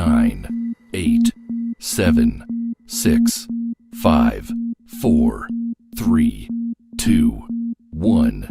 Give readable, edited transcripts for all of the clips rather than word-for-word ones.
9, 8, 7, 6, 5, 4, 3, 2, 1.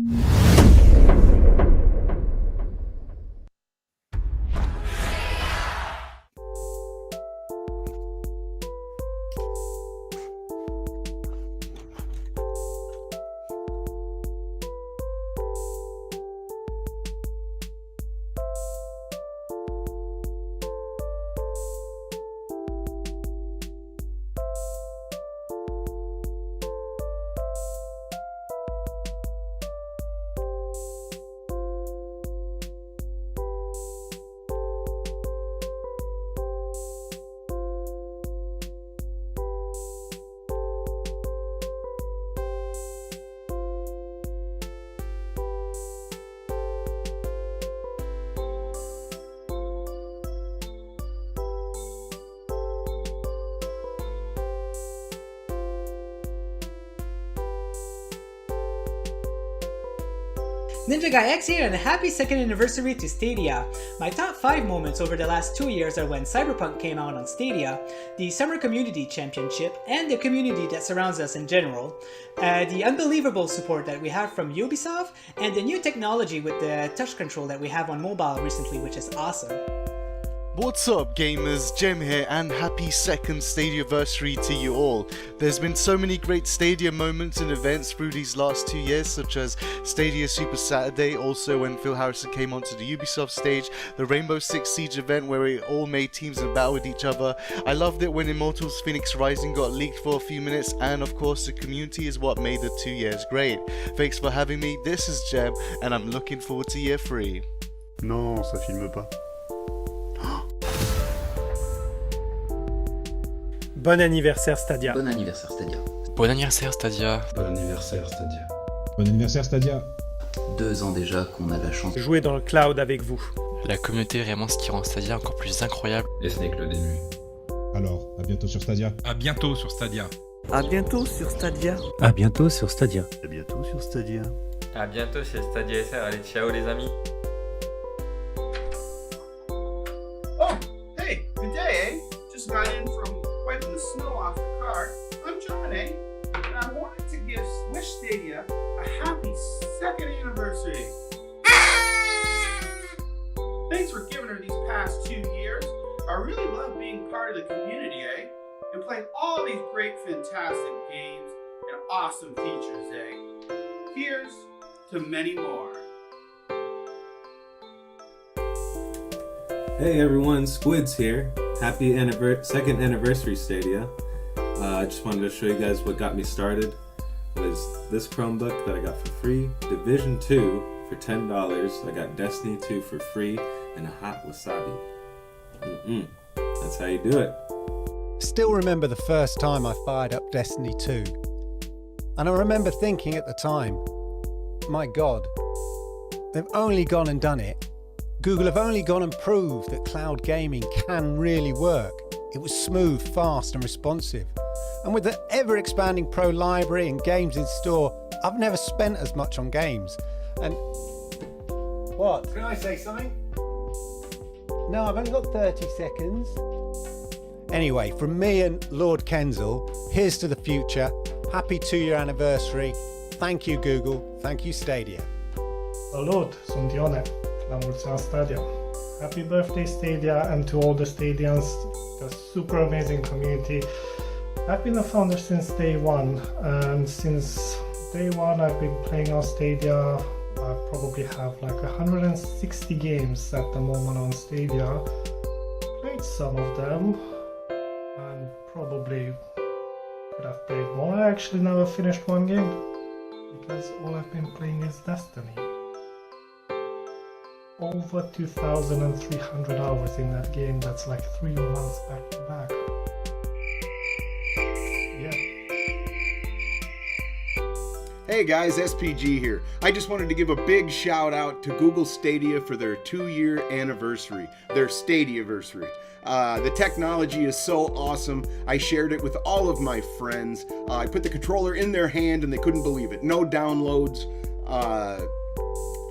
NinjaGuy X here, and a happy second anniversary to Stadia. My top 5 moments over the last 2 years are when Cyberpunk came out on Stadia, the Summer Community Championship, and the community that surrounds us in general, the unbelievable support that we have from Ubisoft, and the new technology with the touch control that we have on mobile recently, which is awesome. What's up gamers, Jem here, and happy second Stadiaversary to you all. There's been so many great Stadia moments and events through these last 2 years, such as Stadia Super Saturday, also when Phil Harrison came onto the Ubisoft stage, the Rainbow Six Siege event where we all made teams and battled each other. I loved it when Immortals Phoenix Rising got leaked for a few minutes, and of course the community is what made the 2 years great. Thanks for having me, this is Jem, and I'm looking forward to year 3. Non, ça filme pas. Bon anniversaire Stadia. Bon anniversaire Stadia. Bon anniversaire Stadia. Bon anniversaire Stadia. Bon anniversaire Stadia. 2 ans déjà qu'on a la chance de jouer dans le cloud avec vous. La communauté est vraiment ce qui rend Stadia encore plus incroyable. Et ce n'est que le début. Alors, à bientôt sur Stadia. À bientôt sur Stadia. À bientôt sur Stadia. À bientôt sur Stadia. À bientôt sur Stadia. À bientôt chez Stadia SR. Allez, ciao les amis. Oh, hey, good day, eh? Just got in from wiping the snow off the car. I'm John, eh? And I wanted to give Wish Stadia a happy second anniversary. Thanks for giving her these past 2 years. I really love being part of the community, eh? And playing all these great, fantastic games and awesome features, eh? Here's to many more. Hey everyone, Squids here. Happy second anniversary Stadia. I just wanted to show you guys what got me started. It was this Chromebook that I got for free, Division 2 for $10, I got Destiny 2 for free, and a hot wasabi. That's how you do it. Still remember the first time I fired up Destiny 2. And I remember thinking at the time, my God, they've only gone and done it. Google have only gone and proved that cloud gaming can really work. It was smooth, fast and responsive. And with the ever-expanding Pro library and games in store, I've never spent as much on games. And... What? Can I say something? No, I've only got 30 seconds. Anyway, from me and Lord Kensal, here's to the future. Happy 2-year anniversary. Thank you, Google. Thank you, Stadia. Salut, sunt Ione. La mulți ani Stadia. Happy birthday Stadia, and to all the Stadians, the super amazing community. I've been a founder since day one, and since day one I've been playing on Stadia. I probably have like 160 games at the moment on Stadia. Played some of them, and probably could have played more. I actually never finished one game, because all I've been playing is Destiny. Over 2,300 hours in that game. That's like 3 months back to back. Yeah. Hey guys, SPG here. I just wanted to give a big shout out to Google Stadia for their 2-year anniversary, their Stadiaversary. The technology is so awesome. I shared it with all of my friends. I put the controller in their hand and they couldn't believe it. No downloads.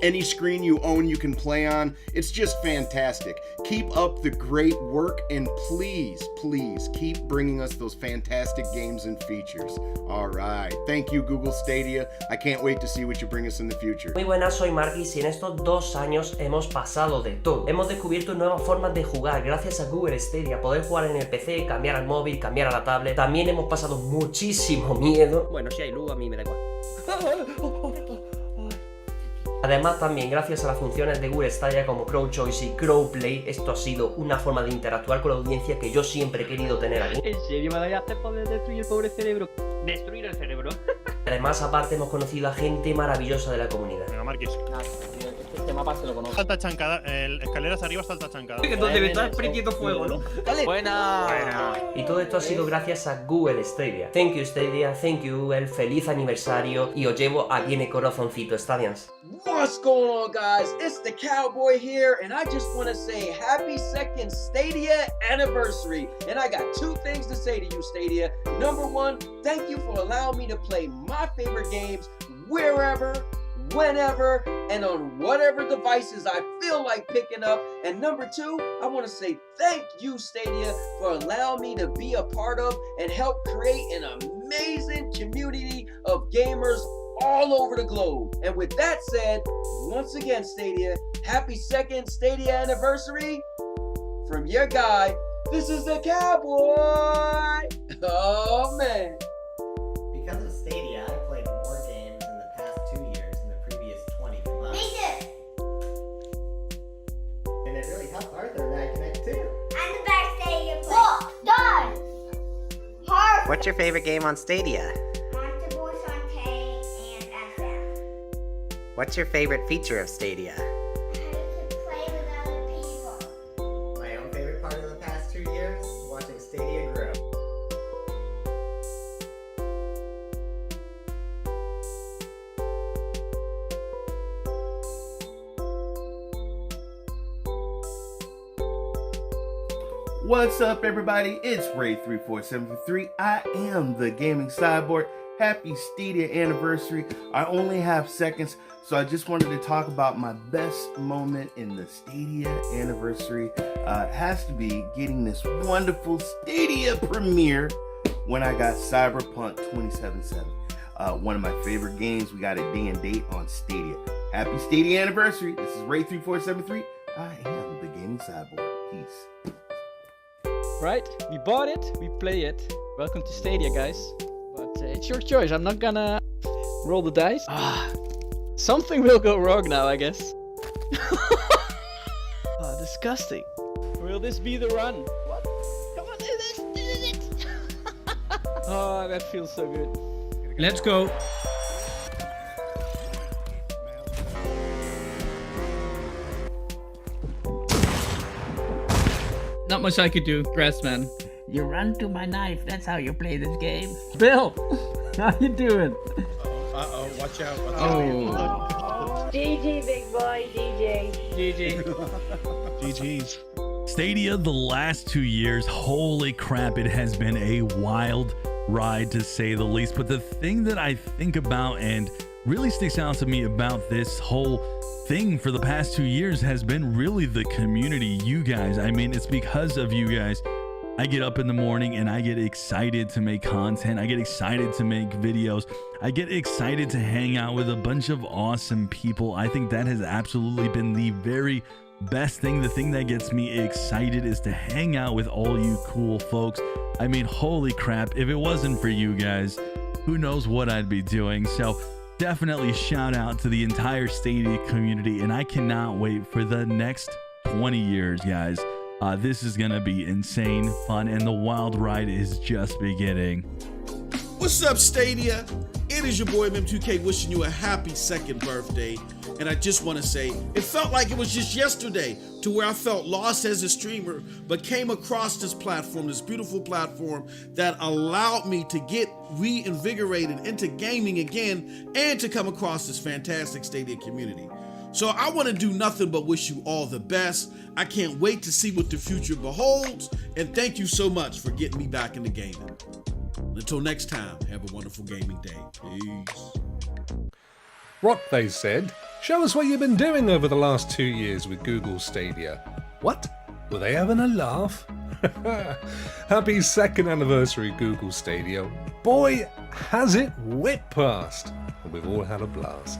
Any screen you own you can play on. It's just fantastic. Keep up the great work, and please, please keep bringing us those fantastic games and features. All right. Thank you, Google Stadia. I can't wait to see what you bring us in the future. Muy buenas, soy Marquis y en estos 2 años hemos pasado de todo. Hemos descubierto nuevas formas de jugar gracias a Google Stadia. Poder jugar en el PC, cambiar al móvil, cambiar a la tablet. También hemos pasado muchísimo miedo. Bueno, si hay luz a mí me da igual. Además, también gracias a las funciones de Google Stadia como Crow Choice y Crow Play, esto ha sido una forma de interactuar con la audiencia que yo siempre he querido tener aquí. ¿En serio me vais a hacer poder destruir el pobre cerebro? ¿Destruir el cerebro? Además, aparte, hemos conocido a gente maravillosa de la comunidad. Venga, Marquis. Este mapa se lo conozco. Salta chancada, escaleras arriba, salta chancada. Que donde me estás prendiendo fuego, ¿no? ¡Buena! Y todo esto ha sido gracias a Google Stadia. Thank you Stadia, thank you Google, feliz aniversario y os llevo a bien corazoncito Stadians. What's going on, guys? It's the Cowboy here, and I just want to say happy 2nd Stadia anniversary. And I got 2 things to say to you, Stadia. Number 1, thank you for allowing me to play my favorite games wherever, whenever, and on whatever devices I feel like picking up. And number 2, I want to say thank you, Stadia, for allowing me to be a part of and help create an amazing community of gamers all over the globe. And with that said, once again, Stadia, happy 2nd Stadia anniversary from your guy. This is the Cowboy. Oh, man. Because of Stadia, I played more games in the past 2 years than the previous 20 months. Me too. And it really helped Arthur and I connect too. I'm the best Stadia player. Look, done. What's your favorite game on Stadia? What's your favorite feature of Stadia? To play with other people. My own favorite part of the past 2 years? Watching Stadia grow. What's up, everybody? It's Ray34733. I am the Gaming Cyborg. Happy Stadia anniversary. I only have seconds, so I just wanted to talk about my best moment in the Stadia anniversary. It has to be getting this wonderful Stadia premiere when I got Cyberpunk 2077. One of my favorite games. We got a day and date on Stadia. Happy Stadia anniversary. This is Ray3473. I am the Gaming Cyborg. Peace. Right, we bought it, we play it. Welcome to Stadia, guys. But it's your choice. I'm not gonna roll the dice. Something will go wrong now, I guess. Disgusting. Will this be the run? What? Come on, do this. Oh, that feels so good. Let's go. Not much I could do. Grass man. You run to my knife. That's how you play this game. Bill, how you doing? Uh-oh, watch out. GG, big boy, GG. GG's. Stadia the last 2 years, holy crap, it has been a wild ride to say the least. But the thing that I think about and really sticks out to me about this whole thing for the past 2 years has been really the community, you guys. I mean, it's because of you guys I get up in the morning and I get excited to make content. I get excited to make videos. I get excited to hang out with a bunch of awesome people. I think that has absolutely been the very best thing. The thing that gets me excited is to hang out with all you cool folks. I mean, holy crap, if it wasn't for you guys, who knows what I'd be doing. So definitely shout out to the entire Stadia community, and I cannot wait for the next 20 years, guys. This is gonna be insane fun, and the wild ride is just beginning. What's up, Stadia? It is your boy MM2K wishing you a happy 2nd birthday. And I just want to say, it felt like it was just yesterday to where I felt lost as a streamer, but came across this platform, this beautiful platform that allowed me to get reinvigorated into gaming again and to come across this fantastic Stadia community. So I want to do nothing but wish you all the best. I can't wait to see what the future beholds. And thank you so much for getting me back into gaming. Until next time, have a wonderful gaming day. Peace. What they said Show us what you've been doing over the last 2 years with Google Stadia. What? Were they having a laugh? Happy second anniversary, Google Stadia. Boy, has it whipped past. And we've all had a blast.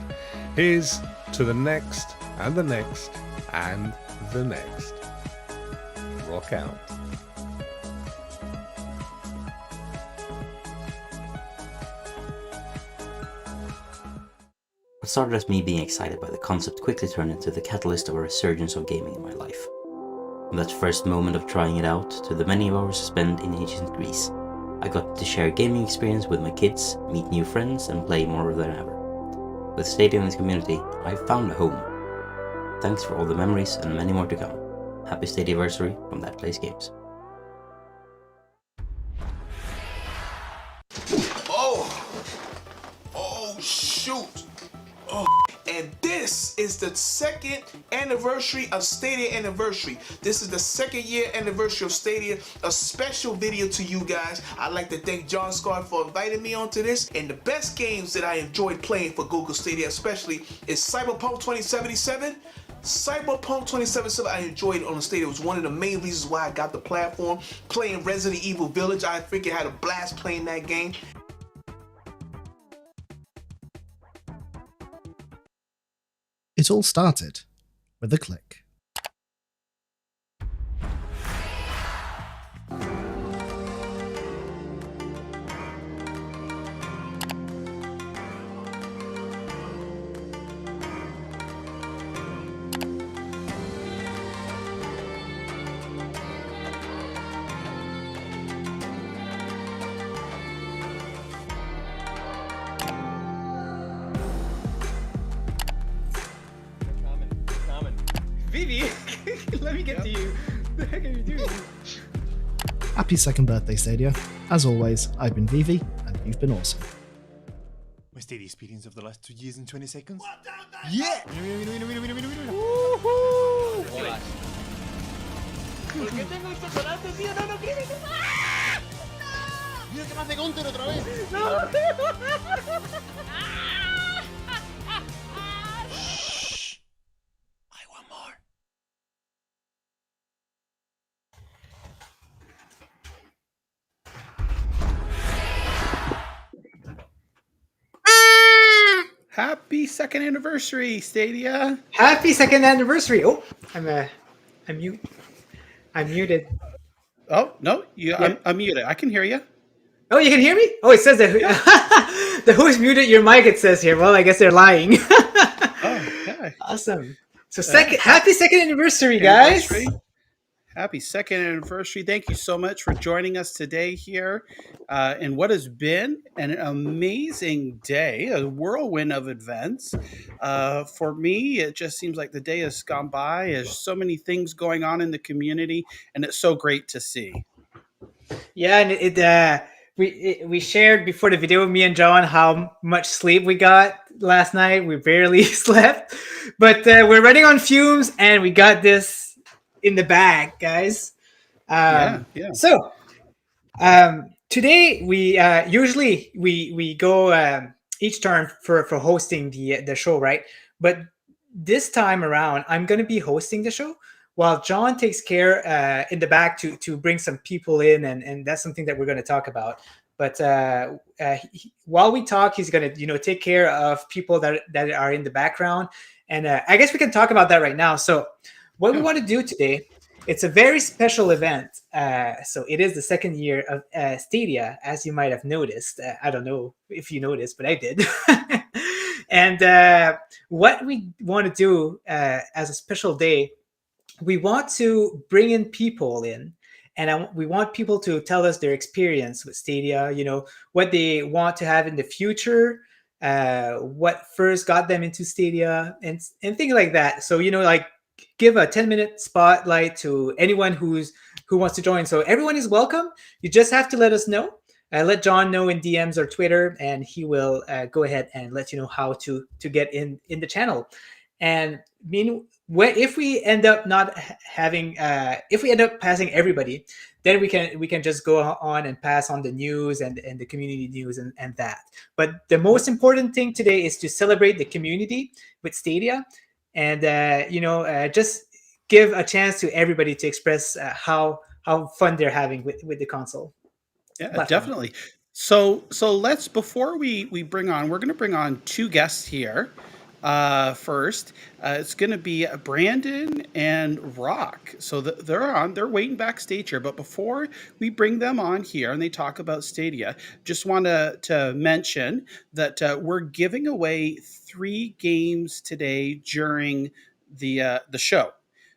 Here's to the next, and the next, and the next. Rock out. What started as me being excited by the concept quickly turned into the catalyst of a resurgence of gaming in my life. From that first moment of trying it out to the many hours spent in ancient Greece, I got to share gaming experience with my kids, meet new friends, and play more than ever. With Stadia and its community, I've found a home. Thanks for all the memories and many more to come. Happy Stadiaversary from That Plays Games. Oh, shoot. Oh, and this is the second anniversary of Stadia Anniversary. This is the second year anniversary of Stadia. A special video to you guys. I'd like to thank John Scott for inviting me onto this. And the best games that I enjoyed playing for Google Stadia especially is Cyberpunk 2077. Cyberpunk 2077 I enjoyed on the Stadia. It was one of the main reasons why I got the platform. Playing Resident Evil Village, I freaking had a blast playing that game. It all started with a click. Vivi, let me get to you. What the heck are you doing? Happy second birthday, Stadia. As always, I've been Vivi, and you've been awesome. My Stadia experience of the last 2 years in 20 seconds? Yeah! ¿Por qué tengo el chocolate, tío? No, no quiero. ¡Ah! Mira que más de Gunter otra vez. No. Happy second anniversary, Stadia. Happy second anniversary. Oh, I'm muted. Oh, no, I'm muted. I can hear you. Oh, you can hear me? Oh, it says that the who's muted your mic, it says here. Well, I guess they're lying. Okay. Awesome. So happy second anniversary, guys. Happy second anniversary. Thank you so much for joining us today here in what has been an amazing day, a whirlwind of events. For me, it just seems like the day has gone by. There's so many things going on in the community, and it's so great to see. Yeah, and we shared before the video, me and John, how much sleep we got last night. We barely slept, but we're running on fumes, and we got this in the bag, guys. So today we usually we go each turn for hosting the show, right? But this time around, I'm going to be hosting the show while John takes care in the back to bring some people in, and that's something that we're going to talk about. But while we talk, he's going to take care of people that are in the background, and I guess we can talk about that right now. So what we want to do today, it's a very special event. So it is the second year of Stadia, as you might have noticed. I don't know if you noticed, but I did. And what we want to do as a special day, we want to bring in people in, and we want people to tell us their experience with Stadia, what they want to have in the future, what first got them into Stadia, and things like that. So, give a 10-minute spotlight to anyone who wants to join. So everyone is welcome. You just have to let us know. Let John know in DMs or Twitter, and he will go ahead and let you know how to get in the channel. And if we end up not having, if we end up passing everybody, then we can just go on and pass on the news and the community news and that. But the most important thing today is to celebrate the community with Stadia, and just give a chance to everybody to express how fun they're having with the console. Yeah, platform. definitely. So let's, before we bring on, we're going to bring on two guests here. First, it's going to be Brandon and Rock. So they're waiting backstage here. But before we bring them on here and they talk about Stadia, just want to mention that we're giving away 3 games today during the show.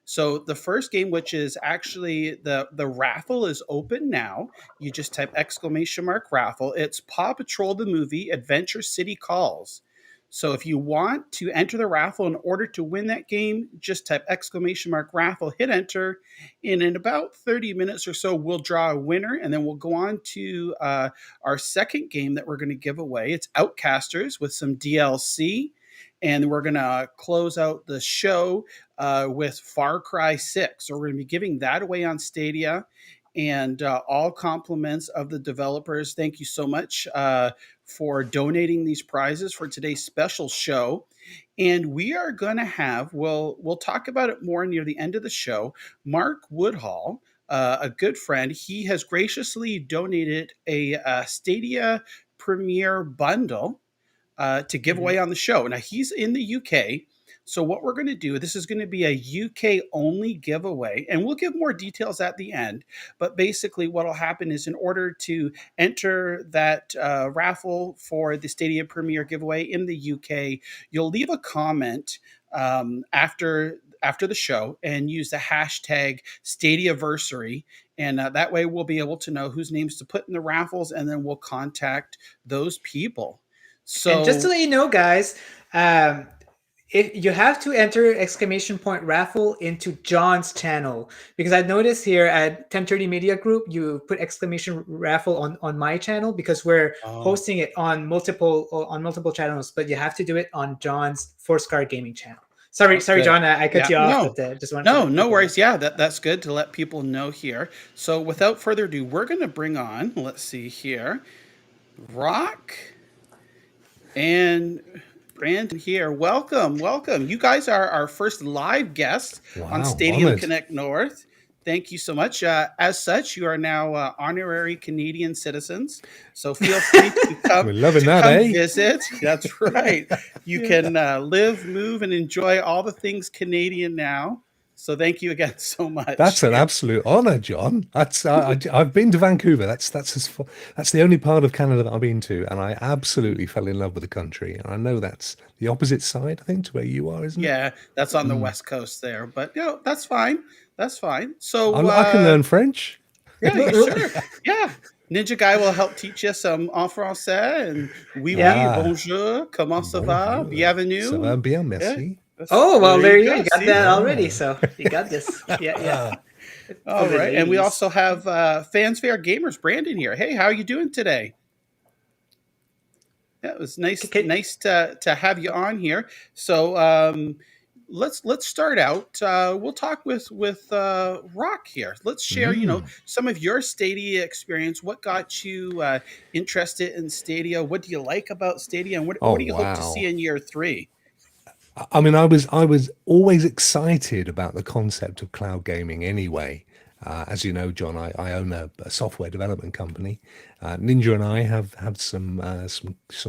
So the first game, which is actually the raffle, is open now. You just type !raffle. It's Paw Patrol the movie, Adventure City Calls. So if you want to enter the raffle in order to win that game, just type !raffle, hit enter, and in about 30 minutes or so, we'll draw a winner, and then we'll go on to our second game that we're going to give away. It's Outcasters with some DLC, and we're going to close out the show with Far Cry 6. So we're going to be giving that away on Stadia, and all compliments of the developers. Thank you so much for donating these prizes for today's special show. And we are going to have, we'll talk about it more near the end of the show, Mark Woodhall, a good friend. He has graciously donated a Stadia Premiere bundle to give away on the show. Now, he's in the UK. So what we're going to do, this is going to be a UK only giveaway, and we'll give more details at the end. But basically what will happen is, in order to enter that raffle for the Stadia Premiere giveaway in the UK, you'll leave a comment after the show and use the hashtag Stadiaversary. And that way we'll be able to know whose names to put in the raffles, and then we'll contact those people. So, and just to let you know, guys, you have to enter !raffle into John's channel, because I noticed here at 1030 Media Group, you put !raffle on my channel, because we're hosting it on multiple channels, but you have to do it on John's Fourscar Gaming channel. Sorry, John, I cut you off. But, just wanted no worries. Yeah, that's good to let people know here. So without further ado, we're going to bring on, let's see here, Rock and Brandon here. Welcome. You guys are our first live guests on Stadium Connect North. Thank you so much. As such, you are now honorary Canadian citizens. So feel free to come, visit. That's right. You can live, move, and enjoy all the things Canadian now. So thank you again so much. That's an absolute honor, John. That's I've been to Vancouver. That's the only part of Canada that I've been to, and I absolutely fell in love with the country. And I know that's the opposite side, I think, to where you are, isn't it? Yeah, that's on the West Coast there. But that's fine. That's fine. So I can learn French. Yeah, sure. Yeah. NinjaGuy will help teach you some en français and oui, bonjour, comment ça va, bienvenue. Ça va bien, merci. Yeah. Oh, well, there you go. You got that already, so you got this. Yeah. All right. And we also have Fans Fair Gamers, Brandon here. Hey, how are you doing today? Yeah, it was nice to have you on here. So let's start out. We'll talk with Rock here. Let's share, some of your Stadia experience. What got you interested in Stadia? What do you like about Stadia, and what do you hope to see in year 3? I mean, I was always excited about the concept of cloud gaming anyway. As you know, John, I own a software development company. Ninja and I have some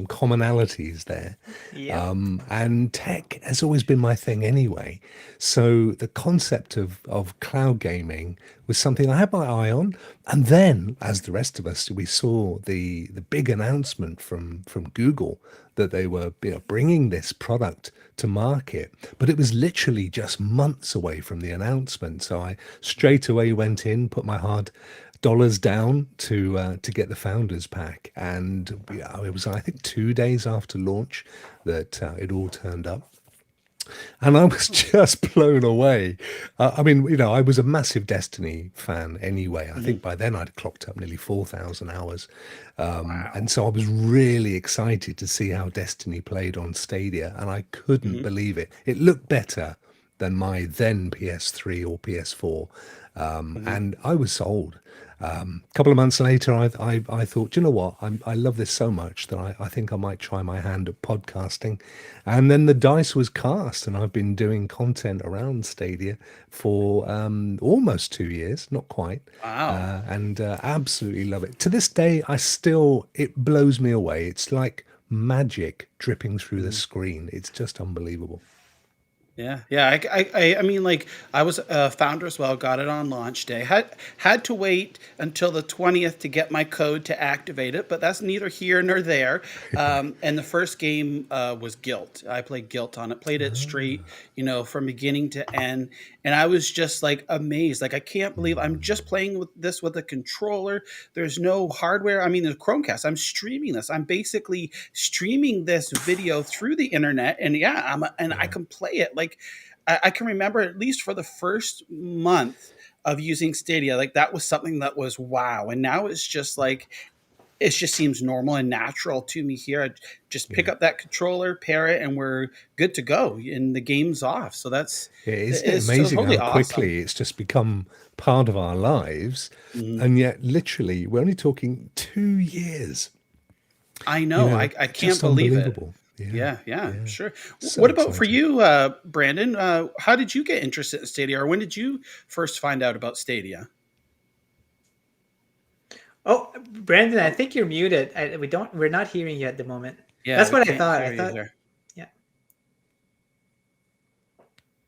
commonalities there. Yeah. And tech has always been my thing anyway. So the concept of cloud gaming was something I had my eye on. And then, as the rest of us, we saw the big announcement from Google that they were bringing this product to market, but it was literally just months away from the announcement. So I straight away went in, put my hard dollars down to get the founders pack, and it was, I think, 2 days after launch that it all turned up. And I was just blown away. I mean, I was a massive Destiny fan anyway. I think by then I'd clocked up nearly 4,000 hours. And so I was really excited to see how Destiny played on Stadia, and I couldn't believe it. It looked better than my then PS3 or PS4, and I was sold. A couple of months later, I thought, you know what, I love this so much that I think I might try my hand at podcasting, and then the dice was cast, and I've been doing content around Stadia for almost 2 years, not quite. Wow. And absolutely love it. To this day, it blows me away. It's like magic dripping through the screen. It's just unbelievable. Yeah, yeah. I mean, like, I was a founder as well. Got it on launch day. Had to wait until the 20th to get my code to activate it, but that's neither here nor there. And the first game was Guilt. I played Guilt on it. Played it straight, from beginning to end, and I was just like amazed. Like, I can't believe I'm just playing with a controller. There's no hardware. I mean, the Chromecast. I'm streaming this. I'm basically streaming this video through the internet, and I can play it. Like, I can remember, at least for the first month of using Stadia, like, that was something that was wow. And now it's just like, it just seems normal and natural to me here. I just pick up that controller, pair it, and we're good to go, and the game's off. So It's amazing totally how awesome. quickly it's just become part of our lives, and yet literally we're only talking 2 years. I know. I can't just believe it. unbelievable. Yeah, sure. So What about for exciting. you, Brandon? How did you get interested in Stadia, or when did you first find out about Stadia? Oh, Brandon, I think you're muted. We're not hearing you at the moment. Yeah, That's we what I can't thought. hear I you thought, there. yeah.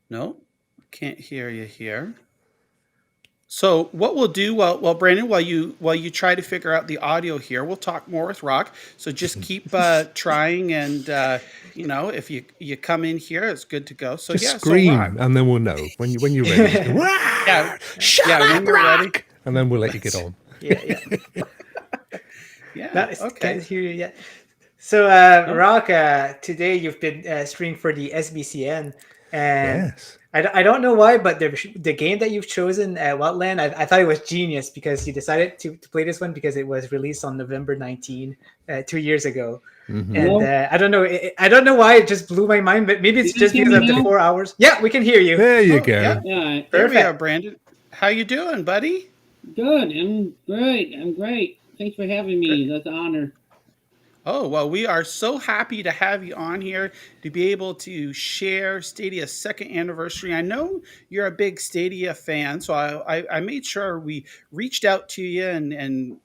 No, can't hear you here. So what we'll do, well, Brandon, while you try to figure out the audio here, we'll talk more with Rock. So just keep trying, and if you come in here, it's good to go. So Just yeah, scream, so Rock, and then we'll know when you're ready. Just go, "Wah!" yeah, when you're ready. And then we'll let you get on. Yeah. Yeah. Can't hear you yet. So, Rock, today you've been streaming for the SBCN, and Yes. I don't know why, but the game that you've chosen, Wetland, I thought it was genius because you decided to play this one because it was released on November 19, 2 years ago. Mhm. And I don't know. I don't know why it just blew my mind, but maybe it's just because of the 4 hours. Yeah, we can hear you. There you go. Yeah. Yeah, There we are, Brandon. How you doing, buddy? good. I'm great. I'm great. Thanks for having me. That's an honor. Oh, well, we are so happy to have you on here to be able to share Stadia's second anniversary. I know you're a big Stadia fan, so I made sure we reached out to you and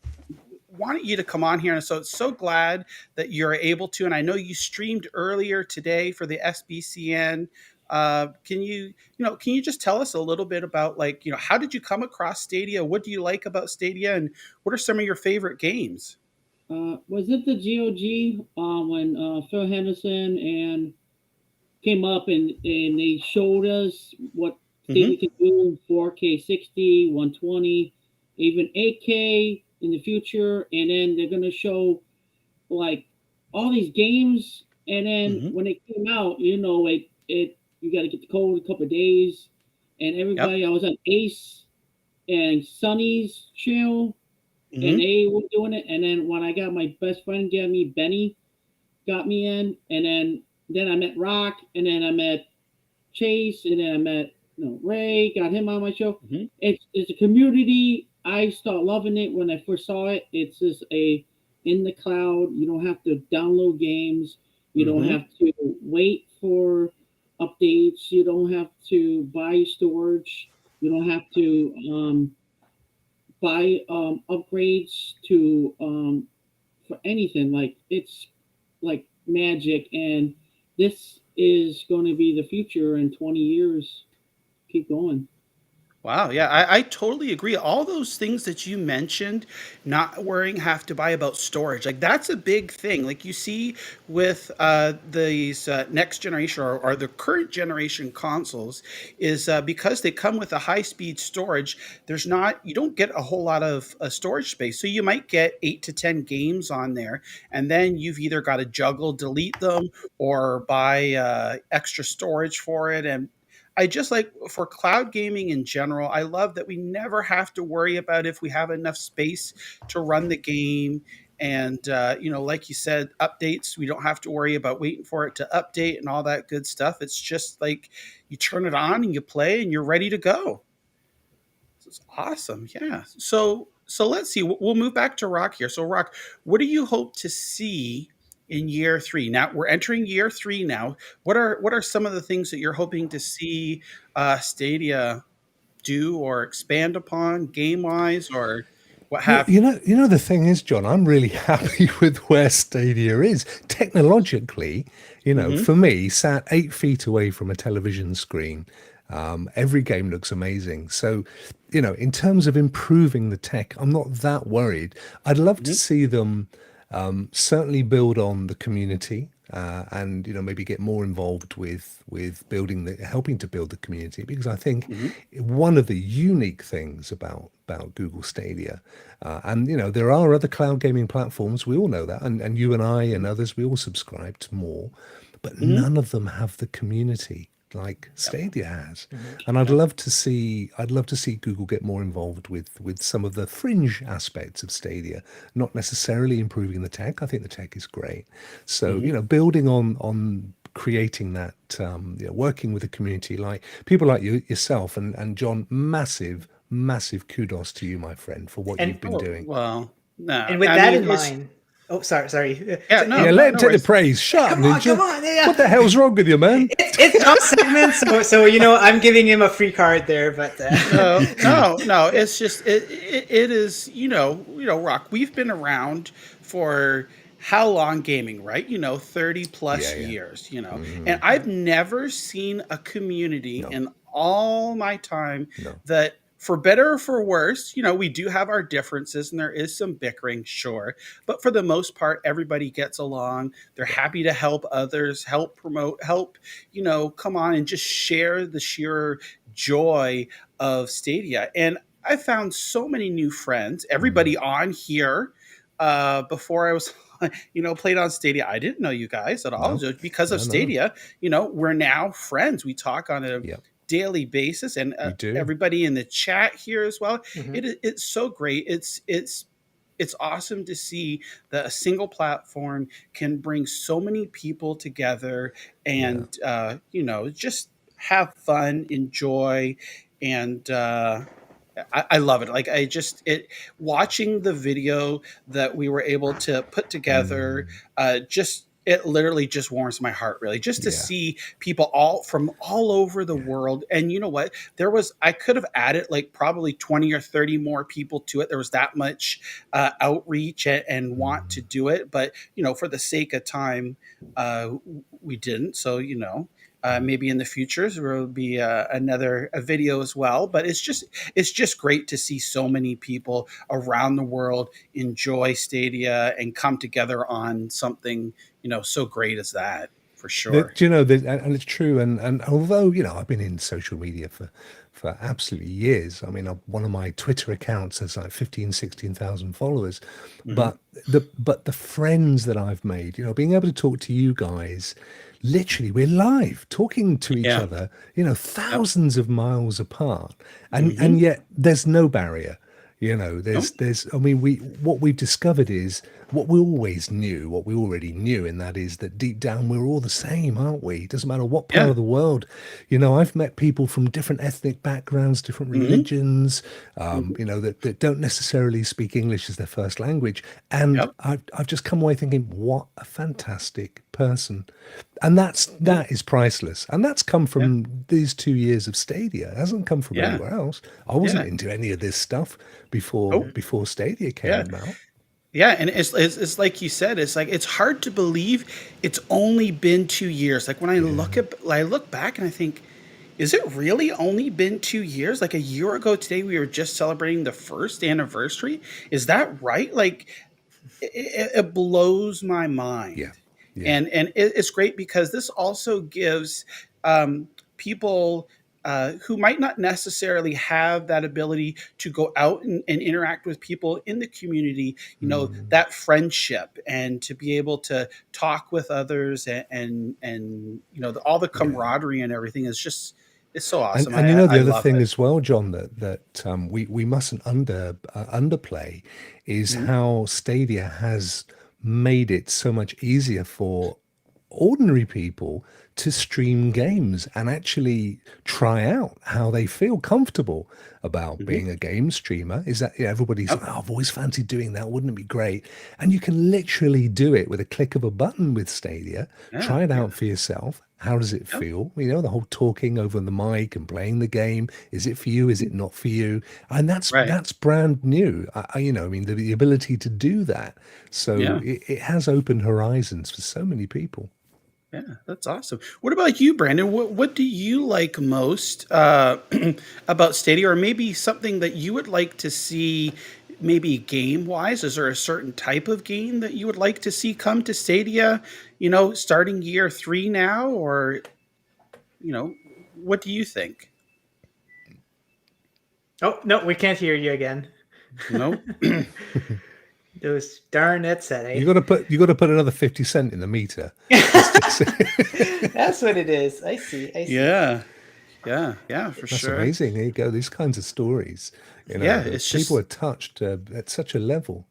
wanted you to come on here. And so glad that you're able to. And I know you streamed earlier today for the SBCN. Can you just tell us a little bit about, like, how did you come across Stadia? What do you like about Stadia, and what are some of your favorite games? Was it the GOG when Phil Henderson and came up and they showed us what Stadia can do in 4K 60, 120, even 8K in the future, and then they're gonna show like all these games, and then when it came out, it you got to get the code a couple of days, and everybody I was on Ace and Sonny's channel, and they were doing it, and then when I got my best friend Benny got me in, and then I met Rock, and then I met Chase, and then I met Ray, got him on my show. It's a community. I started loving it when I first saw it. It's just in the cloud. You don't have to download games. You don't have to wait for updates. You don't have to buy storage. You don't have to buy upgrades to for anything. Like, it's like magic, and this is going to be the future in 20 years. Keep going. Wow, yeah, I totally agree. All those things that you mentioned, not worrying, have to buy about storage, like, that's a big thing. Like, you see with these next generation or the current generation consoles, is because they come with a high speed storage. You don't get a whole lot of storage space, so you might get 8 to 10 games on there, and then you've either got to delete them, or buy extra storage for it. And I just like, for cloud gaming in general, I love that we never have to worry about if we have enough space to run the game. And like you said, updates, we don't have to worry about waiting for it to update and all that good stuff. It's just like you turn it on and you play and you're ready to go. It's awesome. Yeah. So let's see. We'll move back to Rock here. So Rock, what do you hope to see in year 3? Now we're entering year 3 now. What are some of the things that you're hoping to see Stadia do or expand upon game wise or what Well, have you? you know, the thing is, John, I'm really happy with where Stadia is technologically. You know, Mhm. for me, sat 8 feet away from a television screen, every game looks amazing. So, you know, in terms of improving the tech, I'm not that worried. I'd love to Mhm. see them certainly build on the community. And you know, maybe get more involved with building helping to build the community, because I think Mhm. one of the unique things about Google Stadia, and you know, there are other cloud gaming platforms, we all know that, and you and I and others, we all subscribe to more, but Mhm. none of them have the community like Stadia has. Mhm. And Yep. I'd love to see Google get more involved with some of the fringe aspects of Stadia, not necessarily improving the tech. I think the tech is great. So, you Mhm. know, building on creating that, you know, working with a community like people like yourself and John, massive kudos to you, my friend, for what And you've been Oh, doing. well, no, and with I that mean, in it's mind, oh, sorry. yeah, no, Yeah, no, let him no take the worries. praise. Shut up, Come on, Ninja. come on. Yeah. What the hell's wrong with you, man? It's John's segment, so you know I'm giving him a free card there, but No. It's just it is Rock. We've been around for how long gaming, right? 30 Yeah, plus yeah. years. And I've never seen a community in all my time that, for better or for worse, we do have our differences and there is some bickering, sure, but for the most part, everybody gets along. They're happy to help others, help promote, help, come on and just share the sheer joy of Stadia. And I found so many new friends. Everybody on here, before I was, played on Stadia. I didn't know you guys at all. No, So because of no. Stadia, we're now friends. We talk on a daily basis, and We do. everybody in the chat here as well. Mhm. It's so great. It's awesome to see that a single platform can bring so many people together and just have fun, enjoy, and I love it. Like watching the video that we were able to put together, just it literally just warms my heart, really, just to Yeah. see people from all over the world. And you know what? I could have added like probably 20 or 30 more people to it. There was that much outreach and want to do it, but for the sake of time, we didn't. So maybe in the future there will be another video as well. But it's just great to see so many people around the world enjoy Stadia and come together on something so great as that, for sure. Do you know that, and it's true. And although you know, I've been in social media for absolutely years. I mean, one of my Twitter accounts has like 16,000 followers, Mhm. but the friends that I've made, you know, being able to talk to you guys, literally, we're live talking to each Yeah. other, you know, thousands of miles apart, and Mhm. yet there's no barrier. You know, Nope. there's. I mean, what we've discovered is what we always knew, what we already knew, and that is that deep down we're all the same, aren't we? It doesn't matter what part Yeah. of the world. You know, I've met people from different ethnic backgrounds, different Mhm. religions, Mhm. you know, that don't necessarily speak English as their first language, and Yep. I've just come away thinking, what a fantastic person, and that is priceless, and that's come Yeah. from these 2 years of Stadia. It hasn't come from Yeah. anywhere else. I wasn't Yeah. into any of this stuff Oh. before Stadia came Yeah. about. Yeah, and it's like you said, it's like it's hard to believe it's only been 2 years. Like when I look back and I think, is it really only been 2 years? Like a year ago today, we were just celebrating the first anniversary. Is that right? Like it blows my Yeah, mind. yeah. And it's great because this also gives people who might not necessarily have that ability to go out and interact with people in the community, that friendship, and to be able to talk with others, and all the Yeah. camaraderie and everything is just It's so awesome. And you know, the I other love thing it. as well, John, that we mustn't underplay is Mhm. how Stadia has made it so much easier for ordinary people to stream games and actually try out how they feel comfortable about Mhm. being a game streamer. Is that everybody's Yep. like, oh, I've always fancied doing that. Wouldn't it be great? And you can literally do it with a click of a button with Stadia. Yeah, Try it yeah. out for yourself. How does it Yep. feel? You know, the whole talking over the mic and playing the game. Is it for you? Is it not for you? And Right. that's brand new. I mean, the ability to do that. So Yeah. it has opened horizons for so many people. Yeah, that's awesome. What about you, Brandon? What do you like most about Stadia, or maybe something that you would like to see, maybe game wise? Is there a certain type of game that you would like to see come to Stadia? Starting year 3 now, or what do you think? Oh no, we can't hear you again. No. Those darn headset, eh? You got to put another 50 cent in the meter. That's what it is. I see. Yeah, for That's sure. amazing. There you go. These kinds of stories. Yeah, that it's people just are touched at such a level.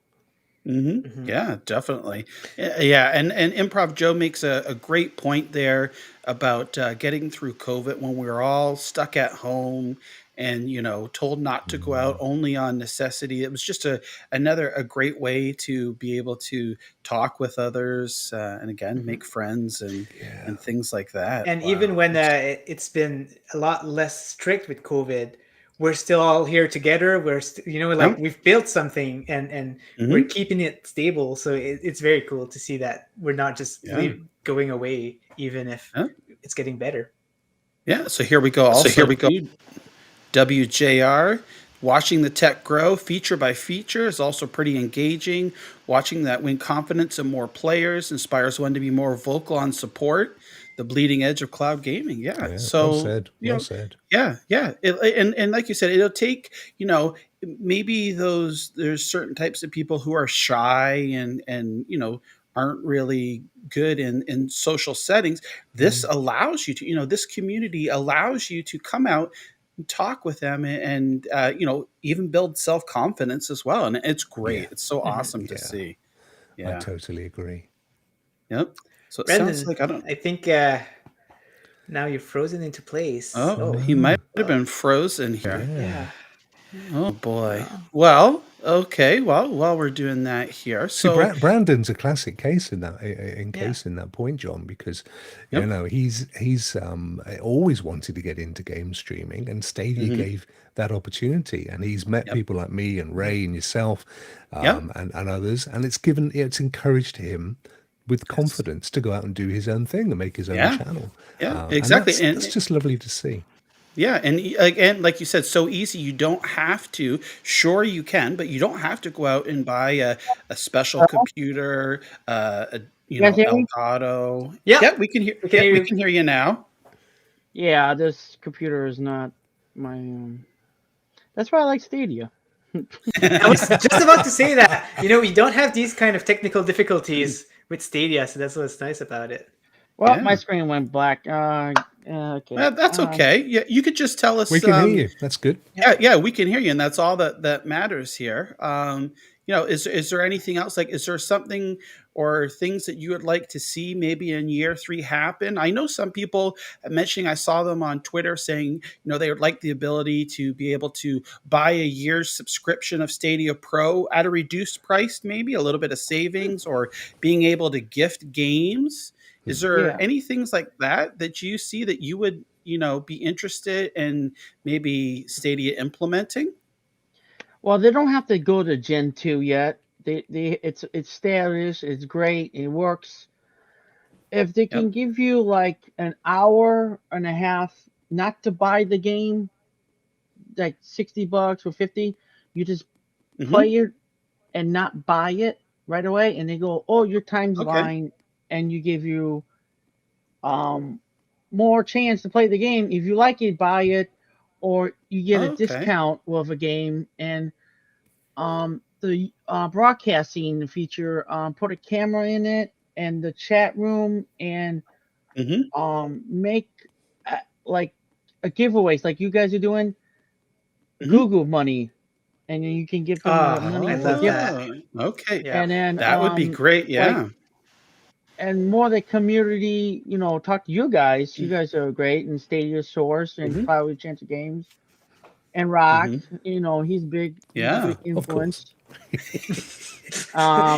Yeah, definitely. Yeah, and Improv Joe makes a great point there about getting through COVID when we were all stuck at home and told not to go out, only on necessity. It was just a great way to be able to talk with others and again make friends and things like that. And even when it's been a lot less strict with COVID, we're still all here together. We're like we've built something and we're keeping it stable. So it's very cool to see that we're not just going away, even if it's getting better. Yeah, so here we go. Also, WJR, watching the tech grow feature by feature is also pretty engaging. Watching that win confidence in more players inspires one to be more vocal on support, the bleeding edge of cloud gaming. Yeah. So well said. Well said. Yeah. And like you said, it'll take, maybe there's certain types of people who are shy and aren't really good in social settings. This allows you to, this community allows you to come out and talk with them and even build self-confidence as well. And it's great. It's so awesome to see. I totally agree. Yep. So it Brendan, sounds like I think now you're frozen into place. Oh, he might have been frozen here. Yeah. Oh boy. Well, okay. Well, while we're doing that here, See, so Brandon's a classic case in that point, John, because he's always wanted to get into game streaming, and Stadia gave that opportunity, and he's met people like me and Ray and yourself, and others, and it's encouraged him with confidence to go out and do his own thing and make his own channel. Yeah, And exactly. that's just lovely to see. Yeah, and again, like you said, so easy. You don't have to. Sure, you can, but you don't have to go out and buy a special computer, guys hear me? Elgato. Yeah, we can hear. We can hear you now. Yeah, this computer is not my. That's why I like Stadia. I was just about to say that. We don't have these kind of technical difficulties with Stadia, so that's what's nice about it. Well, my screen went black. Okay. That's okay. Yeah, you could just tell us. We can hear you. That's good. Yeah, we can hear you, and that's all that matters here. Is there anything else? Like, is there something or things that you would like to see maybe in year 3 happen? I know some people mentioning, I saw them on Twitter saying, they would like the ability to be able to buy a year's subscription of Stadia Pro at a reduced price, maybe a little bit of savings, or being able to gift games. Is there any things like that you see that you would, be interested in maybe Stadia implementing? Well, they don't have to go to Gen 2 yet. It's stylish, it's great, it works. If they can give you like an hour and a half not to buy the game, like $60 or 50, you just play it and not buy it right away, and they go, oh, your time's line, and you give you more chance to play the game. If you like it, buy it, or you get a discount with a game. And the broadcasting feature, put a camera in it and the chat room, and make like giveaways like you guys are doing. Google money, and then you can give them the money I as a love gift. that. Okay. Yeah. And then That would be great. like Yeah. and more the community, talk to you guys. You guys are great, and Stadia Source and probably Chance of Games and Rock. He's big. He's a Yeah. big influence.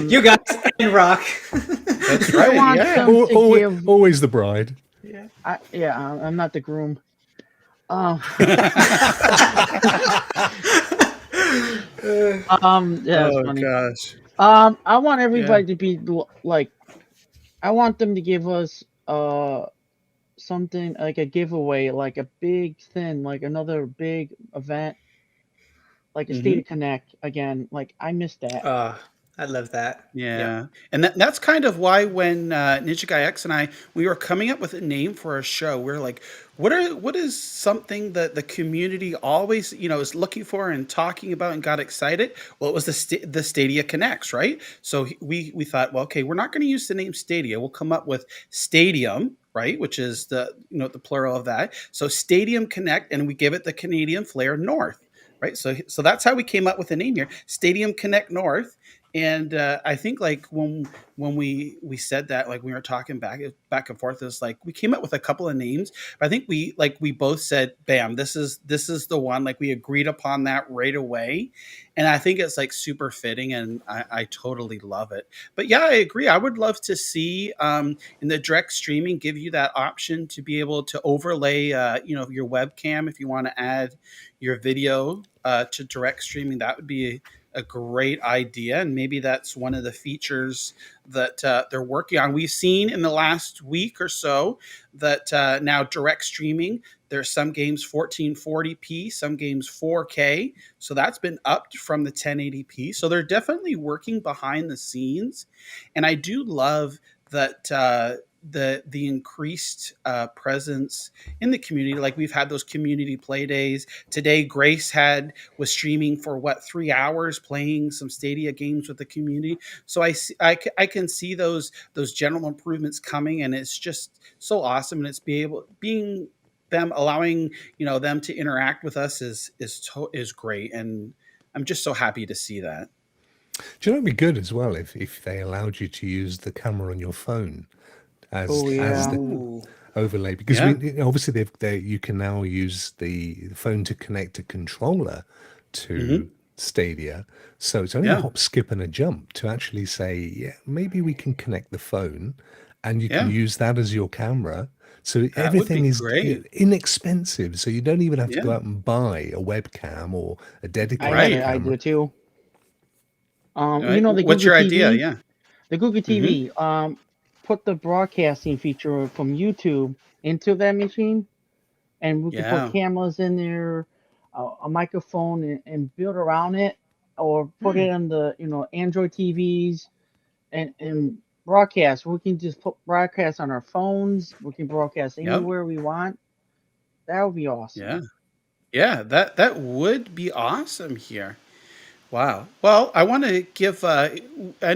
You guys and Rock. That's I right. want Yeah. them to give. Always the bride. Yeah. I'm not the groom. That's Oh funny. gosh. I want everybody to be like, I want them to give us something like a giveaway, like a big thing, like another big event, like a State of Connect again. Like I missed that. I love that. Yeah. And that's kind of why when NinjaGuy X and I, we were coming up with a name for our show, we are like, what is something that the community always, is looking for and talking about and got excited? Well, it was the Stadia Connects, right? So we thought, well, okay, we're not going to use the name Stadia. We'll come up with Stadium, right? Which is the plural of that. So Stadium Connect, and we give it the Canadian flair North. Right, so that's how we came up with the name here, Stadium Connect North. And I think like when we said that, like we were talking back and forth, it was like we came up with a couple of names. But I think we both said, "Bam, this is the one." Like we agreed upon that right away, and I think it's like super fitting, and I totally love it. But yeah, I agree. I would love to see in the direct streaming give you that option to be able to overlay your webcam if you want to add your video to direct streaming. That would be a great idea, and maybe that's one of the features that they're working on. We've seen in the last week or so that now direct streaming, there's some games 1440p, some games 4K, so that's been upped from the 1080p. So they're definitely working behind the scenes, and I do love that the increased presence in the community. Like we've had those community play days. Today, Grace was streaming for 3 hours, playing some Stadia games with the community. So I can see those general improvements coming, and it's just so awesome. And it's being them allowing them to interact with us is great, and I'm just so happy to see that. Do you know it'd be good as well if they allowed you to use the camera on your phone as the overlay, because obviously you can now use the phone to connect a controller to Stadia, so it's only a hop, skip, and a jump to actually say, maybe we can connect the phone, and you can use that as your camera. So everything is inexpensive, so you don't even have to go out and buy a webcam or a dedicated camera. I do too. What's Google your TV, idea? Yeah. The Google TV, put the broadcasting feature from YouTube into that machine, and we can put cameras in there, a microphone, and build around it, or put it on the Android TVs, and broadcast. We can just put broadcast on our phones. We can broadcast anywhere we want. That would be awesome. Yeah, that would be awesome here. Wow. Well, I want to give. I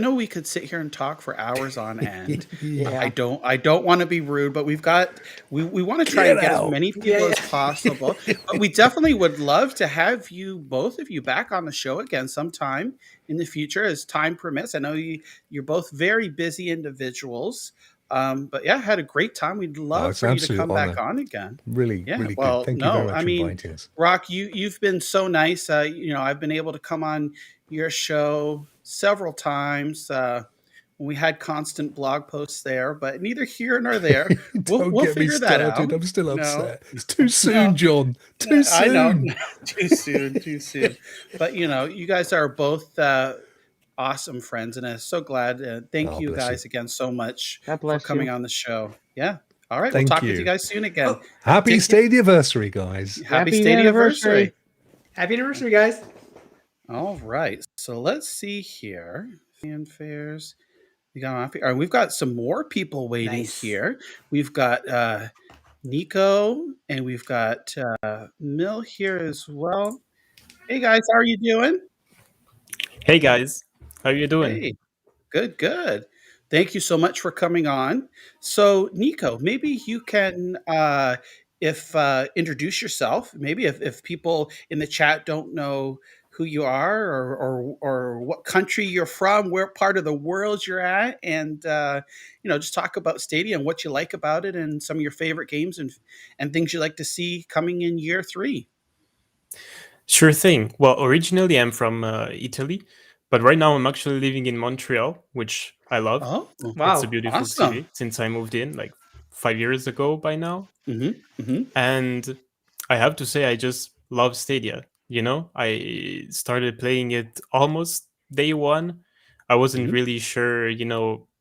know we could sit here and talk for hours on end. I don't want to be rude, but we want to try and get as many people as possible. But we definitely would love to have both of you back on the show again sometime in the future as time permits. I know you're both very busy individuals. But yeah, had a great time. We'd love for you to come back on again. Really good. Thank you very much for inviting us. Rock, you've been so nice. I've been able to come on your show several times when we had constant blog posts there, but neither here nor there. We'll figure that out. I'm still upset. It's too soon, John. Too soon. I know. Too soon. But you guys are both awesome friends, and I'm so glad. Thank you guys again so much for coming on the show. Yeah. All right. We'll talk with you guys soon again. Happy Stadiaversary, guys. Happy Stadiaversary. Happy anniversary, guys. All right. So let's see here. Fanfares. We've got some more people waiting here. We've got Nico, and we've got Mill here as well. Hey guys, how are you doing? Hey guys, how are you doing? Hey, good. Thank you so much for coming on. So Nico, maybe you can introduce yourself. Maybe if people in the chat don't know who you are, or what country you're from, where part of the world you're at, and just talk about Stadia and what you like about it, and some of your favorite games and things you like to see coming in year 3. Sure thing. Well, originally I'm from Italy, but right now I'm actually living in Montreal, which I love. Oh, It's a wow. beautiful Awesome. city since I moved in like 5 years ago by now. Mm-hmm. And I have to say, I just love Stadia. I started playing it almost day one. I wasn't Mhm. really sure,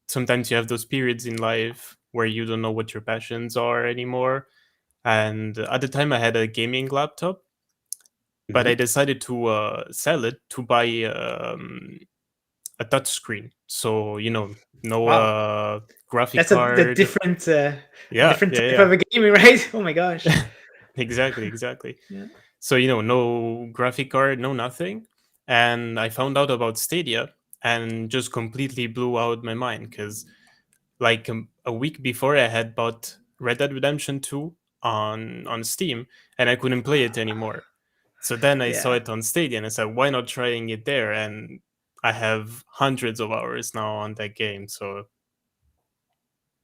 sometimes you have those periods in life where you don't know what your passions are anymore. And at the time, I had a gaming laptop, but I Mhm. decided to sell it to buy a touch screen. So, no Wow. graphic That's a card. different Yeah, different yeah, type yeah. of a gaming, right? Oh my gosh. Exactly. Yeah. So, no graphic card, no nothing. And I found out about Stadia and just completely blew out my mind because, like, a week before, I had bought Red Dead Redemption 2 on Steam and I couldn't play it anymore. So then I saw Yeah. it on Stadia and I said, why not trying it there? And I have hundreds of hours now on that game. So it's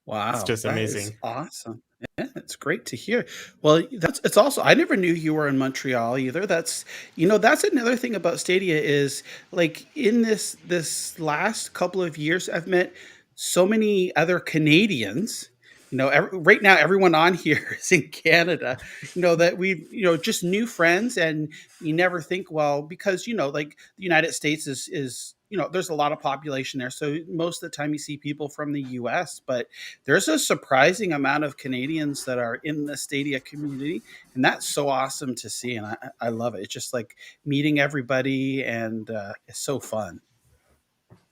Wow, just that is amazing. awesome. Yeah, it's great to hear. Well, it's also, I never knew you were in Montreal either. That's another thing about Stadia is, like, in this last couple of years I've met so many other Canadians. Right now everyone on here is in Canada. That we just new friends, and you never think, well, because like the United States is there's a lot of population there, so most of the time you see people from the US, but there's a surprising amount of Canadians that are in the Stadia community, and that's so awesome to see. And I love it. It's just like meeting everybody, and it's so fun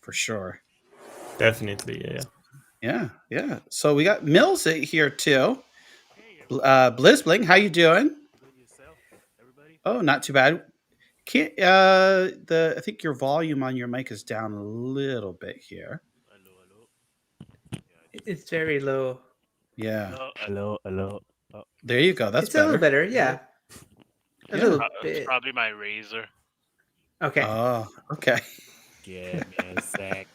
for sure. Definitely, yeah. Yeah. So we got Mills here too. Blizzbling, how you doing? Oh, not too bad. Can't I think your volume on your mic is down a little bit here. It's very low. Yeah. Hello. Oh, There you go. That's It's a little better. better, yeah. A Yeah. little it's bit. probably my razor. Okay. Oh, okay. Give me a sec.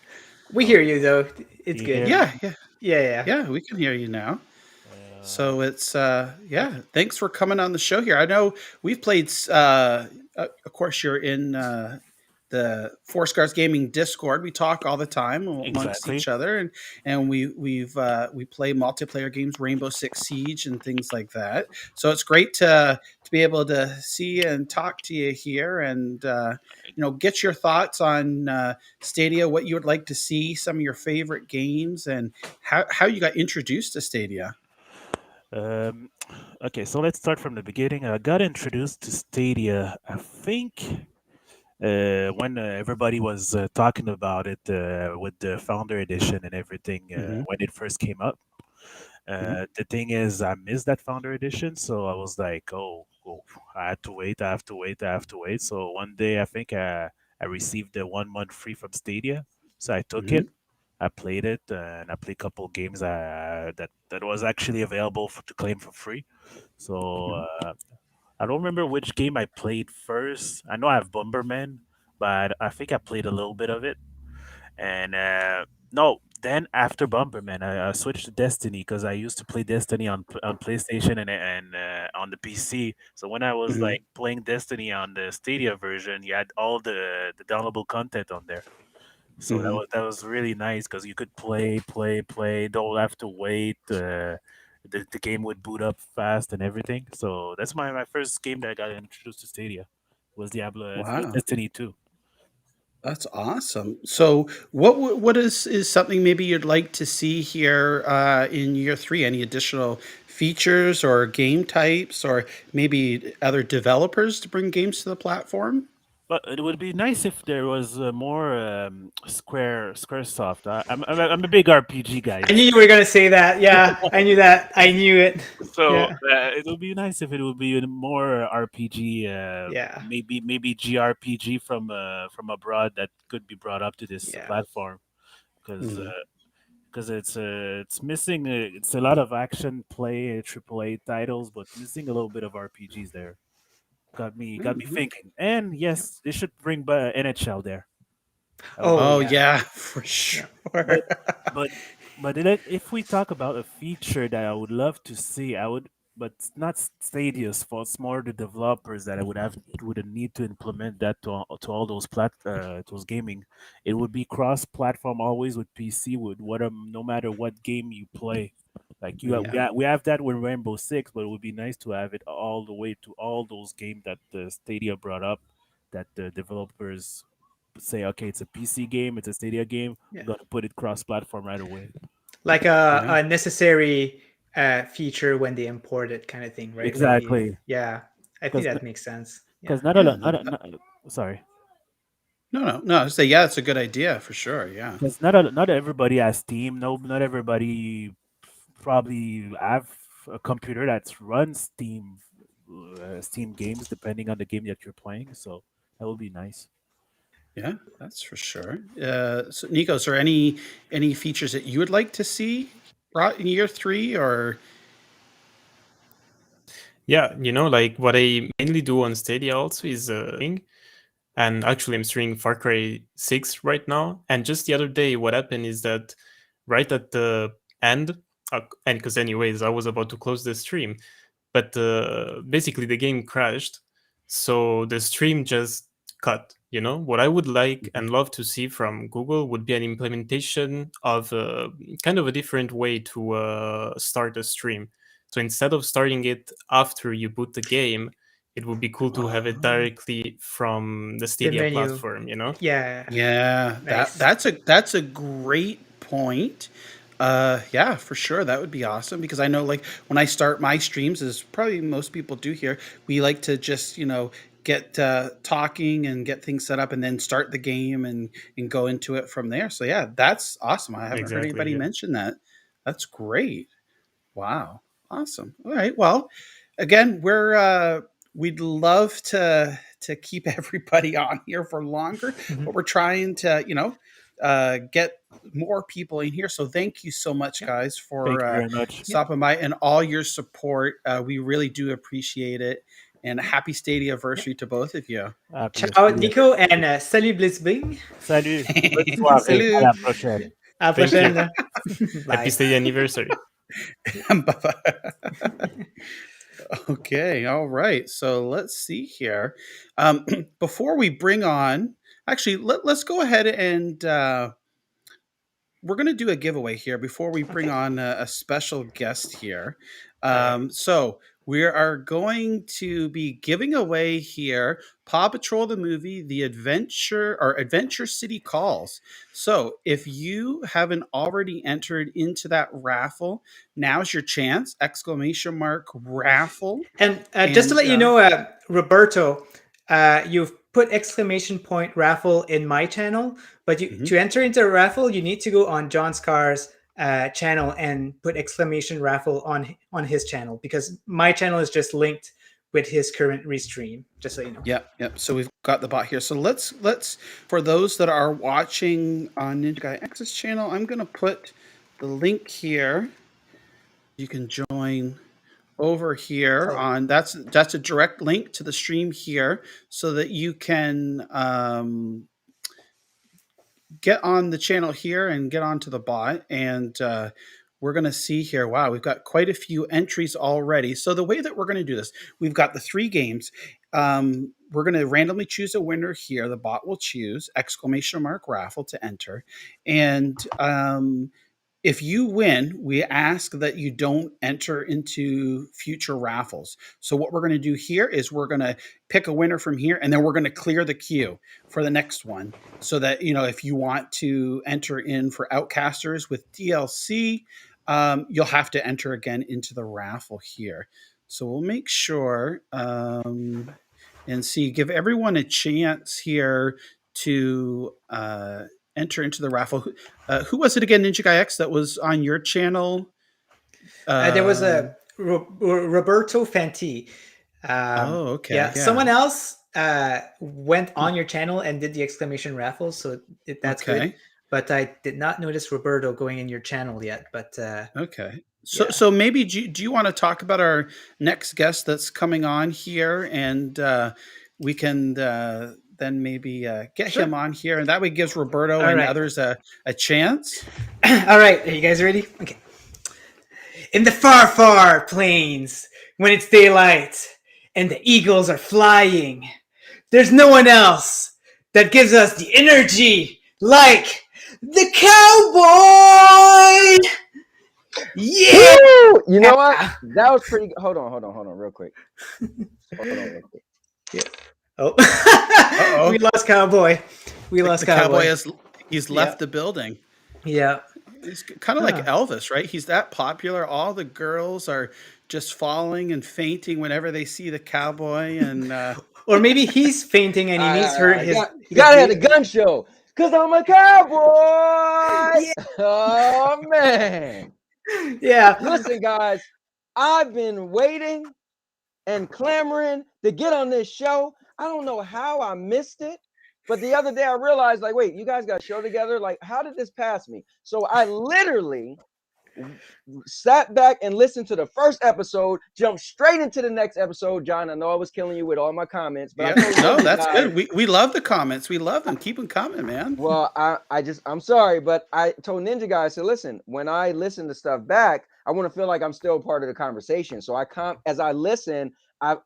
We hear you though. It's You good. hear me? Yeah. We can hear you now. So it's thanks for coming on the show here. I know we've played of course you're in the Four Scars Gaming Discord. We talk all the time amongst Exactly. each other, and we play multiplayer games, Rainbow Six Siege and things like that. So it's great to be able to see and talk to you here, and get your thoughts on Stadia, what you would like to see, some of your favorite games, and how you got introduced to Stadia. Um, okay, so let's start from the beginning. I got introduced to Stadia, I think, when everybody was talking about it with the Founder Edition and everything when it first came up. The thing is, I missed that Founder Edition, so I was like, oh, I had to wait, I have to wait, I have to wait. So one day, I think I received the 1 month free from Stadia, so I took it. I played it, and I played a couple games that was actually available to claim for free. So I don't remember which game I played first. I know I have Bomberman, but I think I played a little bit of it. And no, then after Bomberman, I switched to Destiny because I used to play Destiny on PlayStation and on the PC. So when I was like playing Destiny on the Stadia version, you had all the downloadable content on there. So that was really nice because you could play. Don't have to wait. The game would boot up fast and everything. So that's my first game that I got introduced to Stadia was Diablo. Was Wow. Destiny 2. That's awesome. So, what is something maybe you'd like to see here in year 3? Any additional features or game types, or maybe other developers to bring games to the platform? But it would be nice if there was more SquareSoft. I'm a big RPG guy. I knew you were gonna say that. Yeah, I knew that. I knew it. So Yeah. it would be nice if it would be more RPG. Yeah. Maybe GRPG from abroad that could be brought up to this platform because because it's missing. It's a lot of action play, AAA titles, but missing a little bit of RPGs there. Got me thinking. And yes, they should bring NHL there. Oh yeah, for sure. But but if we talk about a feature that I would love to see, but it's not Stadia's fault. It's more the developers that I would need to implement that to all those gaming. It would be cross-platform always with PC with no matter what game you play. Like we have that with Rainbow Six, but it would be nice to have it all the way to all those games that the Stadia brought up, that the developers say, okay, it's a PC game, it's a Stadia game. Yeah. I'm gonna put it cross-platform right away. Like a necessary feature when they import it, kind of thing, right? Exactly. Yeah, I think that makes sense. Because sorry. No. Say yeah, it's a good idea for sure. Yeah. Because not everybody has Steam. No, not everybody probably have a computer that runs Steam games, depending on the game that you're playing. So that would be nice. Yeah, that's for sure. So Nico, is there any features that you would like to see brought in year 3 or? Yeah, like what I mainly do on Stadia also is and actually I'm streaming Far Cry 6 right now. And just the other day, what happened is that right at the end, and because anyways, I was about to close the stream, but basically the game crashed. So the stream just cut. What I would like and love to see from Google would be an implementation of kind of a different way to start a stream. So instead of starting it after you boot the game, it would be cool to have it directly from the Stadia platform. Yeah. Nice. That's a great point. Yeah, for sure, that would be awesome, because I know, like, when I start my streams, as probably most people do here, we like to just get talking and get things set up and then start the game and go into it from there. So yeah, that's awesome. I haven't heard anybody mention that. That's great. Wow, awesome. All right, well, again, we'd love to keep everybody on here for longer, but we're trying to get more people in here. So thank you so much, guys, for stopping by and all your support. We really do appreciate it. And happy Stadia anniversary to both of you. Ciao Nico and salut Blitzbing. Salut. Bonne soirée. Salut. À la prochaine. À la prochaine. Happy Stadia anniversary. Okay, all right. So let's see here. Before we bring on, actually, let's go ahead and we're going to do a giveaway here before we bring on a special guest here. So we are going to be giving away here Paw Patrol the movie, The Adventure City Calls. So if you haven't already entered into that raffle, now's your chance! ! Raffle. And just to let you know, Roberto, you've put ! Raffle in my channel, but to enter into a raffle, you need to go on John Scar's channel and put ! Raffle on his channel, because my channel is just linked with his current restream, just so you know. Yep. So we've got the bot here. So let's for those that are watching on NinjaGuy X's channel, I'm going to put the link here. You can join over here on that's a direct link to the stream here, so that you can get on the channel here and get onto the bot. And we're going to see here, wow, we've got quite a few entries already. So the way that we're going to do this, we've got the 3 games. We're going to randomly choose a winner here. The bot will choose ! Raffle to enter. And if you win, we ask that you don't enter into future raffles. So what we're going to do here is we're going to pick a winner from here, and then we're going to clear the queue for the next one. So that, if you want to enter in for Outcasters with DLC, you'll have to enter again into the raffle here. So we'll make sure and give everyone a chance here to enter into the raffle. Who was it again, NinjaGuy X, that was on your channel? There was a Roberto Fanti. Okay. Yeah, someone else went on your channel and did the ! Raffle, so that's good. but I did not notice Roberto going in your channel yet. But Okay. So maybe do you want to talk about our next guest that's coming on here, and we can then maybe get Sure. him on here, and that way gives Roberto All and right. others a chance. All right, are you guys ready? Okay. In the far, far plains, when it's daylight and the eagles are flying, there's no one else that gives us the energy like the cowboy. Yeah. Woo! You know what? That was pretty good. Hold on, real quick. Hold on, real quick. Yeah. Oh. We lost Cowboy. We lost The cowboy Cowboy. he's left the building. Yeah. He's kind of like Elvis, right? He's that popular. All the girls are just falling and fainting whenever they see the cowboy, and or maybe he's fainting and he needs her. His gotta have the gun show, cause I'm a cowboy. Yeah. Oh man. Yeah. Listen, guys, I've been waiting and clamoring to get on this show. I don't know how I missed it, but the other day I realized, like, wait, you guys got a show together? Like, how did this pass me? So I literally sat back and listened to the first episode, jumped straight into the next episode. John, I know I was killing you with all my comments, but no, that's good. We love the comments. We love them. Keep them coming, man. Well, I'm sorry, but I told Ninja Guy, I said, listen, when I listen to stuff back, I want to feel like I'm still part of the conversation. So as I listen, I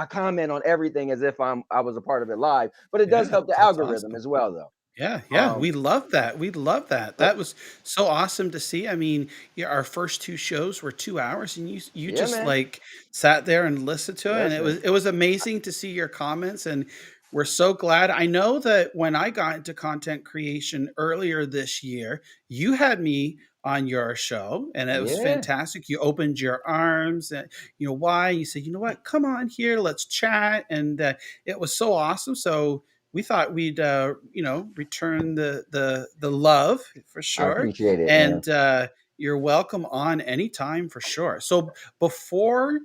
comment on everything as if I was a part of it live. But it does help the algorithm as well, though. Yeah, we love that. We love that. That was so awesome to see. I mean, our first two shows were 2 hours, and you just like sat there and listened to it, and it was amazing to see your comments. And we're so glad. I know that when I got into content creation earlier this year, you had me on your show, and it was fantastic. You opened your arms, and why? You said, you know what? Come on here, let's chat, and it was so awesome. So we thought we'd return the love for sure. I appreciate it, and you're welcome on anytime for sure. So before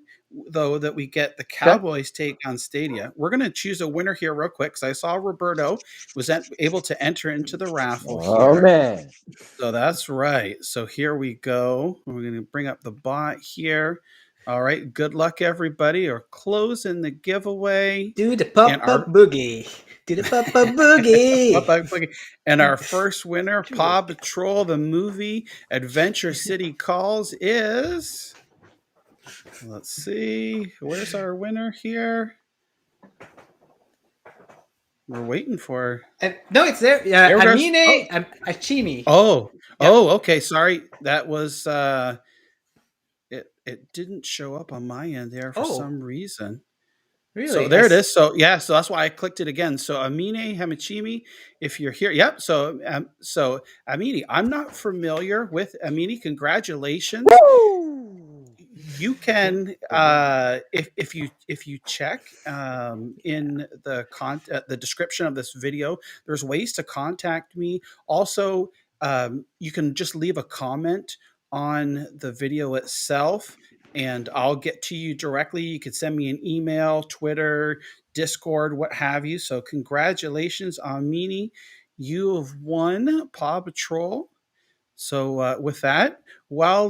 though that we get the Cowboys take on Stadia, we're going to choose a winner here real quick, because I saw Roberto was able to enter into the raffle here. Man, so that's right. So here we go. We're going to bring up the bot here. All right, good luck everybody. We're closing the giveaway. Do the pop-up boogie. Do the pop-up boogie. And our first winner, Paw Patrol the movie Adventure City Calls, is... Let's see. Where's our winner here? We're waiting for... no, it's there. Amine Achimi. Okay. Sorry. That was... It didn't show up on my end there for some reason. Really? So there it is. So so that's why I clicked it again. So Amine Hamachimi, if you're here, yep. So Amine, I'm not familiar with Amine. Congratulations. Woo! You can if you check in the description of this video, there's ways to contact me. Also, you can just leave a comment on the video itself, and I'll get to you directly. You could send me an email, Twitter, Discord, what have you. So congratulations, Amini. You have won Paw Patrol. So with that, while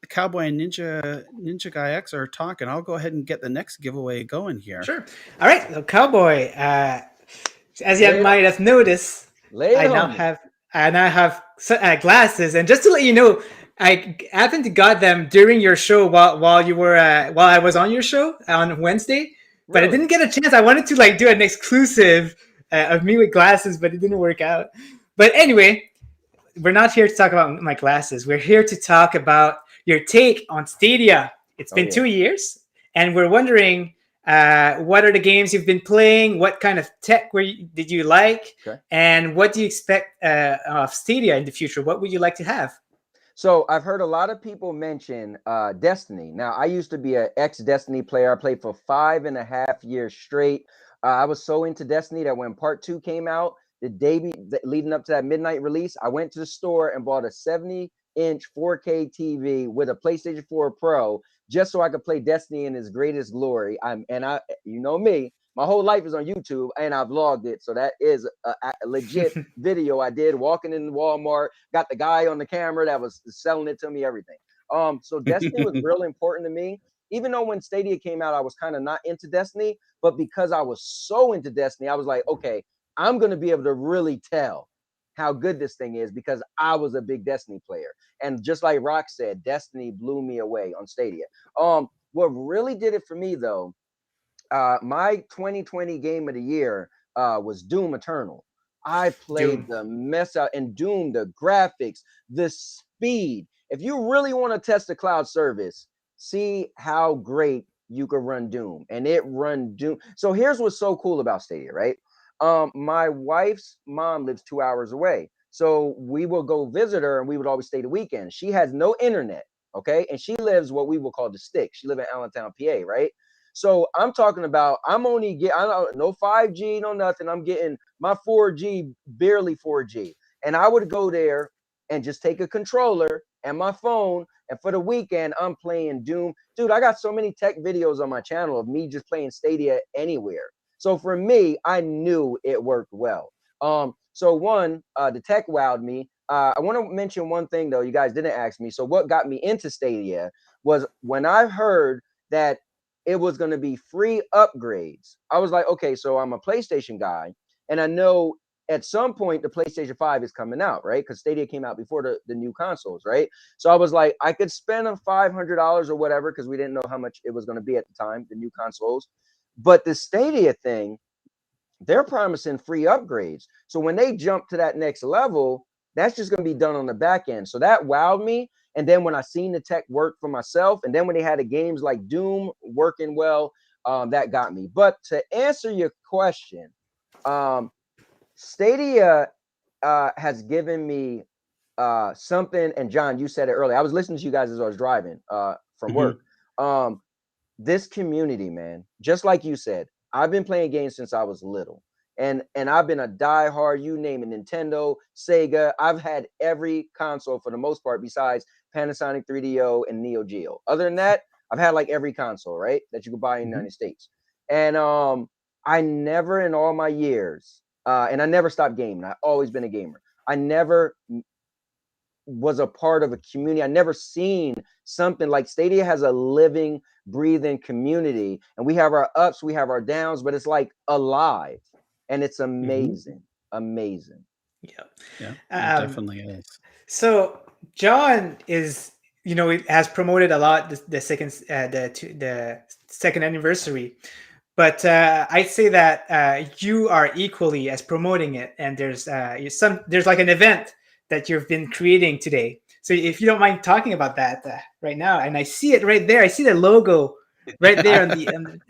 Cowboy and NinjaGuy X are talking, I'll go ahead and get the next giveaway going here. Sure. All right. So Cowboy, as you might have noticed, I now have glasses. And just to let you know, I happened to got them during your show while I was on your show on Wednesday, but I didn't get a chance. I wanted to do an exclusive of me with glasses, but it didn't work out. But anyway, we're not here to talk about my glasses. We're here to talk about your take on Stadia. It's been 2 years, and we're wondering what are the games you've been playing? What kind of tech did you like? Okay. And what do you expect of Stadia in the future? What would you like to have? So I've heard a lot of people mention Destiny. Now, I used to be an ex-Destiny player. I played for 5.5 years straight. I was so into Destiny that when Part 2 came out, the day leading up to that midnight release, I went to the store and bought a 70-inch 4K TV with a PlayStation 4 Pro just so I could play Destiny in its greatest glory. You know me, My whole life is on YouTube, and I vlogged it. So that is a legit video I did walking in Walmart. Got the guy on the camera that was selling it to me, everything. So Destiny was real important to me. Even though when Stadia came out, I was kind of not into Destiny, but because I was so into Destiny, I was like, okay, I'm going to be able to really tell how good this thing is because I was a big Destiny player. And just like Rock said, Destiny blew me away on Stadia. What really did it for me though, my 2020 game of the year was Doom Eternal. I played the mess out in Doom, the graphics, the speed. If you really want to test the cloud service, see how great you could run Doom. And it run Doom. So here's what's so cool about Stadia, right? My wife's mom lives 2 hours away. So we will go visit her and we would always stay the weekend. She has no internet, okay? And she lives what we will call the stick. She lives in Allentown, PA, right? So I'm talking about I'm only getting no 5G, no nothing. I'm getting my 4G, barely 4G. And I would go there and just take a controller and my phone. And for the weekend, I'm playing Doom. Dude, I got so many tech videos on my channel of me just playing Stadia anywhere. So for me, I knew it worked well. So one, the tech wowed me. I want to mention one thing though, you guys didn't ask me. So what got me into Stadia was when I heard that it was going to be free upgrades. I was like, okay, so I'm a PlayStation guy, and I know at some point the PlayStation 5 is coming out, right? Because Stadia came out before the new consoles, right? So I was like, I could spend $500 or whatever, because we didn't know how much it was going to be at the time, the new consoles. But the Stadia thing, they're promising free upgrades. So when they jump to that next level, that's just going to be done on the back end. So that wowed me. And then when I seen the tech work for myself, and then when they had the games like Doom working well, that got me. But to answer your question, Stadia has given me something. And John, you said it earlier. I was listening to you guys as I was driving from work. This community, man, just like you said, I've been playing games since I was little. And I've been a diehard, you name it, Nintendo, Sega. I've had every console for the most part besides Panasonic 3DO and Neo Geo. Other than that, I've had like every console, right, that you could buy in the United States. And I never in all my years, and I never stopped gaming. I've always been a gamer. I never was a part of a community. I never seen something like Stadia has a living, breathing community, and we have our ups, we have our downs, but it's like alive, and it's amazing, amazing. Yeah, it definitely is. So John is, has promoted a lot the second anniversary, but I'd say that you are equally as promoting it, and there's like an event that you've been creating today. So if you don't mind talking about that right now, and I see it right there, I see the logo right there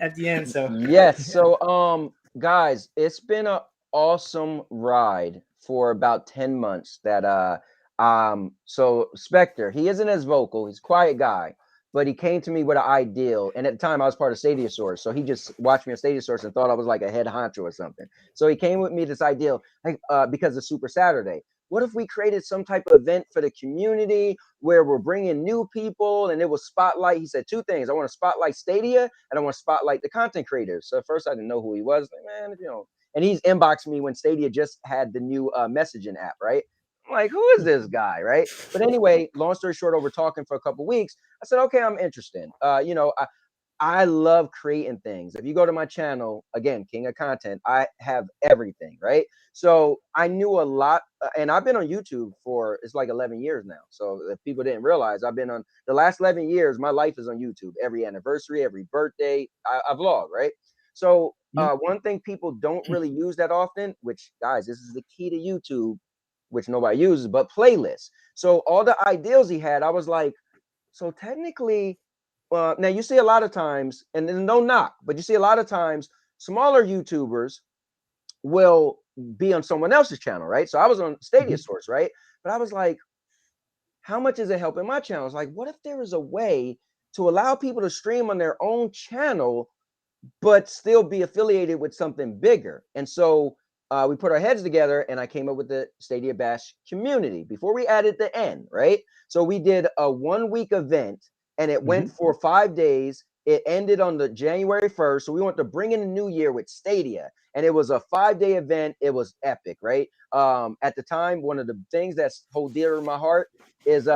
at the end. So yes, so guys, it's been an awesome ride for about 10 months. That so Spectre, he isn't as vocal, he's a quiet guy, but he came to me with an ideal, and at the time I was part of Stadia Source, so he just watched me on Stadia Source and thought I was like a head honcho or something. So he came with me this ideal, like because of Super Saturday. What if we created some type of event for the community where we're bringing new people, and it was spotlight? He said two things: I want to spotlight Stadia, and I want to spotlight the content creators. So at first I didn't know who he was, like, man, and he's inboxed me when Stadia just had the new messaging app, right? I'm like, who is this guy, right? But anyway, long story short, over talking for a couple of weeks, I said, okay, I'm interested. I love creating things. If you go to my channel, again, King of Content, I have everything, right? So I knew a lot, and I've been on YouTube for, it's like 11 years now. So if people didn't realize, I've been on the last 11 years, my life is on YouTube. Every anniversary, every birthday, I vlog, right? So one thing people don't really use that often, which guys, this is the key to YouTube, which nobody uses, but playlists. So all the ideals he had, I was like, so technically, now you see a lot of times, and no knock, but you see a lot of times smaller YouTubers will be on someone else's channel, right? So I was on Stadia Source, right? But I was like, how much is it helping my channel? It's like, what if there is a way to allow people to stream on their own channel, but still be affiliated with something bigger? And so we put our heads together, and I came up with the Stadia Bash community before we added the N, right? So we did a 1 week event, and it went for 5 days, It ended on the January 1st. So we wanted to bring in the new year with Stadia. And it was a 5-day event. It was epic, right? At the time, one of the things that's hold dear to my heart is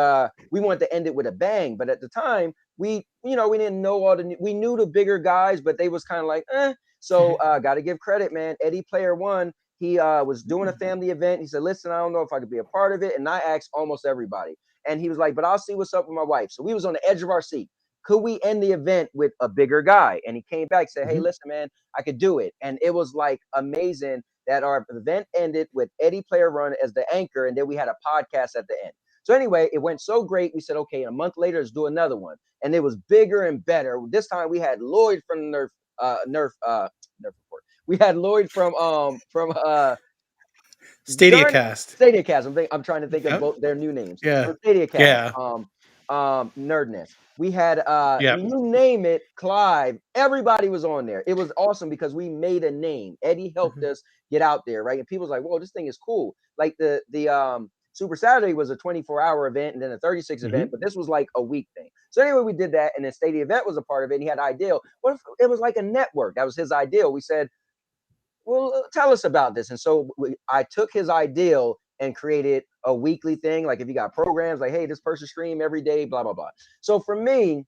we wanted to end it with a bang. But at the time, we didn't know we knew the bigger guys, but they was kind of like, eh. So got to give credit, man. Eddie Player One, he was doing a family event. He said, listen, I don't know if I could be a part of it. And I asked almost everybody. And he was like, but I'll see what's up with my wife. So we was on the edge of our seat. Could we end the event with a bigger guy? And he came back and said, hey, listen, man, I could do it. And it was like amazing that our event ended with Eddie Player Run as the anchor. And then we had a podcast at the end. So anyway, it went so great. We said, okay, a month later, let's do another one. And it was bigger and better. This time we had Lloyd from Nerf Report. We had Lloyd from StadiaCast. I'm trying to think of both their new names. Yeah. So StadiaCast. Yeah. Nerdness. We had you name it, Clive. Everybody was on there. It was awesome because we made a name. Eddie helped us get out there, right? And people was like, "Whoa, this thing is cool." Like the Super Saturday was a 24-hour event and then a 36 event, but this was like a week thing. So anyway, we did that, and then Stadia Event was a part of it. And he had an ideal. What if it was like a network? That was his ideal. We said, well, tell us about this. And so I took his ideal and created a weekly thing. Like if you got programs like, hey, this person stream every day, blah, blah, blah. So for me,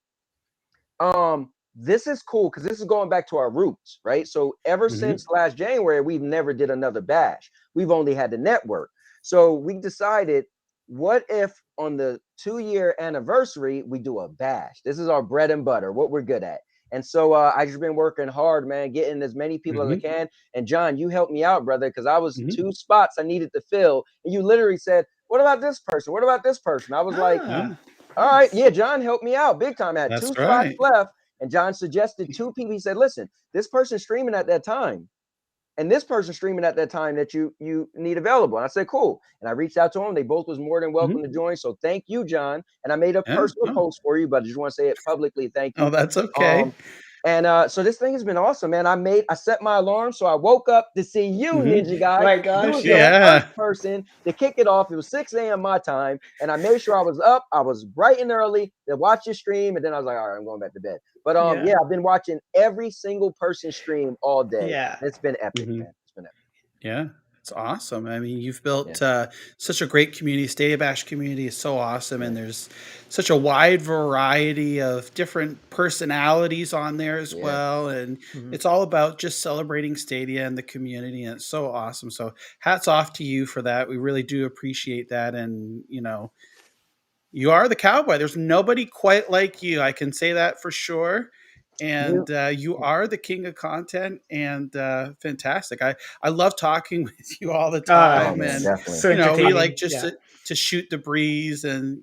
this is cool because this is going back to our roots, right? So ever since last January, we've never did another bash. We've only had the network. So we decided, what if on the 2-year anniversary, we do a bash? This is our bread and butter, what we're good at. And so I just been working hard, man, getting as many people as I can. And John, you helped me out, brother, because I was 2 spots I needed to fill. And you literally said, what about this person? What about this person? I was like, all right, yeah, John helped me out big time. I had 2 spots left. And John suggested 2 people. He said, listen, this person's streaming at that time. And this person streaming at that time that you need available. And I said, cool. And I reached out to them. They both was more than welcome to join. So thank you, John. And I made a personal post for you, but I just want to say it publicly. Thank you. Oh, that's okay. So this thing has been awesome, man. I set my alarm. So I woke up to see you, Ninja Guy. My gosh. You was the first person to kick it off. It was 6 a.m. my time. And I made sure I was up. I was bright and early to watch your stream. And then I was like, all right, I'm going back to bed. But yeah, I've been watching every single person stream all day. Yeah. It's been epic, man. It's been epic. Yeah, it's awesome. I mean, you've built such a great community. Stadia Bash community is so awesome, and there's such a wide variety of different personalities on there as well. And it's all about just celebrating Stadia and the community, and it's so awesome. So hats off to you for that. We really do appreciate that. And, you are the cowboy. There's nobody quite like you. I can say that for sure. And you are the king of content, and fantastic. I love talking with you all the time, and we like just to shoot the breeze, and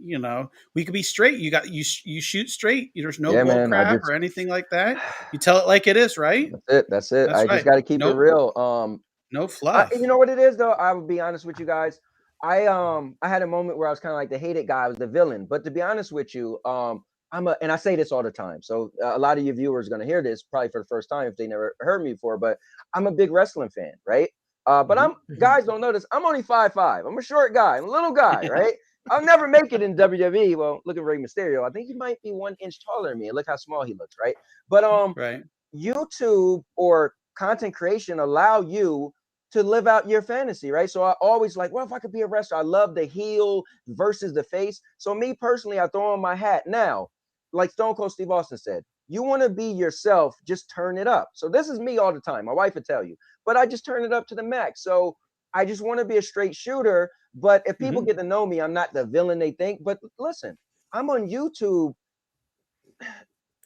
we could be straight. You shoot straight. There's no bull crap or anything like that. You tell it like it is, right? That's it. I just got to keep it real. No fluff. You know what it is, though. I will be honest with you guys. I had a moment where I was kind of like the hated guy. I was the villain. But to be honest with you, and I say this all the time. So a lot of your viewers are going to hear this probably for the first time if they never heard me before, but I'm a big wrestling fan, right? But guys don't notice, I'm only 5'5". I'm a short guy. I'm a little guy, right? I'll never make it in WWE. Well, look at Rey Mysterio. I think he might be 1 inch taller than me. Look how small he looks, right? But YouTube or content creation allow you to live out your fantasy, right? So I always like, what if I could be a wrestler? I love the heel versus the face. So me personally, I throw on my hat. Now, like Stone Cold Steve Austin said, you want to be yourself, just turn it up. So this is me all the time. My wife would tell you, but I just turn it up to the max. So I just want to be a straight shooter. But if people get to know me, I'm not the villain they think. But listen, I'm on YouTube.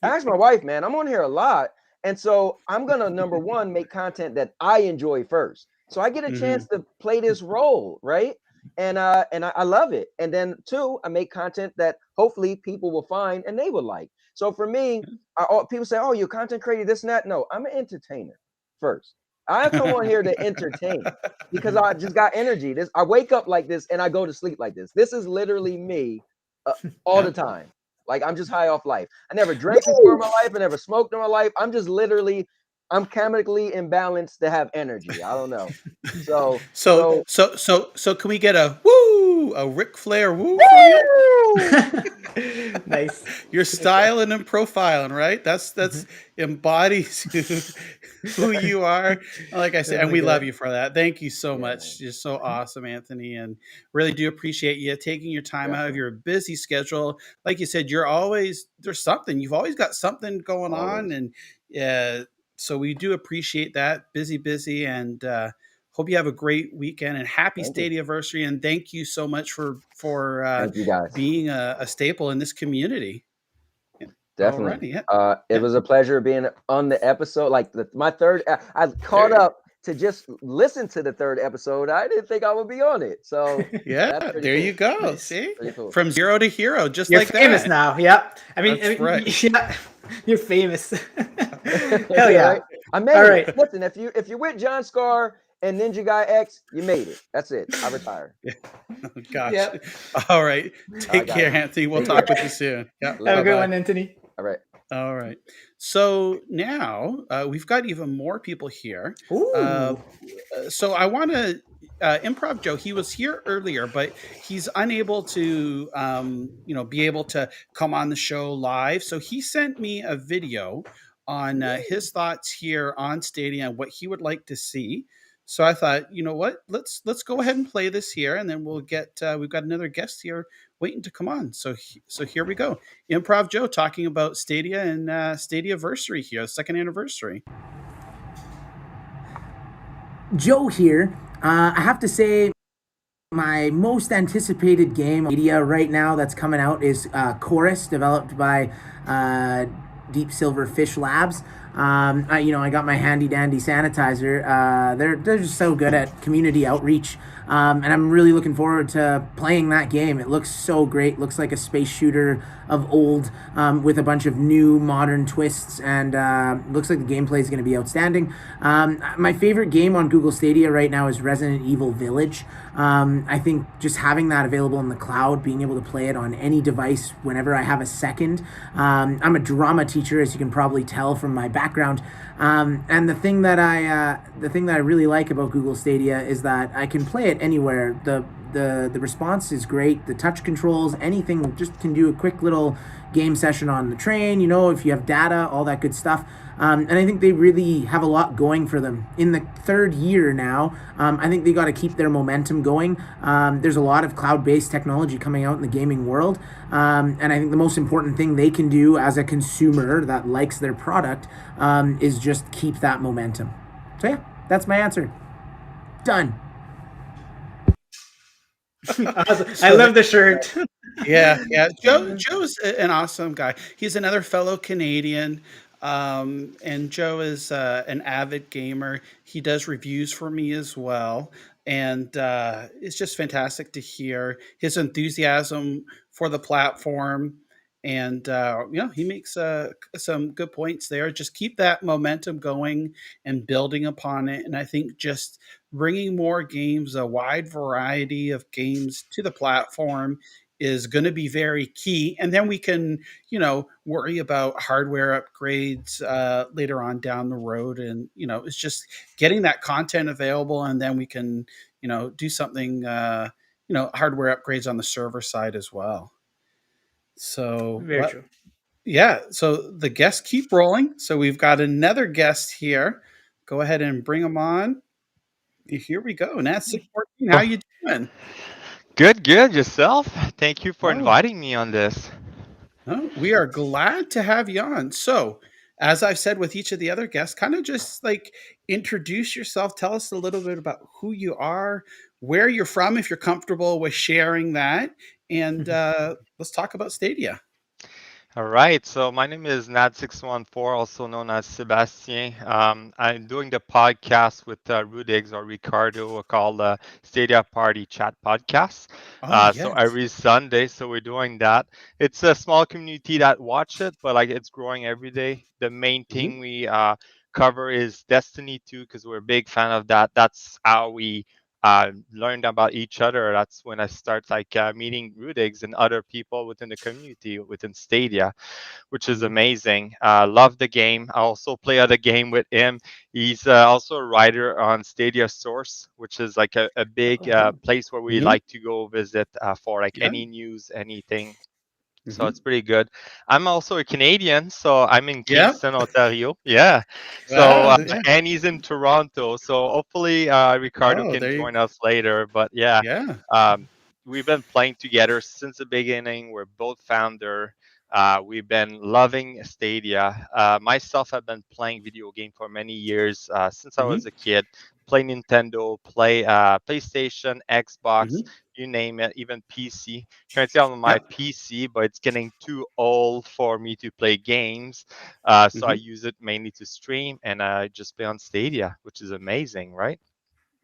Ask my wife, man, I'm on here a lot. And so I'm going to, number one, make content that I enjoy first. So I get a chance to play this role, right? And I love it. And then 2, I make content that hopefully people will find and they will like. So for me, people say, oh, you're content creator, this and that. No, I'm an entertainer first. I come on here to entertain because I just got energy. I wake up like this and I go to sleep like this. This is literally me all the time. Like I'm just high off life. I never drank before in my life. I never smoked in my life. I'm just literally, I'm chemically imbalanced to have energy. I don't know. So can we get a woo, a Ric Flair woo from you? Nice. You're styling and profiling, right? That's embodies who you are. Like I said, Oh and my we love God. you for that. Thank you so much. You're so awesome, Anthony, and really do appreciate you taking your time out of your busy schedule. Like you said, there's something. You've always got something going on, and so we do appreciate that. Busy, and hope you have a great weekend and happy Stadia anniversary. And thank you so much for Thank you guys. being a staple in this community. Definitely. Alrighty, It was a pleasure being on the episode. Like my third, I caught up to just listen to the third episode. I didn't think I would be on it. So Yeah, that's pretty there cool. you go. See, Pretty cool. from zero to hero, just You're like famous that. now. Yep. I mean, That's right. yeah, you're famous. Hell yeah. Right? I made All it. right. Listen, if you're with John Scar and NinjaGuy X, you made it. That's it. I retire. Oh, gosh. Yep. All right. Take got care, it. Anthony. We'll Take talk care. with you soon. Yeah. Have a good Bye-bye. one, Anthony. All right. All right. So now we've got even more people here. Ooh. So I want to Improv Joe. He was here earlier, but he's unable to, be able to come on the show live. So he sent me a video on his thoughts here on Stadia and what he would like to see. So I thought, you know what? Let's go ahead and play this here, and then we'll get. We've got another guest here waiting to come on. So here we go. Improv Joe talking about Stadia and Stadia anniversary here, second anniversary. Joe here. I have to say, my most anticipated game media right now that's coming out is Chorus, developed by Deep Silver Fish Labs. I got my handy dandy sanitizer. They're just so good at community outreach. And I'm really looking forward to playing that game. It looks so great. Looks like a space shooter of old, with a bunch of new modern twists, and looks like the gameplay is going to be outstanding. My favorite game on Google Stadia right now is Resident Evil Village. I think just having that available in the cloud, being able to play it on any device whenever I have a second. I'm a drama teacher, as you can probably tell from my background. And the thing that I really like about Google Stadia is that I can play it anywhere. The response is great. The touch controls, anything, just can do a quick little game session on the train, if you have data, all that good stuff. And I think they really have a lot going for them. In the third year now, I think they got to keep their momentum going. There's a lot of cloud-based technology coming out in the gaming world. And I think the most important thing they can do as a consumer that likes their product is just keep that momentum. So yeah, that's my answer. Done. Awesome. I love the shirt. Yeah. Joe's an awesome guy. He's another fellow Canadian. And Joe is an avid gamer. He does reviews for me as well. And it's just fantastic to hear his enthusiasm for the platform. And, he makes some good points there. Just keep that momentum going and building upon it. And I think just bringing more games, a wide variety of games to the platform is going to be very key. And then we can, worry about hardware upgrades later on down the road. And, it's just getting that content available. And then we can, do something, hardware upgrades on the server side as well. So, Very true. Yeah. So the guests keep rolling. So we've got another guest here. Go ahead and bring them on. Here we go. Nat 614, how you doing? Good. Yourself? Thank you for Oh. inviting me on this. Oh, we are glad to have you on. So, as I've said with each of the other guests, kind of just like introduce yourself. Tell us a little bit about who you are, where you're from, if you're comfortable with sharing that. And let's talk about Stadia. All right. So my name is Nat614, also known as Sebastien. I'm doing the podcast with Rudigs or Ricardo called Stadia Party Chat Podcast. So every Sunday, so we're doing that. It's a small community that watch it, but like it's growing every day. The main thing we cover is Destiny 2 because we're a big fan of that. That's how we learned about each other. That's when I start meeting Rudigs and other people within the community within Stadia, which is amazing. Love the game. I also play other game with him. He's also a writer on Stadia Source, which is like a big place where we like to go visit for any news, anything. So it's pretty good. I'm also a Canadian, so I'm in Yeah. Kingston, Ontario. Yeah. So Wow, yeah. and he's in Toronto. So hopefully Ricardo Oh, can there you. join us later. But yeah, Yeah. we've been playing together since the beginning. We're both founder. We've been loving Stadia. Myself, I've been playing video game for many years since I was a kid. Play Nintendo, play PlayStation, Xbox, you name it, even PC. Currently, I'm on my PC, but it's getting too old for me to play games. So I use it mainly to stream, and I just play on Stadia, which is amazing, right?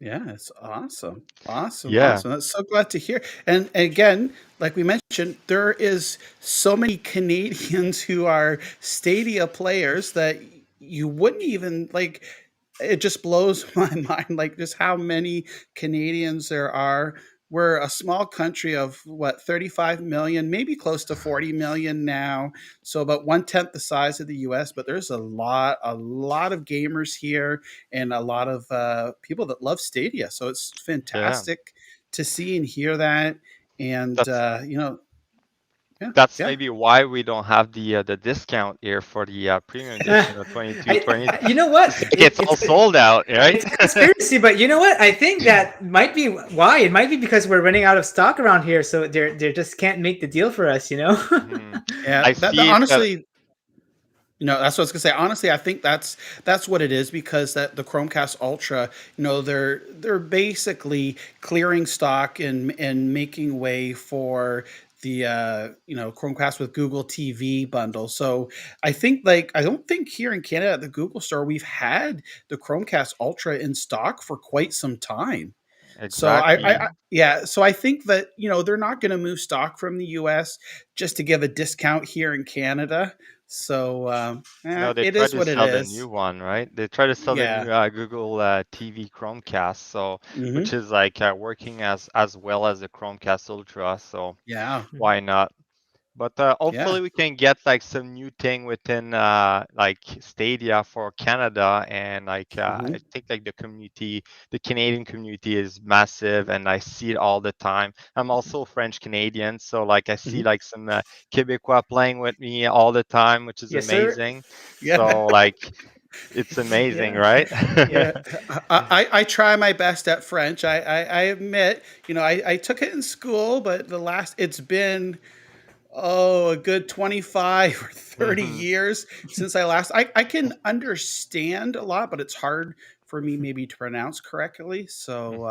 Yeah, it's awesome. Awesome. Yeah. Awesome. That's so glad to hear. And again, like we mentioned, there is so many Canadians who are Stadia players that you wouldn't even like. It just blows my mind, like just how many Canadians there are. We're a small country of what, 35 million, maybe close to 40 million now. So about 1/10 the size of the US, but there's a lot of gamers here and a lot of people that love Stadia. So it's Yeah. fantastic to see and hear that. And, That's yeah. That's Yeah. maybe why we don't have the discount here for the premium edition of 2220. You know what? It's all sold out, right? It's a conspiracy, but you know what? I think that might be why. It might be because we're running out of stock around here, so they just can't make the deal for us. You know? Yeah. I That see that. honestly, that's what I was gonna say. Honestly, I think that's what it is because that the Chromecast Ultra, they're basically clearing stock and making way for the Chromecast with Google TV bundle. So I think I don't think here in Canada at the Google store we've had the Chromecast Ultra in stock for quite some time. So Exactly. so I think that they're not going to move stock from the US just to give a discount here in Canada. So No, they it try is to what it sell the new is. one, right? They try to sell the Yeah. new Google TV Chromecast, so which Hmm. is like working as well as the Chromecast Ultra. So Yeah. why not? But Yeah. hopefully we can get like some new thing within like Stadia for Canada, and like I Hmm. think like the Canadian community is massive, and I see it all the time. I'm also French Canadian, so like I see Hmm. like some Quebecois playing with me all the time, which is Yes, sir. amazing. Yeah. So like it's amazing, Yeah. right? Yeah. I try my best at French. I admit, I took it in school, but it's been a good 25 or 30 Mhm. years since I can understand a lot, but it's hard for me maybe to pronounce correctly. So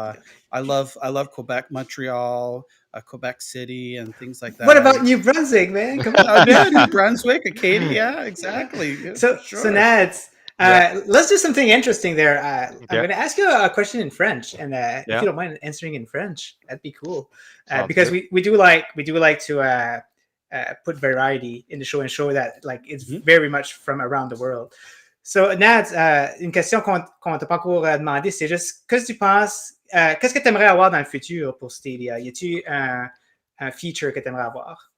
I love Quebec, Montreal, Quebec City, and things like What that. about New Brunswick, man? Come on. Oh, yeah, New Brunswick, Acadia, yeah, exactly, yeah, for So sure. Nads, Yeah. let's do something interesting there. I'm Okay. going to ask you a question in French, and if Yeah. you don't mind answering in French, that'd be cool. Sounds Because good. we do like to put variety in the show and show that like it's very much from around the world. So Nads, une question qu'on t'a pas encore demandé, c'est juste qu'est-ce que tu penses, qu'est-ce que tu aimerais avoir dans le futur pour Stadia? Y a-tu un feature que tu aimerais avoir?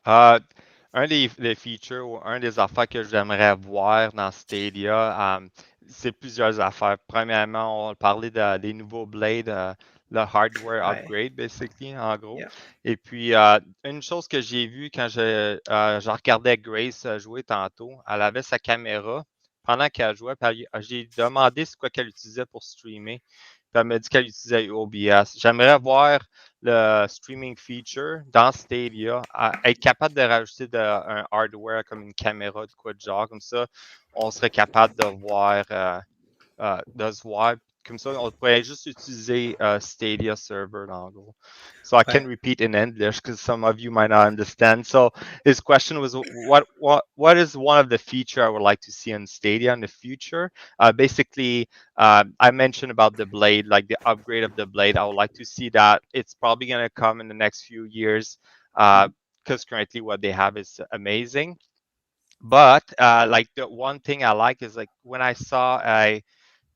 Euh, un des features ou un des affaires que j'aimerais voir dans Stadia, c'est plusieurs affaires. Premièrement, on parlait des nouveaux blades, le hardware Ouais. upgrade, basically, en gros. Yeah. Et puis, une chose que j'ai vue quand je regardais Grace jouer tantôt, elle avait sa caméra pendant qu'elle jouait, puis j'ai demandé c'est quoi qu'elle utilisait pour streamer. Puis elle m'a dit qu'elle utilisait OBS. J'aimerais voir le streaming feature dans Stadia, être capable de rajouter un hardware comme une caméra de quoi de genre, comme ça, on serait capable de se voir. Comme ça, on pourrait juste utiliser Stadia server en gros. So I can Ouais. repeat in English because some of you might not understand. So his question was, what is one of the feature I would like to see on Stadia in the future? Basically, I mentioned about the blade, like the upgrade of the blade. I would like to see that. It's probably going to come in the next few years because currently what they have is amazing. But like the one thing I like is like when I saw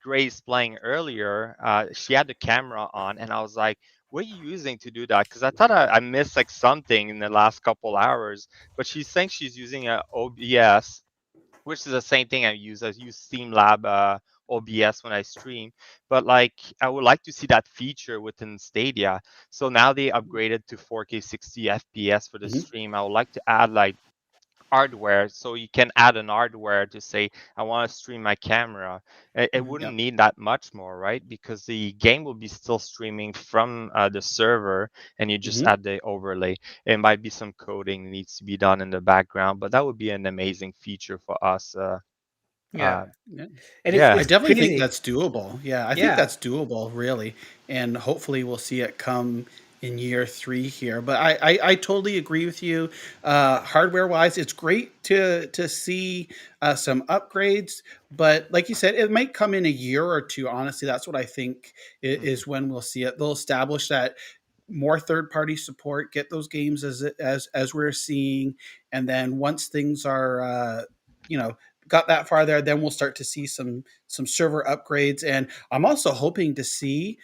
Grace playing earlier, she had the camera on, and I was like, "What are you using to do that?" Because I thought I missed like something in the last couple hours. But she's saying she's using a OBS, which is the same thing I use. I use Steam Lab OBS when I stream. But like I would like to see that feature within Stadia. So now they upgraded to 4K 60 FPS for the stream. I would like to add like hardware, so you can add an hardware to say I want to stream my camera. It wouldn't need that much more, right? Because the game will be still streaming from the server, and you just add the overlay. It might be some coding that needs to be done in the background, but that would be an amazing feature for us. Yeah. Yeah. And I it's definitely think crazy. that's doable. Yeah, I think that's doable, really. And hopefully we'll see it come in year 3 here. But I totally agree with you. Hardware wise, it's great to see some upgrades. But like you said, it might come in a year or two. Honestly, that's what I think is when we'll see it. They'll establish that more third party support, get those games as we're seeing, and then once things are you know got that far there, then we'll start to see some server upgrades. And I'm also hoping to see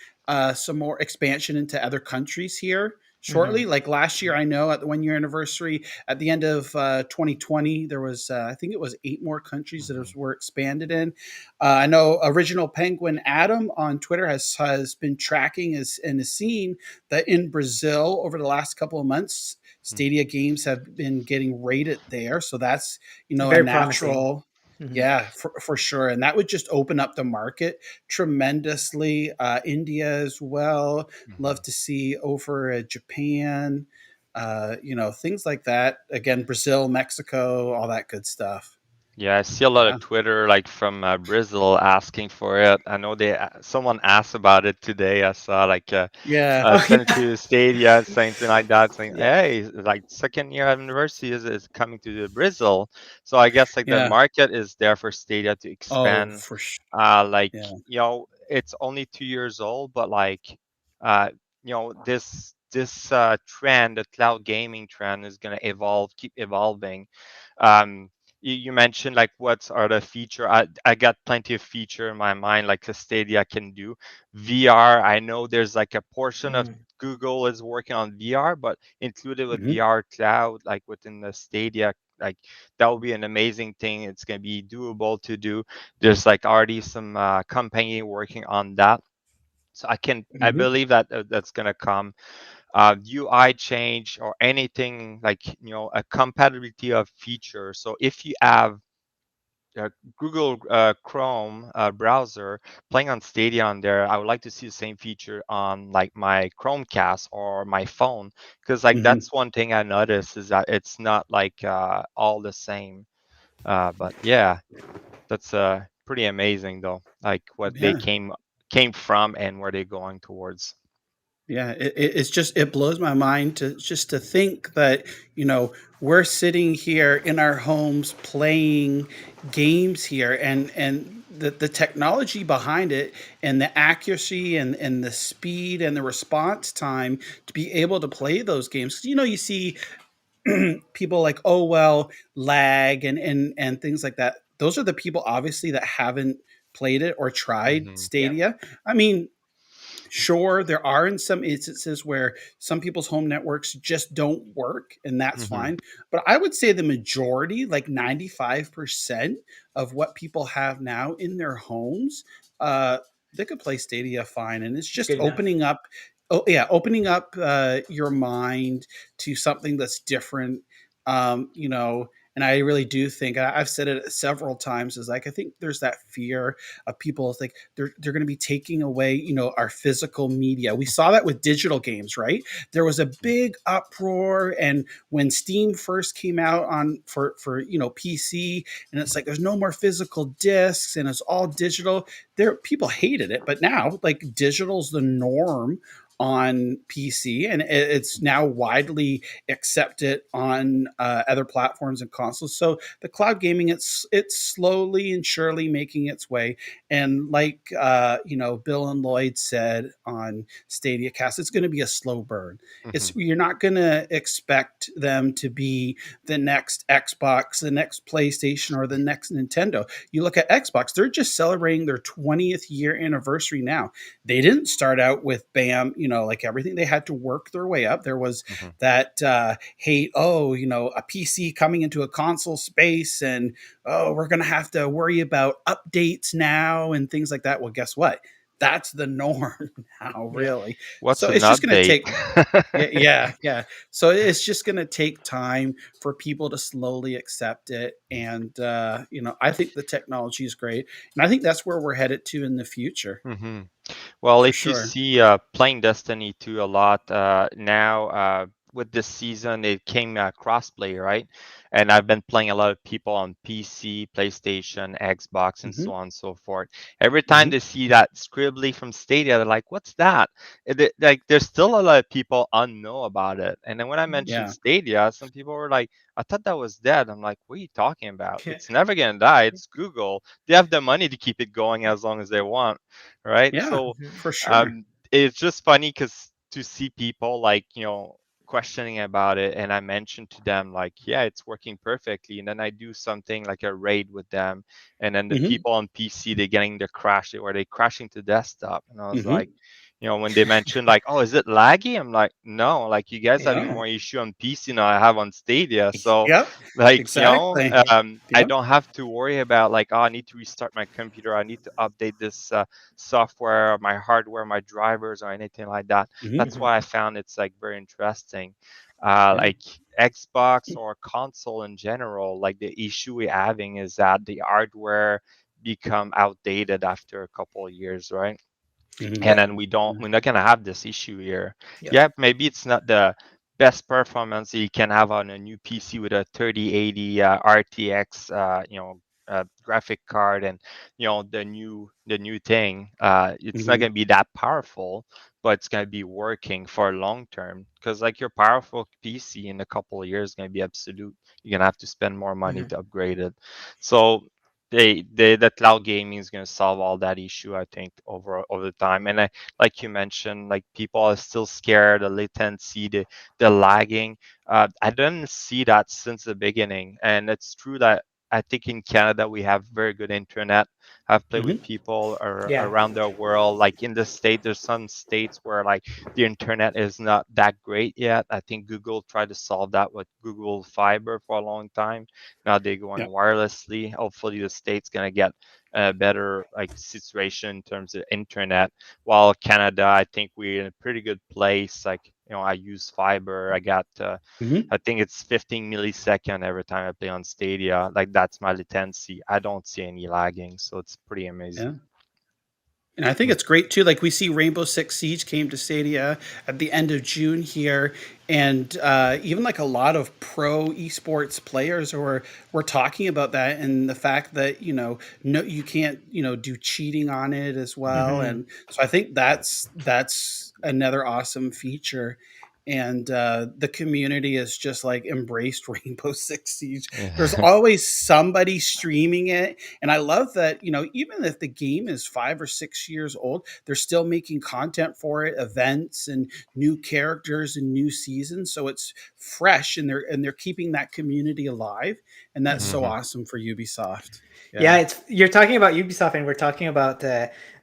some more expansion into other countries here shortly. Like last year, I know at the 1 year anniversary, at the end of 2020, there was I think it was 8 more countries that were expanded in. I know Original Penguin Adam on Twitter has been tracking and has seen that in Brazil over the last couple of months, Stadia games have been getting rated there. So that's a Very promising. natural. Yeah, for sure. And that would just open up the market tremendously. India as well. Love to see over Japan, things like that. Again, Brazil, Mexico, all that good stuff. Yeah, I see a lot of Twitter like from Brazil asking for it. I know someone asked about it today. I saw like sent it to Stadia, something like that, saying, "Hey, like 2nd year anniversary is coming to Brazil." So I guess like the market is there for Stadia to Oh, expand. for sure. Like it's only 2 years old, but like this trend, the cloud gaming trend, is gonna keep evolving. You mentioned like what are the feature. I got plenty of feature in my mind like the Stadia can do. VR, I know there's like a portion of Google is working on VR, but included with VR cloud, like within the Stadia, like that will be an amazing thing. It's going to be doable to do. There's like already some company working on that. So I believe that that's going to come. UI change or anything like a compatibility of features. So if you have Google Chrome browser playing on Stadia on there, I would like to see the same feature on like my Chromecast or my phone, because like that's one thing I noticed is that it's not like all the same. But yeah, that's pretty amazing though, like what they came from and where they're going towards. Yeah, it blows my mind to think that we're sitting here in our homes playing games here, and the technology behind it, and the accuracy and the speed and the response time to be able to play those games. You see people like, oh well, lag and things like that. Those are the people obviously that haven't played it or tried Stadia. I mean, sure, there are in some instances where some people's home networks just don't work, and that's fine. But I would say the majority, like 95% of what people have now in their homes, they could play Stadia fine. And it's just Good enough. opening up your mind to something that's different. And I really do think I've said it several times, is like I think there's that fear of people think they're going to be taking away our physical media. We saw that with digital games, right? There was a big uproar, and when Steam first came out on for PC, and it's like there's no more physical discs and it's all digital. People hated it, but now like digital's the norm on PC, and it's now widely accepted on other platforms and consoles. So the cloud gaming, it's slowly and surely making its way. And like Bill and Lloyd said on Stadia Cast, it's going to be a slow burn. You're not going to expect them to be the next Xbox, the next PlayStation, or the next Nintendo. You look at Xbox; they're just celebrating their 20th year anniversary now. They didn't start out with bam, like everything, they had to work their way up. There was that hate, a PC coming into a console space, and we're going to have to worry about updates now and things like that. Well, guess what? That's the norm now, really. What's So an it's just going to update? take, yeah. So it's just going to take time for people to slowly accept it. And, I think the technology is great. And I think that's where we're headed to in the future. Well, For if you sure. see playing Destiny 2 a lot now, with this season, it came crossplay, right? And I've been playing a lot of people on PC, PlayStation, Xbox, and so on and so forth. Every time they see that scribbly from Stadia, they're like, "What's that?" Like, there's still a lot of people unknow about it. And then when I mentioned Yeah. Stadia, some people were like, "I thought that was dead." I'm like, "What are you talking about? It's never gonna die. It's Google. They have the money to keep it going as long as they want." Right? Yeah, So for sure. it's just funny because to see people like, questioning about it, and I mentioned to them like, yeah, it's working perfectly, and then I do something like a raid with them, and then the people on PC, they're getting the crash, or they crashing to desktop, and I was like, when they mentioned like, oh, is it laggy? I'm like, no, like you guys having Yeah. more issue on PC than I have on Stadia. So Yep. like, Exactly. I Yep. don't have to worry about like, oh, I need to restart my computer. I need to update this software, my hardware, my drivers, or anything like that. That's why I found it's like very interesting. Like Xbox or console in general, like the issue we're having is that the hardware become outdated after a couple of years, right? And then we're not gonna have this issue here. Yeah, maybe it's not the best performance that you can have on a new PC with a 3080 RTX, graphic card, and the new thing. It's not gonna be that powerful, but it's gonna be working for long term. Because like your powerful PC in a couple of years is gonna be absolute. You're gonna have to spend more money to upgrade it. So the cloud gaming is going to solve all that issue, I think, over time. And like you mentioned, like people are still scared, the latency, the lagging. I didn't see that since the beginning, and it's true that I think in Canada we have very good internet. I've played with people around the world. Like in the state, there's some states where like the internet is not that great yet. I think Google tried to solve that with Google Fiber for a long time. Now they're going wirelessly. Hopefully the state's gonna get a better like situation in terms of internet. While Canada, I think we're in a pretty good place. Like I use fiber. I got I think it's 15 millisecond every time I play on Stadia. Like that's my latency. I don't see any lagging, so it's pretty amazing. Yeah. And I think it's great too. Like we see Rainbow Six Siege came to Stadia at the end of June here, and even like a lot of pro esports players were talking about that, and the fact that no, you can't do cheating on it as well. And so I think that's another awesome feature. And the community has just like embraced Rainbow Six Siege. There's always somebody streaming it, and I love that. Even if the game is 5 or 6 years old, they're still making content for it, events and new characters and new seasons. So it's fresh, and they're keeping that community alive, and that's so awesome for Ubisoft. Yeah, you're talking about Ubisoft, and we're talking about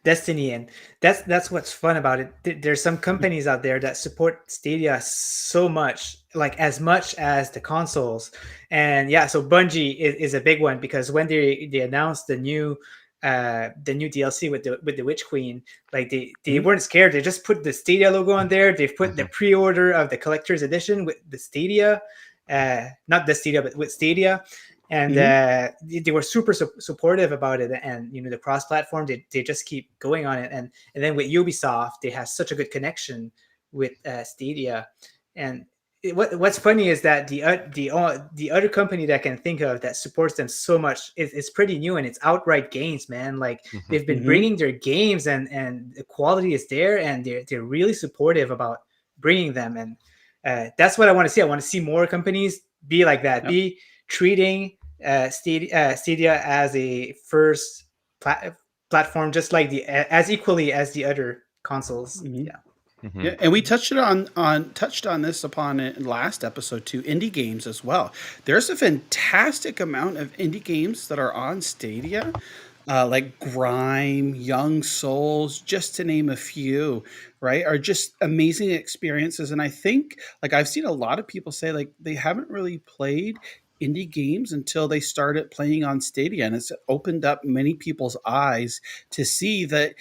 Destiny, and that's what's fun about it. There's some companies out there that support Stadia so much, like as much as the consoles, and yeah, so Bungie is a big one, because when they announced the new DLC with the Witch Queen, like they weren't scared. They just put the Stadia logo on there. They've put the pre-order of the collector's edition with the Stadia, not the Stadia, but with Stadia. And they were super supportive about it, and the cross-platform, they just keep going on it, and then with Ubisoft, they have such a good connection with Stadia. And what's funny is that the other company that I can think of that supports them so much is pretty new, and it's Outright Games, man. Like they've been bringing their games, and the quality is there, and they're really supportive about bringing them, and that's what I want to see. I want to see more companies be like that, be treating Stadia as a first platform, just like as equally as the other consoles. Yeah, and we touched on this upon it in last episode too. Indie games as well. There's a fantastic amount of indie games that are on Stadia. like Grime, Young Souls, just to name a few, right, are just amazing experiences. And I think, like, I've seen a lot of people say, like, they haven't really played indie games until they started playing on Stadia. And it's opened up many people's eyes to see that,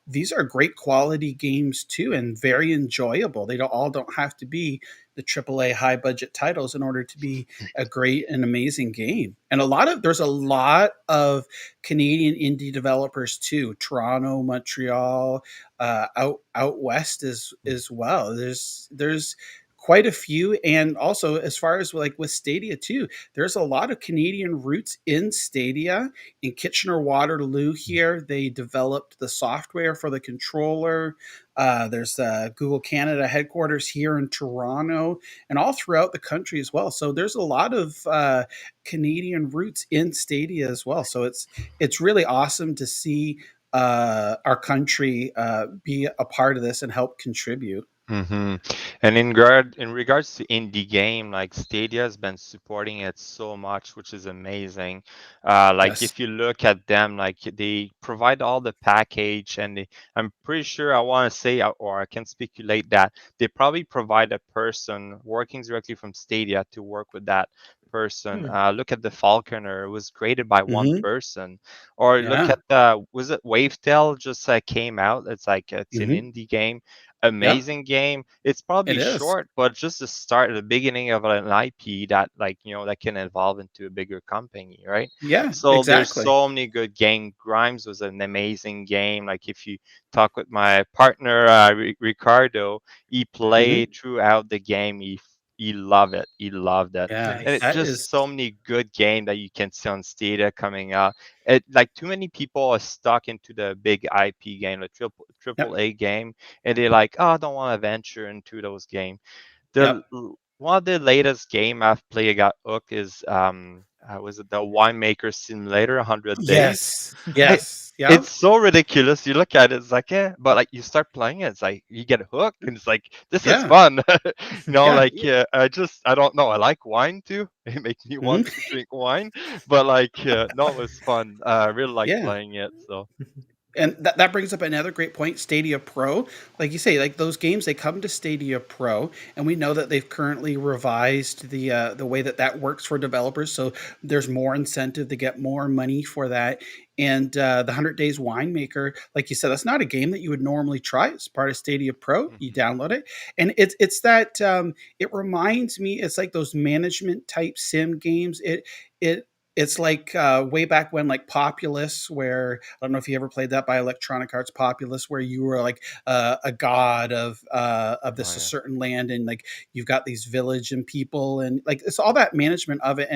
these are great quality games too and very enjoyable. They don't have to be the AAA high budget titles in order to be a great and amazing game. And there's a lot of Canadian indie developers too. Toronto, Montreal, out west as well. There's quite a few, and also as far as like with Stadia too, there's a lot of Canadian roots in Stadia. In Kitchener Waterloo here, they developed the software for the controller. There's Google Canada headquarters here in Toronto, and all throughout the country as well. So there's a lot of Canadian roots in Stadia as well. So it's really awesome to see our country be a part of this and help contribute. Mm-hmm. And in regards to indie game, like Stadia has been supporting it so much, which is amazing. Like Yes. if you look at them, like they provide all the package, and I'm pretty sure I want to say, or I can speculate that they probably provide a person working directly from Stadia to work with that person. Look at the Falconer; it was created by one Mhm. person. Or look Yeah. at the was it Wavetail just came out? It's like it's an Mhm. indie game. Yep. Amazing game. It's probably It is. short, but just the start, the beginning of an IP that, like, that can evolve into a bigger company, right? Yeah, So there's exactly. so many good game. Grimes was an amazing game. Like if you talk with my partner Ricardo, he Mhm. played throughout the game. He loved it. He loved it. Yeah, And it's that is just so many good game that you can see on Stadia coming out. It like too many people are stuck into the big IP game, the triple Yep. A game, and they're like, oh, I don't want to venture into those games. Yep. One of the latest game I've played, I got hooked, is was it the winemaker simulator 100 days? Yes. It, Yes. it's Yep. so ridiculous. You look at it, it's like, yeah, but like you start playing it, it's like you get hooked, and it's like this is Yeah. fun. Yeah. Like I don't know. I like wine too. It makes me want Mhm. to drink wine, but like no, it was fun. I really like Yeah. playing it. So. And that brings up another great point, Stadia Pro. Like you say, like those games, they come to Stadia Pro, and we know that they've currently revised the way that works for developers. So there's more incentive to get more money for that. And the 100 Days Winemaker, like you said, that's not a game that you would normally try as part of Stadia Pro. You download it, and it's that it reminds me. It's like those management type sim games. It's like way back when, like Populous, where I don't know if you ever played that by Electronic Arts. Populous, where you were like a god of this Oh a yeah. certain land, and like you've got these village and people, and like it's all that management of it.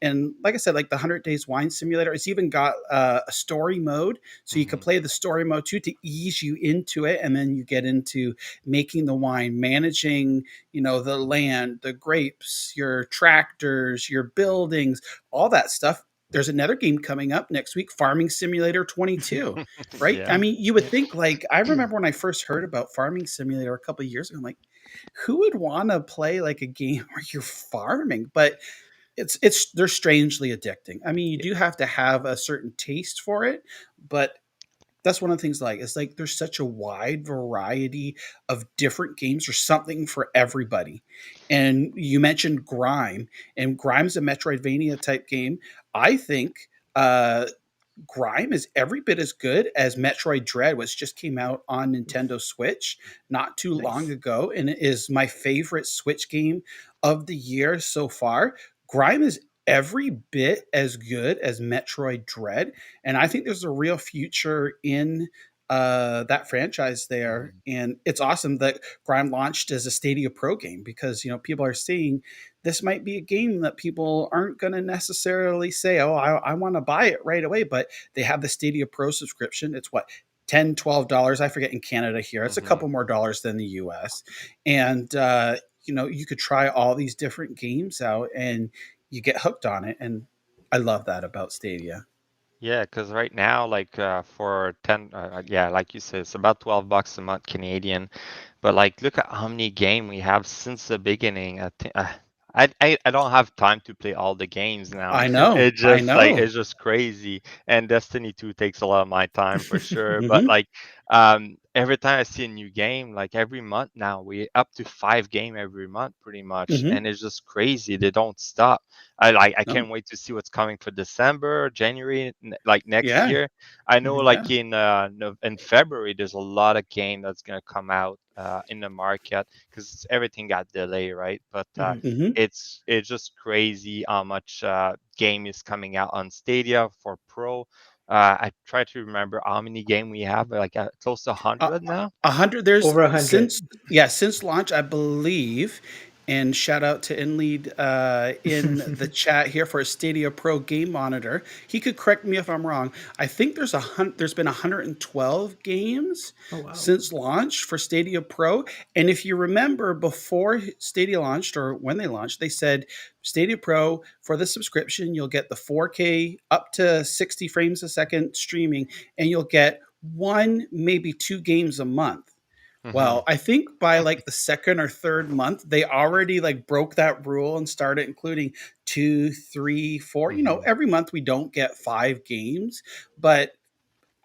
And like I said, like the 100 Days Wine Simulator, it's even got a story mode, so you can play the story mode too to ease you into it, and then you get into making the wine, managing, the land, the grapes, your tractors, your buildings, all that stuff. There's another game coming up next week, Farming Simulator 22, right? I Yeah. mean, you would think, like, I remember when I first heard about Farming Simulator a couple of years ago, I'm like, who would want to play like a game where you're farming? But they're strangely addicting. I mean, you do have to have a certain taste for it, but that's one of the things, like, it's like there's such a wide variety of different games. There's something for everybody. And you mentioned Grime, and Grime's a Metroidvania type game. I think uh Grime is every bit as good as Metroid Dread, which just came out on Nintendo Switch not too long Nice. ago, and it is my favorite Switch game of the year so far. Grime is every bit as good as Metroid Dread, and I think there's a real future in that franchise there. And it's awesome that Grime launched as a Stadia Pro game, because people are seeing this might be a game that people aren't going to necessarily say, oh, I want to buy it right away, but they have the Stadia Pro subscription. It's what, $10, $12, I forget, in Canada here. It's a couple more dollars than the US. And you could try all these different games out, and you get hooked on it. And I love that about Stadia. Yeah, because right now, like for 10, yeah, like you said, it's about $12 a month Canadian. But like, look at how many game we have since the beginning. I don't have time to play all the games now. I know. It's I just like know. it's just crazy. And Destiny 2 takes a lot of my time for sure. But Mhm. like every time I see a new game, like every month now, we up to 5 game every month pretty much. Mhm. And it's just crazy. They don't stop. I No. can't wait to see what's coming for December, January, like next Yeah. year. I know Mhm. like Yeah. in February there's a lot of game that's gonna come out in the market because everything got delayed, right? But Mhm. it's just crazy how much game is coming out on Stadia for Pro. I try to remember how many game we have, like close to Uh, 100 now. 100. There's Over 100. since launch, I believe. And shout out to InLead in the chat here for a Stadia Pro game monitor. He could correct me if I'm wrong. I think there's been 112 games Oh wow. since launch for Stadia Pro. And if you remember, before Stadia launched or when they launched, they said Stadia Pro for the subscription, you'll get the 4K up to 60 frames a second streaming, and you'll get one, maybe 2 games a month. Hmm. Well, I think by like the second or third month, they already like broke that rule and started including 2, 3, 4. You know, Hmm. every month we don't get 5 games, but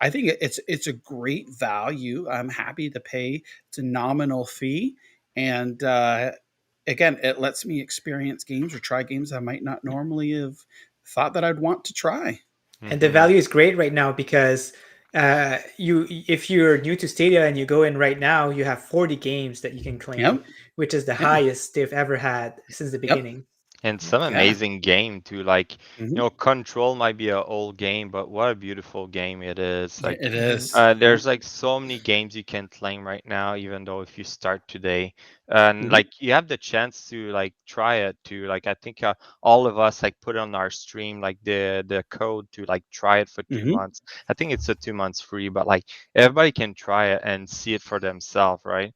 I think it's a great value. I'm happy to pay. It's a nominal fee, and again, it lets me experience games or try games I might not normally have thought that I'd want to try. And the Hmm. value is great right now because if you're new to Stadia and you go in right now, you have 40 games that you can claim, Yep. which is the Yeah. highest they've ever had since the Yep. beginning. And some Yeah. amazing game too. Like Mhm. Control might be an old game, but what a beautiful game it is. Yeah, Like it is. Yeah. there's like so many games you can claim right now, even though if you start today, and Mhm. like you have the chance to like try it too. Like I think all of us like put on our stream like the code to like try it for two Mhm. months. I think it's a 2 months free, but like everybody can try it and see it for themselves, right?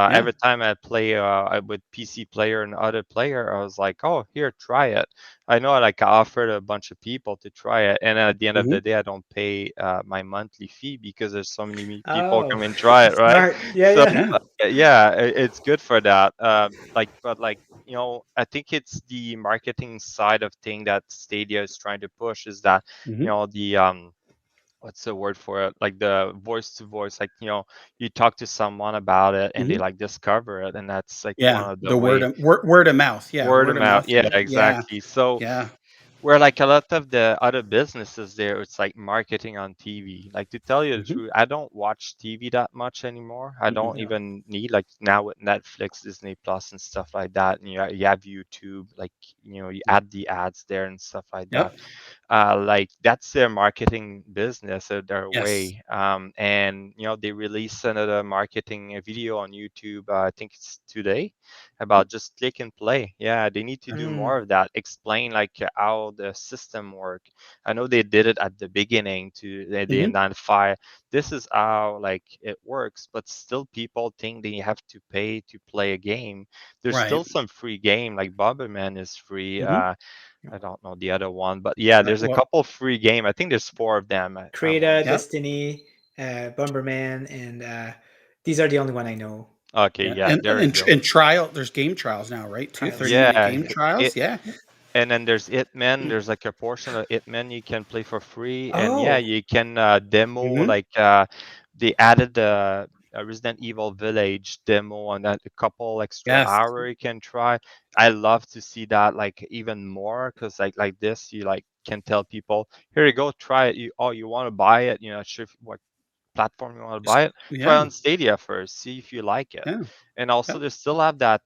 Yeah. Every time I play with PC player and other player, I was like, "Oh, here, try it." I know, like I offered a bunch of people to try it, and at the end of the Mhm. day, I don't pay my monthly fee because there's so many people Oh, come and try it, right? smart. Yeah, So yeah. Yeah. yeah, it's good for that. But like I think it's the marketing side of thing that Stadia is trying to push is that Mhm. the what's the word for it, like the voice to voice, like you talk to someone about it and they Mhm. like discover it, and that's like Yeah, one of the the word way. of word of mouth. Yeah, Word word of of mouth, mouth. yeah, Yeah. exactly. So Yeah. where like a lot of the other businesses there, it's like marketing on TV. Like to tell you the Mhm. truth, I don't watch TV that much anymore. I Mm-mm. don't even need, like now with Netflix, Disney Plus and stuff like that, and you have YouTube, like you add the ads there and stuff like that. Yep. Like that's their marketing business, their Yes. way. And they release another marketing video on YouTube. I think it's today about just click and play. Yeah, they need to do Mm. more of that. Explain like how the system work. I know they did it at the beginning to they Mhm. identify this is how like it works, but still people think they have to pay to play a game. There's Right. still some free game like Bomberman is free. Mhm. I don't know the other one, but yeah, there's a Well, couple free game. I think there's 4 of them. I want Krita, to say. yep. Destiny, Bomberman, and these are the only one I know. Okay, Yeah. yeah, And there you go. trial, there's game trials now, right? Too Trials. 30-minute Yeah, game Yep. trials. it Yeah. and then there's Hitman. There's like a portion of Hitman you can play for free, and yeah, Oh. you can demo Mhm. like they added a Resident Evil Village demo and that a couple extra Yes. hour you can try. I love to see that like even more because like this you like can tell people here you go try it. You want to buy it? You're not sure what platform you want to Just buy it, try yeah. on Stadia first, see if you like it. Yeah. And also Yep. they still have that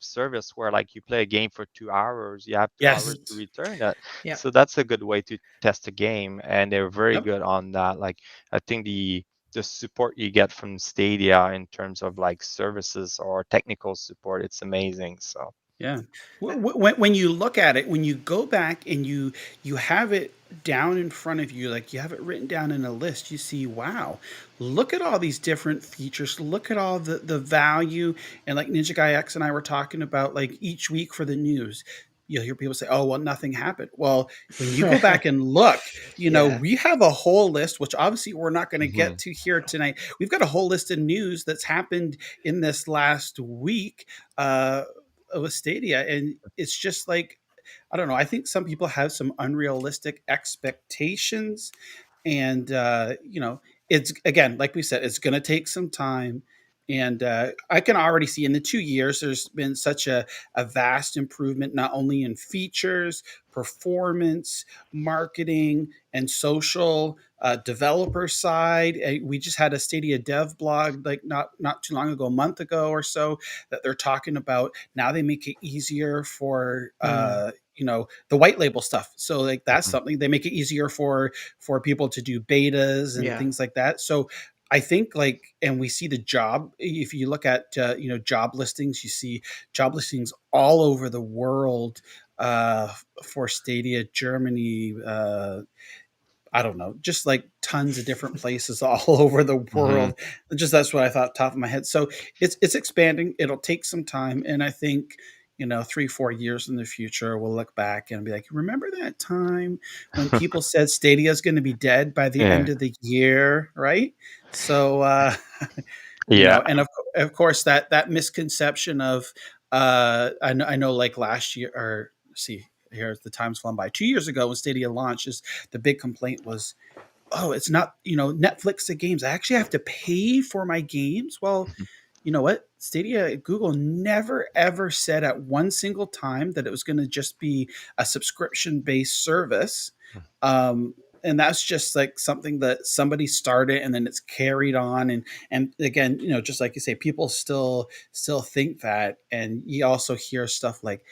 service where like you play a game for 2 hours, you have 2 hours to Yes. return it. Yeah. So that's a good way to test a game, and they're very Yep. good on that. Like I think the support you get from Stadia in terms of like services or technical support, it's amazing. So Yeah. When you look at it, when you go back and you have it down in front of you, like you have it written down in a list, you see, wow, look at all these different features. Look at all the value. And like Ninja Guy X and I were talking about, like each week for the news, you'll hear people say, "Oh, well, nothing happened." Well, when you go back and look, Yeah. we have a whole list, which obviously we're not going to mhm. get to here tonight. We've got a whole list of news that's happened in this last week. with Stadia, and it's just like, I don't know. I think some people have some unrealistic expectations, and it's, again, like we said, it's going to take some time. And I can already see in the 2 years there's been such a vast improvement, not only in features, performance, marketing, and social, developer side. We just had a Stadia dev blog like not too long ago, a month ago or so, that they're talking about now they make it easier for the white label stuff. So like that's something, they make it easier for people to do betas and Yeah. things like that. So I think, like, and we see the job, if you look at job listings, you see job listings all over the world for Stadia, Germany, I don't know, just like tons of different places all over the world. Just that's what I thought top of my head. So it's expanding. It'll take some time, and I think 3-4 years in the future we'll look back and be like, remember that time when people said Stadia is going to be dead by the end Yeah. of the year, right? So Yeah. and of course that misconception of I know like last year, or see here, the time's flown by, 2 years ago when Stadia launched, is the big complaint was, oh, it's not Netflix the games, I actually have to pay for my games. Well, you know what, Stadia, Google never ever said at one single time that it was going to just be a subscription based service. And that's just like something that somebody started and then it's carried on. And again, just like you say, people still think that. And you also hear stuff like,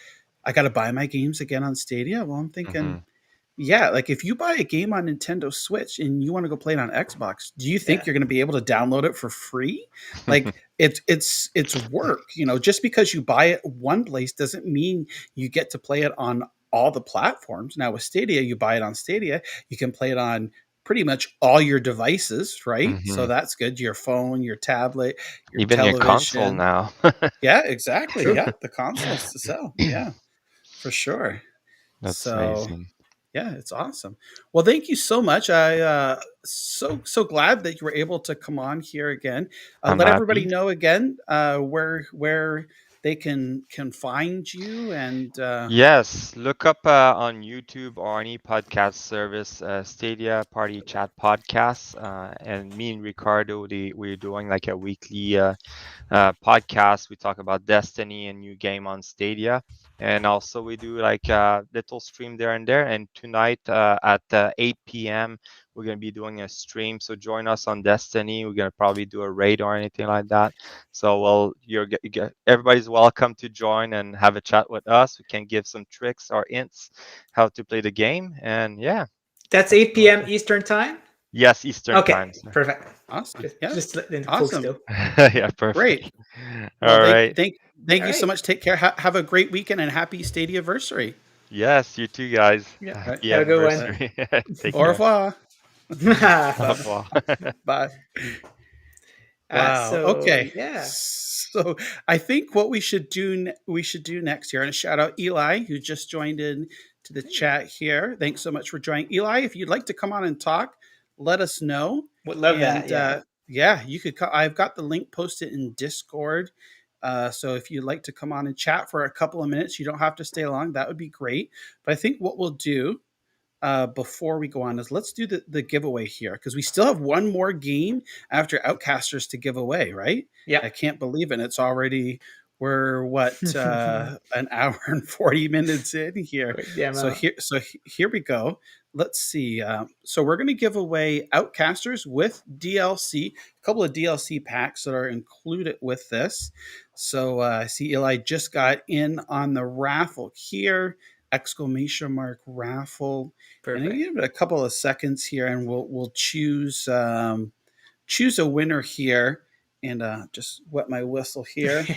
I got to buy my games again on Stadia. Well, I'm thinking, yeah, like if you buy a game on Nintendo Switch and you want to go play it on Xbox, do you think you're going to be able to download it for free? Like it's work. Just because you buy it one place doesn't mean you get to play it on all the platforms. Now with Stadia, you buy it on Stadia, you can play it on pretty much all your devices, right? So that's good. Your phone, your tablet, your Even your console television. now. Yeah, exactly. True. Yeah, the consoles to sell. Yeah, for sure. That's So amazing. yeah, it's awesome. Well, thank you so much. I so glad that you were able to come on here again. I'm Let everybody happy. know again where they can find you, and Yes, look up on YouTube or any podcast service, Stadia Party Chat Podcast, and me and Ricardo, we're doing like a weekly podcast. We talk about Destiny and new game on Stadia, and also we do like a little stream there and there. And tonight at 8 p.m. we're gonna be doing a stream. So join us on Destiny. We're gonna probably do a raid or anything like that. So everybody's welcome to join and have a chat with us. We can give some tricks or hints how to play the game, and yeah. That's 8 p.m. Eastern time? Yes, Eastern Okay, time. Sir. perfect. Awesome. Just letting folks Awesome. know. Yeah, perfect. Great. All Well, right. Thank All you so right. much. Take care. Have a great weekend and happy Stadia anniversary. Yes, you too, guys. Yeah. Happy Have a good one. anniversary. Take Au care. revoir. Au revoir. Bye. Wow. So, Okay. yeah. So I think what we should do next here, and a shout out Eli, who just joined in to the chat here. Thanks so much for joining. Eli, if you'd like to come on and talk, let us know. Would love that. And Yeah. you could. I've got the link posted in Discord. So if you'd like to come on and chat for a couple of minutes, you don't have to stay long. That would be great. But I think what we'll do before we go on is let's do the giveaway here, because we still have one more game after Outcasters to give away, right? Yeah. I can't believe it. We're what an hour and 40 minutes in here. Yeah, So here we go. Let's see. So we're going to give away Outcasters with DLC, a couple of DLC packs that are included with this. So I see Eli just got in on the raffle here. ! Raffle. Perfect. And I give it a couple of seconds here, and we'll choose a winner here, and just wet my whistle here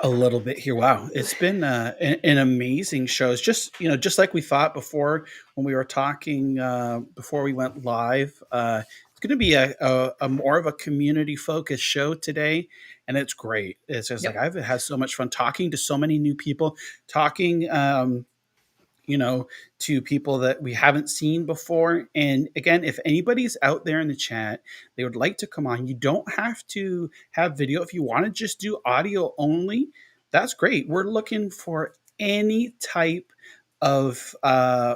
a little bit here. Wow, it's been an amazing show. It's just like we thought before when we were talking before we went live. It's going to be a more of a community focused show today, and it's great. It's just like I've had so much fun talking to so many new people, talking to people that we haven't seen before. And again, if anybody's out there in the chat, they would like to come on. You don't have to have video. If you want to just do audio only, that's great. We're looking for any type of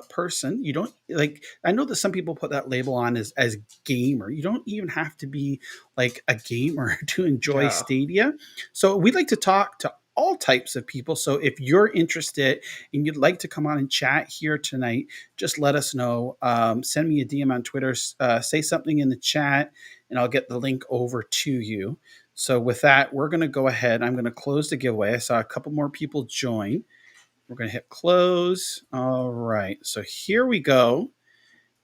person. You don't like, I know that some people put that label on as gamer. You don't even have to be like a gamer to enjoy No. Stadia. So we'd like to talk to all types of people. So if you're interested and you'd like to come on and chat here tonight, just let us know. Send me a DM on Twitter, say something in the chat, and I'll get the link over to you. So with that, we're going to go ahead. I'm going to close the giveaway. I saw a couple more people join. We're going to hit close. All right. So here we go.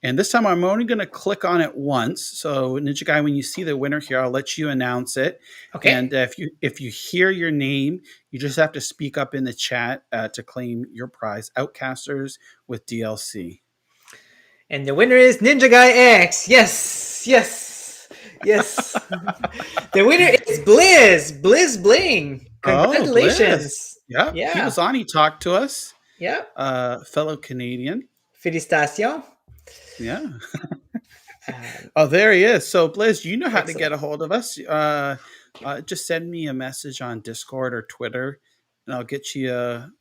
And this time I'm only going to click on it once. So NinjaGuy, when you see the winner here, I'll let you announce it. Okay. And if you hear your name, you just have to speak up in the chat to claim your prize, Outcasters with DLC. And the winner is NinjaGuy X. Yes, yes, yes. The winner is Blizz. Blizz Bling. Congratulations. Yeah, he was on. He talked to us. Yeah. Fellow Canadian. Félicitations. Yeah. Oh, there he is. So, Blizz, you know how to get a hold of us. Just send me a message on Discord or Twitter, and I'll get you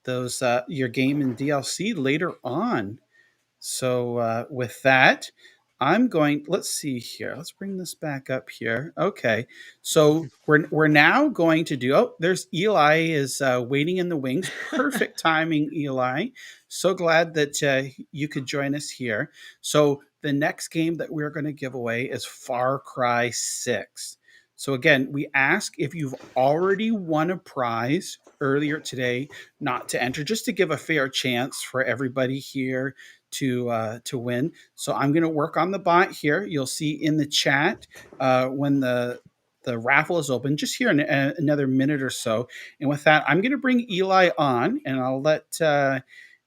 those your game and DLC later on. So, with that, let's see here. Let's bring this back up here. Okay. So we're now going to do, there's Eli is waiting in the wings. Perfect timing, Eli. So glad that you could join us here. So the next game that we're going to give away is Far Cry 6. So again, we ask if you've already won a prize earlier today not to enter, just to give a fair chance for everybody here to win. So I'm going to work on the bot here. You'll see in the chat when the raffle is open, just here in another minute or so. And with that, I'm going to bring Eli on, and I'll let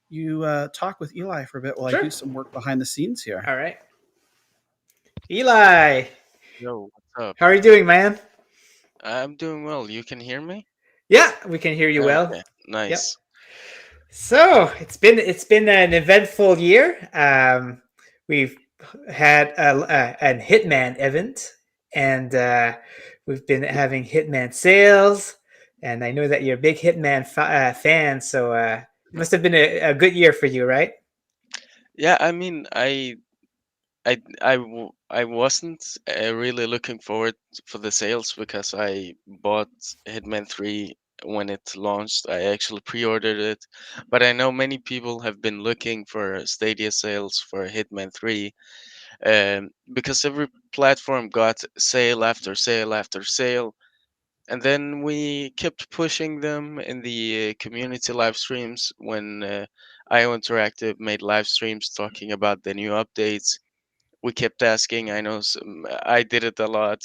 you talk with Eli for a bit while I do some work behind the scenes here. All right. Eli. Yo, what's up? How are you doing, man? I'm doing well. You can hear me? Yeah, we can hear you well. Okay, nice. So it's been an eventful year. We've had a Hitman event, and we've been having Hitman sales. And I know that you're a big Hitman fan, so it must have been a good year for you, right? Yeah, I mean, I wasn't really looking forward for the sales because I bought Hitman 3 when it launched. I actually pre-ordered it, but I know many people have been looking for Stadia sales for Hitman 3 because every platform got sale after sale after sale. And then we kept pushing them in the community live streams when IO Interactive made live streams talking about the new updates. We kept asking. I know I did it a lot,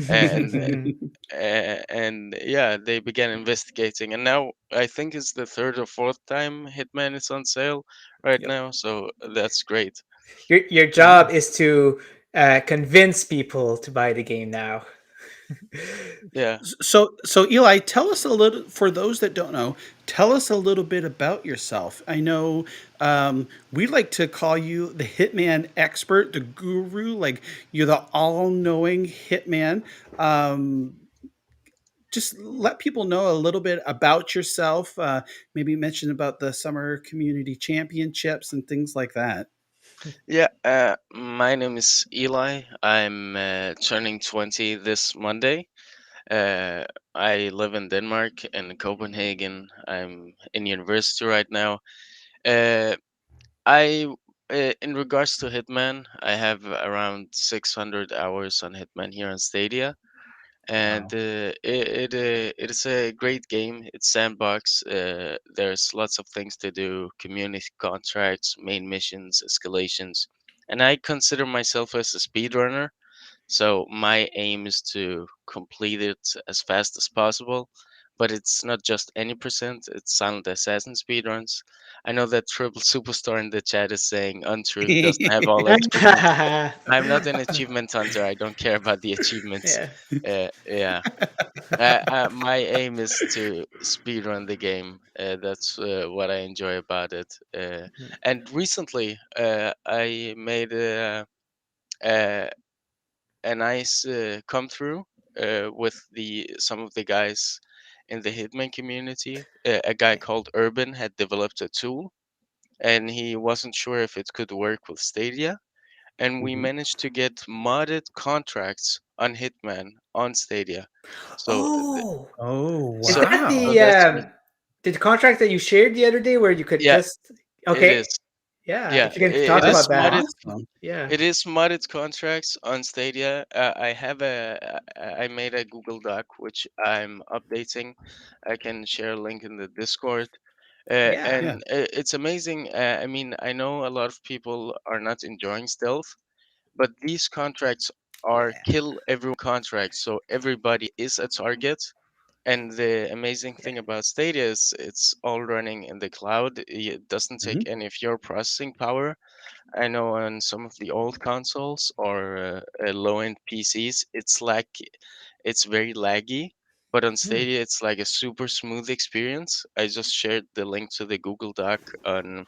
and and yeah, they began investigating. And now I think it's the third or fourth time Hitman is on sale right now. So that's great. Your job is to convince people to buy the game now. Yeah. So Eli, tell us a little, for those that don't know, tell us a little bit about yourself. I know we like to call you the Hitman expert, the guru, like you're the all-knowing Hitman. Just let people know a little bit about yourself. Maybe mention about the Summer Community Championships and things like that. Yeah, my name is Eli. I'm turning 20 this Monday. I live in Denmark, in Copenhagen. I'm in university right now. Uh, in regards to Hitman, I have around 600 hours on Hitman here on Stadia, and it is a great game. It's sandbox. There's lots of things to do: community contracts, main missions, escalations, and I consider myself as a speedrunner. So my aim is to complete it as fast as possible. but it's not just any percent, it's silent assassin speedruns. I know that Triple Superstar in the chat is saying Untruth doesn't have all achievements. I'm not an achievement hunter. I don't care about the achievements. Yeah. Yeah. My aim is to speedrun the game. That's what I enjoy about it. And recently, I made a, a nice come through with the some of the guys in the Hitman community. A guy called Urban had developed a tool, and he wasn't sure if it could work with Stadia. And we managed to get modded contracts on Hitman on Stadia. So, Oh, Oh, is so, that wow. so the that's great. contract that you shared the other day where you could Yeah, just it is. okay? Yeah, Yeah, if you can it talk is about that. modded. Awesome. Yeah. It is modded contracts on Stadia. I have I made a Google Doc which I'm updating. I can share a link in the Discord. Yeah. Yeah. And it's amazing. I mean, I know a lot of people are not enjoying stealth, but these contracts are Yeah. kill everyone contracts, so everybody is a target. And the amazing thing about Stadia is it's all running in the cloud. It doesn't take any of your processing power. I know on some of the old consoles or low-end PCs, it's very laggy. But on Hmm. Stadia, it's like a super smooth experience. I just shared the link to the Google Doc on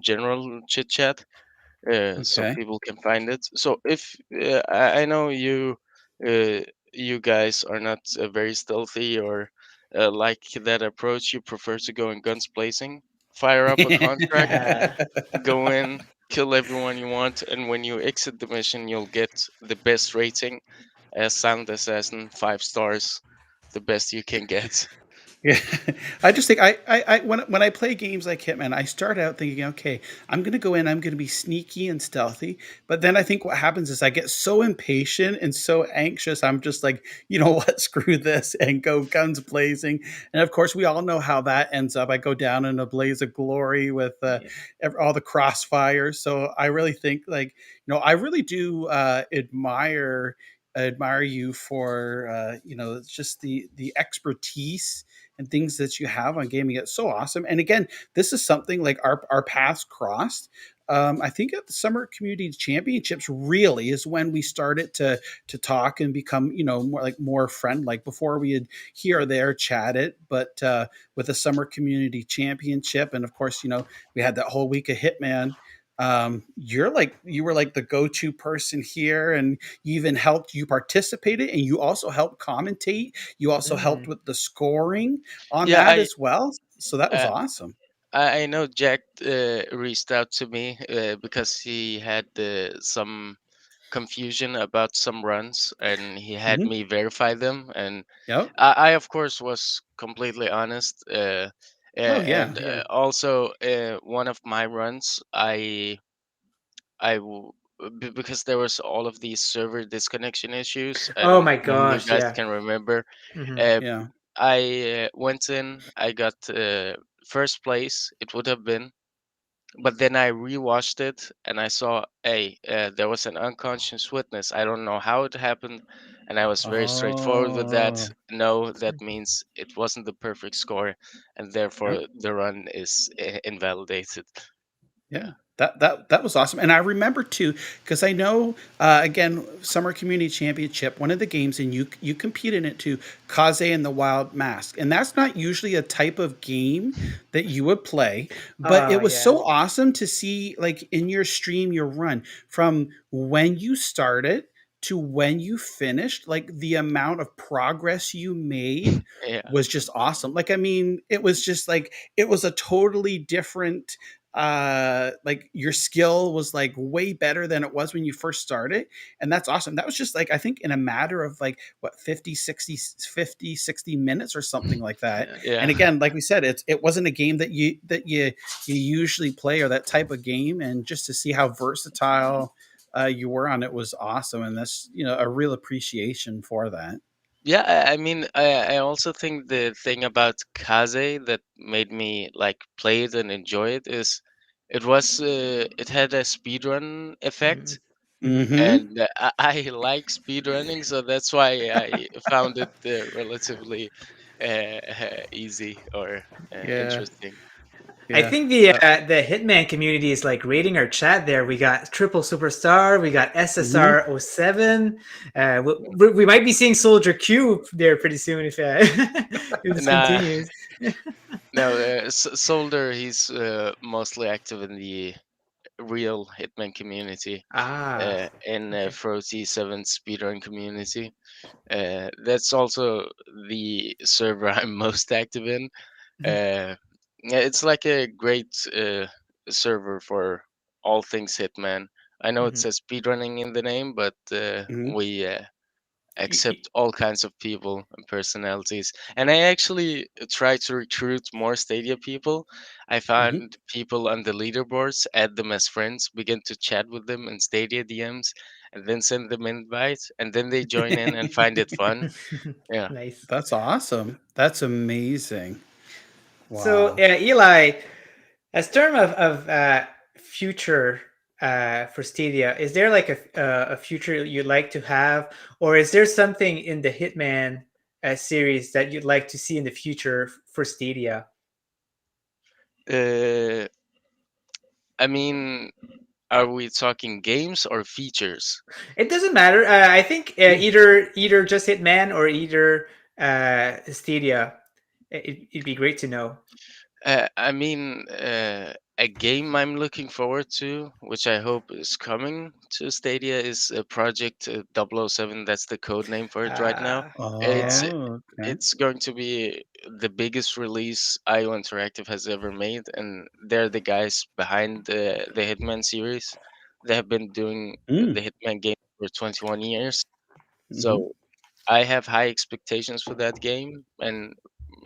general chit chat, so Okay. people can find it. So if I know uh, you guys are not very stealthy or like that approach, you prefer to go in guns blazing, fire up a contract, go in, kill everyone you want, and when you exit the mission, you'll get the best rating as Silent Assassin, 5 stars, the best you can get. Yeah, I just think I when I play games like Hitman, I start out thinking, okay, I'm gonna go in, I'm gonna be sneaky and stealthy, but then I think what happens is I get so impatient and so anxious. I'm just like, you know what, screw this, and go guns blazing. And of course, we all know how that ends up. I go down in a blaze of glory with all the crossfires. So I really think, like, I really do admire you for just the expertise and things that you have on gaming. It's so awesome. And again, this is something like our paths crossed. I think at the Summer Community Championships really is when we started to talk and become, more friend. Like before, we had here or there chatted, but with the Summer Community Championship, and of course, we had that whole week of Hitman. You were like the go-to person here, and you participated, and you also helped commentate. You also helped Mm. with the scoring on Yeah, that as well. So that was uh, awesome. I know Jack reached out to me because he had some confusion about some runs, and he had Mhm. me verify them. And Yep. I of course, was completely honest. Oh yeah. And also, one of my runs, because there was all of these server disconnection issues, Oh and my you gosh, guys yeah. can remember, Mhm. uh, Yeah. I went in, I got first place. It would have been, but then I rewatched it and I saw, hey, there was an unconscious witness. I don't know how it happened, and I was very straightforward with that. Oh. No, that means it wasn't the perfect score, and Yep. therefore the run is invalidated. Yeah, that was awesome, and I remember too because I know again Summer Community Championship, one of the games, and you compete in it too, Kaze and the Wild Mask, and that's not usually a type of game that you would play, but Oh it was yeah. so awesome to see like in your stream your run from when you started to when you finished, like the amount of progress you made Yeah. was just awesome. Like I mean, it was just like it was a totally different like your skill was like way better than it was when you first started, and that's awesome. That was just like I think in a matter of like what 50 60 minutes or something like that. Yeah. And again, like we said, it wasn't a game that you usually play or that type of game, and just to see how versatile you were on it was awesome, and that's a real appreciation for that. Yeah, I mean, I also think the thing about Kaze that made me like play it and enjoy it is it had a speedrun effect, Mm-hmm. and I like speedrunning, so that's why I found it relatively easy or Yeah. interesting. I Yeah. think the Hitman community is like rating our chat there. We got Triple Superstar, we got SSR 07. We might be seeing Soldier Q there pretty soon if this Nah, continues. no, Solder, he's mostly active in the real Hitman community, Ah, in okay. Frozy 7 speedrun community. That's also the server I'm most active in. Mhm. Yeah, it's like a great server for all things Hitman. I know it Mhm. says speedrunning in the name, but Mhm. we Y- y- accept all kinds of people and personalities. And I actually try to recruit more Stadia people. I Mhm. found people on the leaderboards, add them as friends, begin to chat with them in Stadia DMs, and then send them invites, and then they join in and find it fun. Yeah. Nice. That's awesome. That's amazing. So, Wow. Eli, as term of future for Stadia, is there like a future you'd like to have, or is there something in the Hitman series that you'd like to see in the future for Stadia? Uh, I mean, are we talking games or features? It doesn't matter. I think either just Hitman or either Stadia. It'd be great to know. I mean, a game I'm looking forward to, which I hope is coming to Stadia, is Project 007. That's the code name for it right now. It's Yeah. Oh, okay. it's going to be the biggest release IO Interactive has ever made, and they're the guys behind the Hitman series. They have been doing Mm. the Hitman game for 21 years, Mhm. so I have high expectations for that game, and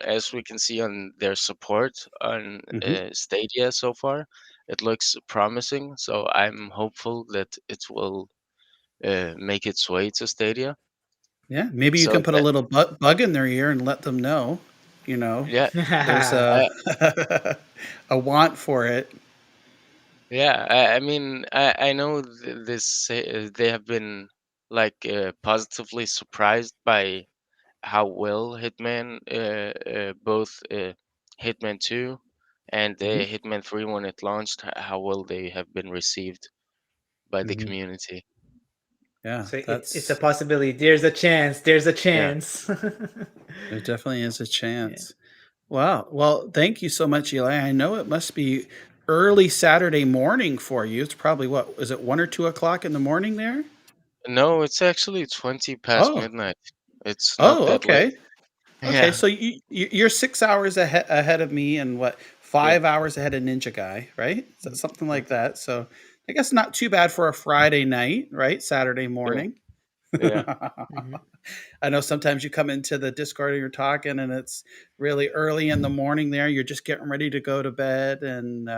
as we can see on their support on Mhm. Stadia so far, it looks promising. So I'm hopeful that it will make its way to Stadia. Yeah, maybe you So can put a that, little bug in their ear and let them know, you know, yeah, there's I, a want for it. yeah. I mean, I know they have been like positively surprised by how well Hitman, both Hitman 2 and Mhm. Hitman 3 when it launched, how well they have been received by the Mhm. community. Yeah, So it's a that's possibility. There's a chance. There's a Yeah. chance. there definitely is a Yeah. chance. Wow. Well, thank you so much, Eli. I know it must be early Saturday morning for you. It's probably what, is it 1 or 2 o'clock in the morning there? No, it's actually 20 past Oh. midnight. It's not Oh, that late. okay. Okay, Yeah. so you're 6 hours ahead of me and what, Yeah. 5 hours ahead of Ninja Guy, right? So something like that. So I guess not too bad for a Friday night, right? Saturday Yeah. morning. Yeah. Mhm. I know sometimes you come into the Discord and you're talking, and it's really early in the morning there. You're just getting ready to go to bed, and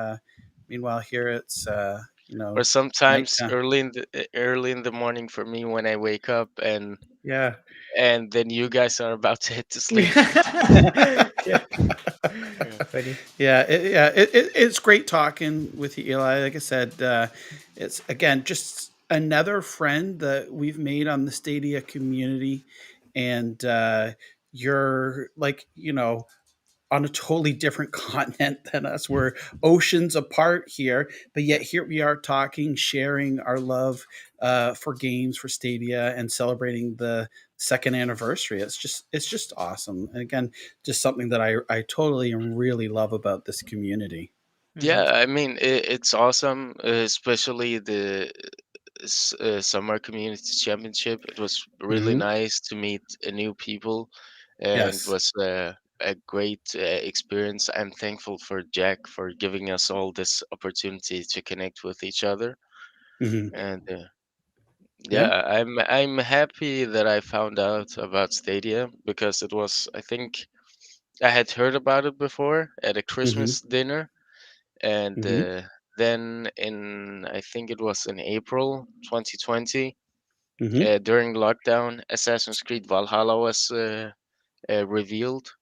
meanwhile here it's Or sometimes nighttime. early in the morning for me when I wake up Yeah. and then you guys are about to hit to sleep. Yeah. Yeah. Funny. It's great talking with you, Eli. Like I said, it's again just another friend that we've made on the Stadia community, and you're like on a totally different continent than us. We're oceans apart here, but yet here we are talking, sharing our love for games, for Stadia, and celebrating the second anniversary. It's just awesome. And again, just something that I totally and really love about this community. Yeah, I mean it's awesome, especially the summer community championship. It was really Hmm. nice to meet new people, and Yes. was a great experience. I'm thankful for Jack for giving us all this opportunity to connect with each other, Hmm. and Yeah. yeah, I'm happy that I found out about Stadia because it was, I think I had heard about it before at a Hmm. Christmas dinner, and Hmm. then in, I think it was in April 2020, Hmm. during lockdown, Assassin's Creed Valhalla was revealed,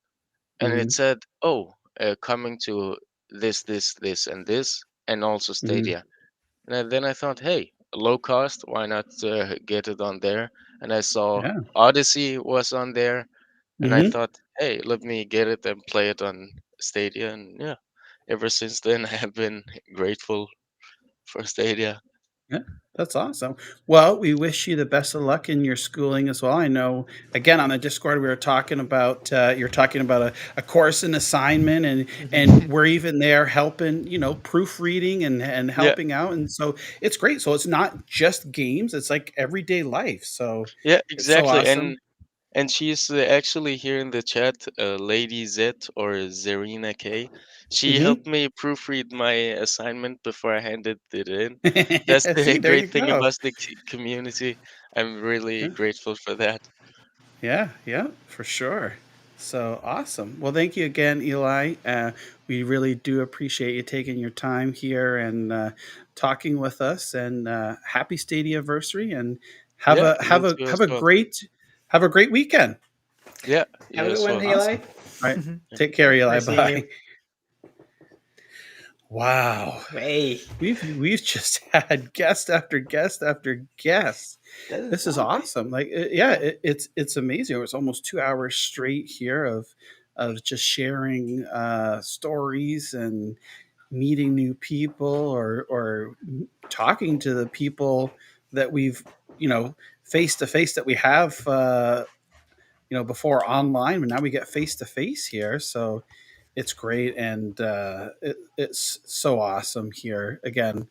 and it Hmm. said, "Oh, coming to this, and this, and also Hmm. Stadia." And then I thought, "Hey, low cost, why not get it on there?" And I saw Yeah. Odyssey was on there, and I Hmm. thought, hey, let me get it and play it on Stadia, and yeah, ever since then I have been grateful for Stadia. Yeah, that's awesome. Well, we wish you the best of luck in your schooling as well. I know, again, on the Discord, we were talking about you're talking about a course and assignment, and we're even there helping, proofreading and Yeah, helping out, and so it's great. So it's not just games; it's like everyday life. So yeah, it's so exactly. awesome. And she's actually here in the chat, Lady Z or Zarina K. She Hmm. helped me proofread my assignment before I handed it in. That's See, the there you great thing go. about the community. I'm really grateful for that. Yeah, yeah, for sure. So awesome. Well, thank you again, Eli. We really do appreciate you taking your time here and talking with us. And happy Stadia anniversary, and have Yeah, a you too as well. have a great weekend. Yeah, Have you a good as one, well. Eli. Awesome. All right. Yeah. Take care, Eli. Nice seeing you. Bye. Wow. Hey, We've just had guest after guest after guest. that is This is okay. awesome. Like yeah, it's amazing. It was almost 2 hours straight here of just sharing stories and meeting new people or talking to the people that we've face to face that we have before online, but now we get face to face here. So it's great, and it's so awesome here. Again,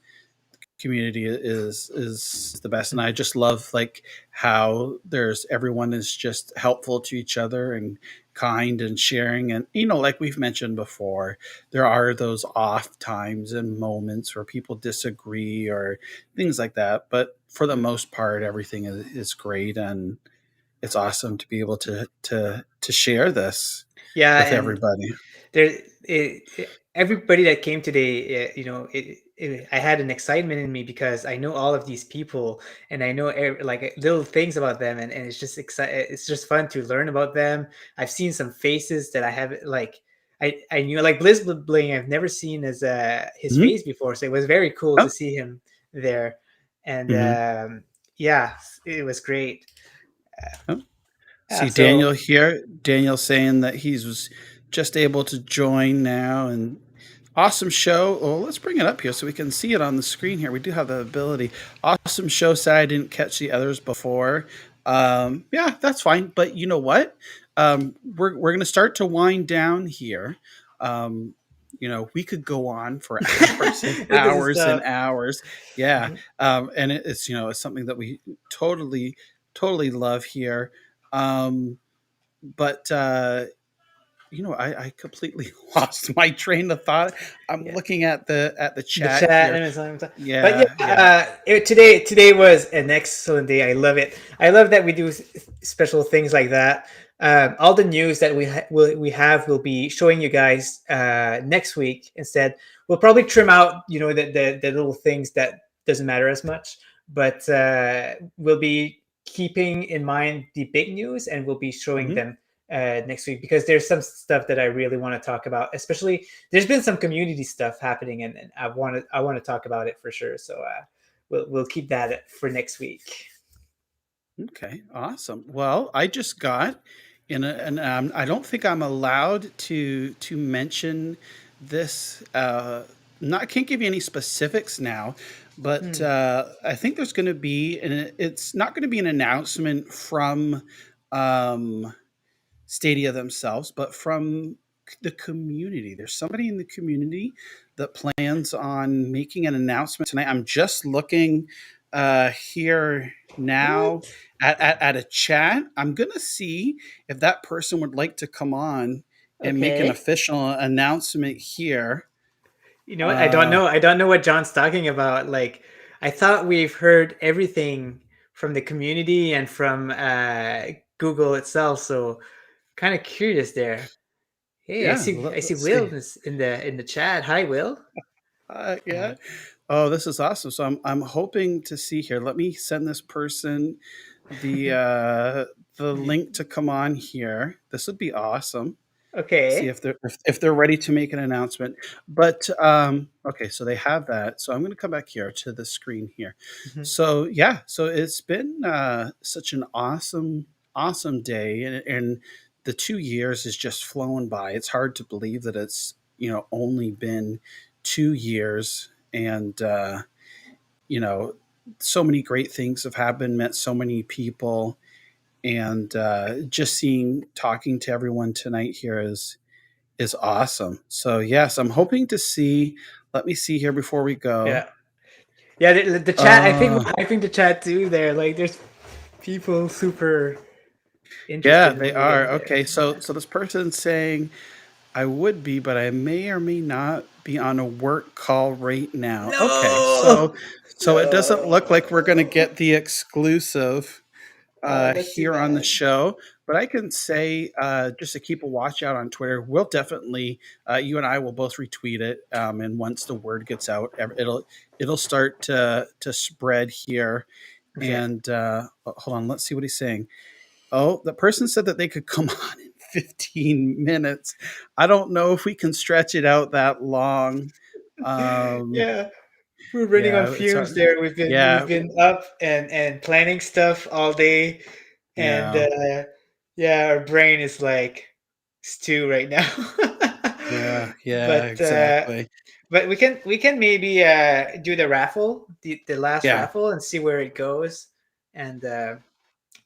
community is the best, and I just love like how there's everyone is just helpful to each other and kind and sharing, and like we've mentioned before, there are those off times and moments where people disagree or things like that, but for the most part everything is great, and it's awesome to be able to share this Yeah, with and everybody. there, everybody that came today, I had an excitement in me because I know all of these people and I know like little things about them, and it's just it's just fun to learn about them. I've seen some faces that I haven't like. I knew like Blizz Bling. I've never seen his Mhm. face before, so it was very cool to Oh. see him there, and Mhm. yeah, it was great. Oh. Yeah, See so Daniel here. Daniel saying that he's was just able to join now, and awesome show. Well, let's bring it up here so we can see it on the screen here. We do have the ability. Awesome show. Sad I didn't catch the others before. Yeah, that's fine. But you know what? We're gonna start to wind down here. Um, we could go on for hours and with this hours and stuff. hours. Yeah, Mhm. and it's it's something that we totally love here. But I completely lost my train of thought. I'm Yeah. looking at the The chat chat here. and something. But Yeah, yeah. yeah, today was an excellent day. I love it. I love that we do special things like that. All the news that we will be showing you guys next week. Instead, we'll probably trim out the little things that doesn't matter as much, but we'll be keeping in mind the big news, and we'll be showing Mhm. them next week because there's some stuff that I really want to talk about. Especially, there's been some community stuff happening, and I want to talk about it for sure. So we'll keep that for next week. Okay, awesome. Well, I just got and I don't think I'm allowed to mention this. Not I can't give you any specifics now, but Hmm. I think there's going to be, and it's not going to be an announcement from um, Stadia themselves, but from the community. There's somebody in the community that plans on making an announcement tonight. I'm just looking here now What? at a chat. I'm gonna see if that person would like to come on and make an Okay. official announcement here. You know what? I don't Uh, know. I don't know what John's talking about. Like, I thought we've heard everything from the community and from Google itself. So, kind of curious there. Hey, I yeah, see. I see let's Will see. in the chat. Hi, Will. Yeah. Uh, Oh, this is awesome. So I'm hoping to see here. Let me send this person the link to come on here. This would be awesome. See okay. if they're ready to make an announcement. But okay, so they have that. So I'm going to come back here to the screen here. Mhm. So yeah, so it's been such an awesome day, and the 2 years is just flown by. It's hard to believe that it's only been 2 years, and so many great things have happened. Met so many people, and just talking to everyone tonight here is awesome. So yes, I'm hoping to see. Let me see here before we go. Yeah, the chat. I think we're hyping the chat too. There, like, there's people super interested. Yeah, in they what we're getting are. there. Okay, so this person's saying I would be, but I may or may not be on a work call right now. Okay, so it doesn't look like we're going to get the exclusive That's too here on the bad. show. But I can say, just to keep a watch out on Twitter, we'll definitely, you and I will both retweet it. And once the word gets out, it'll start to spread here. Okay. And hold on, let's see what he's saying. Oh, the person said that they could come on in 15 minutes. I don't know if we can stretch it out that long. Yeah, we're running on It's fumes hard. there. We've Yeah, been up and planning stuff all day, and yeah, yeah, our brain is like stew right now. yeah, but exactly. but we can maybe do the raffle, the last Yeah. raffle, and see where it goes, and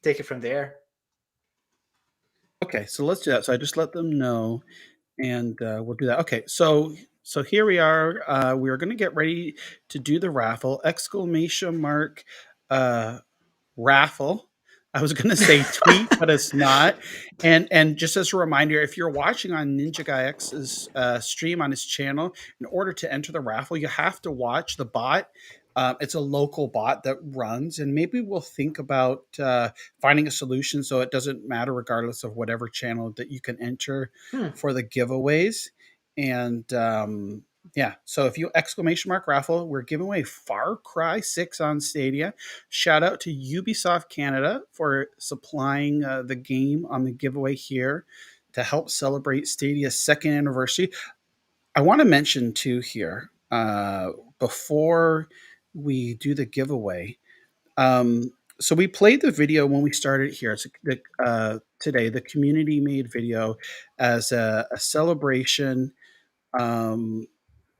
take it from there. Okay, so let's do that. So I just let them know, and we'll do that. Okay, so here we are. We are going to get ready to do the raffle! Exclamation mark! Uh, Raffle. I was going to say tweet, but it's not. And just as a reminder, if you're watching on NinjaGuy X's stream on his channel, in order to enter the raffle, you have to watch the bot. It's a local bot that runs, and maybe we'll think about finding a solution so it doesn't matter regardless of whatever channel that you can enter for the giveaways. And yeah, so if you exclamation mark raffle, we're giving away Far Cry 6 on Stadia. Shout out to Ubisoft Canada for supplying the game on the giveaway here to help celebrate Stadia's second anniversary. I want to mention too here, before we do the giveaway. So we played the video when we started here. It's today, the community made video as a celebration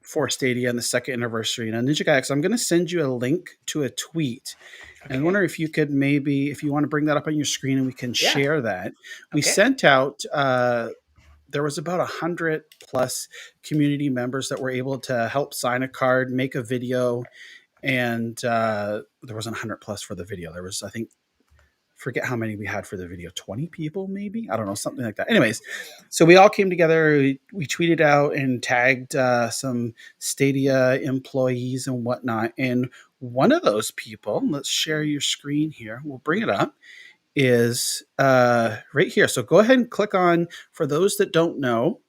for Stadia and the second anniversary. Now, NinjaGuy X, I'm going to send you a link to a tweet. And I wonder if you could maybe, if you want to bring that up on your screen and we can share that. We sent out, there was about 100 plus community members that were able to help sign a card, make a video. And there wasn't 100 plus for the video. There was, I think, forget how many we had for the video, 20 people maybe, I don't know, something like that. Anyways, so we all came together, we tweeted out and tagged some Stadia employees and whatnot, and one of those people, let's share your screen here, we'll bring it up, is right here. So go ahead and click on, for those that don't know,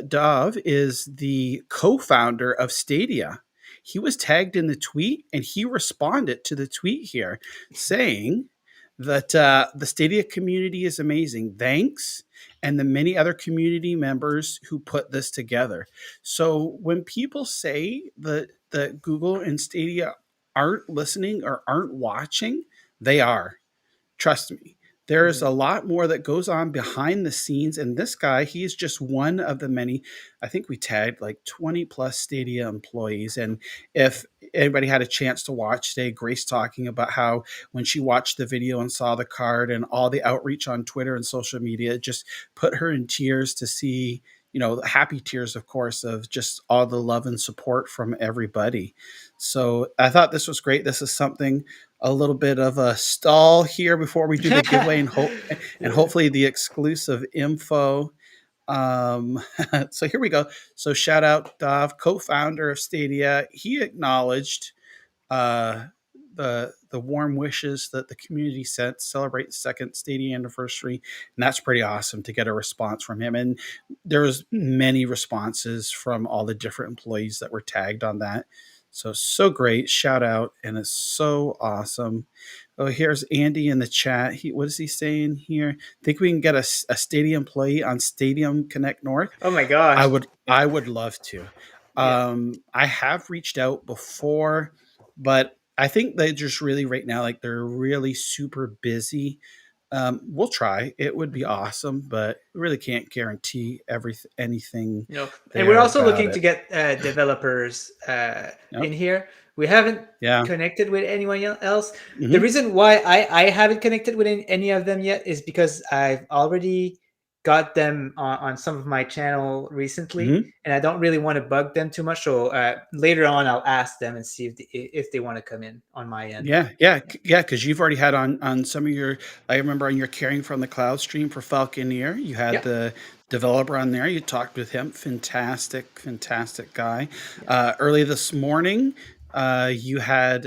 Dov is the co-founder of Stadia. He was tagged in the tweet and he responded to the tweet here saying that the Stadia community is amazing. Thanks. And the many other community members who put this together. So when people say that Google and Stadia aren't listening or aren't watching, they are. Trust me. There is a lot more that goes on behind the scenes. And this guy, he is just one of the many. I think we tagged like 20 plus Stadia employees. And if anybody had a chance to watch today, Grace talking about how when she watched the video and saw the card and all the outreach on Twitter and social media, it just put her in tears to see, happy tears, of course, of just all the love and support from everybody. So I thought this was great. This is something, a little bit of a stall here before we do the giveaway and hopefully the exclusive info. So here we go. So shout out Dov, co-founder of Stadia. He acknowledged the warm wishes that the community sent to celebrate the second Stadia anniversary, and that's pretty awesome to get a response from him. And there was many responses from all the different employees that were tagged on that. So great. Shout out. And it's so awesome. Oh, here's Andy in the chat. What is he saying here? Think we can get a Stadia employee on Stadium Connect North? Oh my gosh. I would love to. I have reached out before, but I think they just really right now, like they're really super busy We'll try. It would be awesome, but really can't guarantee anything No, and we're there also about looking to it. get developers Yep. in here. We haven't Yeah. connected with anyone else. The Mhm. reason why I haven't connected with any of them yet is because I've already got them on some of my channel recently, Mhm. and I don't really want to bug them too much. So later on, I'll ask them and see if they want to come in on my end. Yeah, because you've already had on some of your. I remember on your Caring from the Cloud stream for Falconeer, you had Yep. the developer on there. You talked with him. Fantastic guy. Early this morning, you had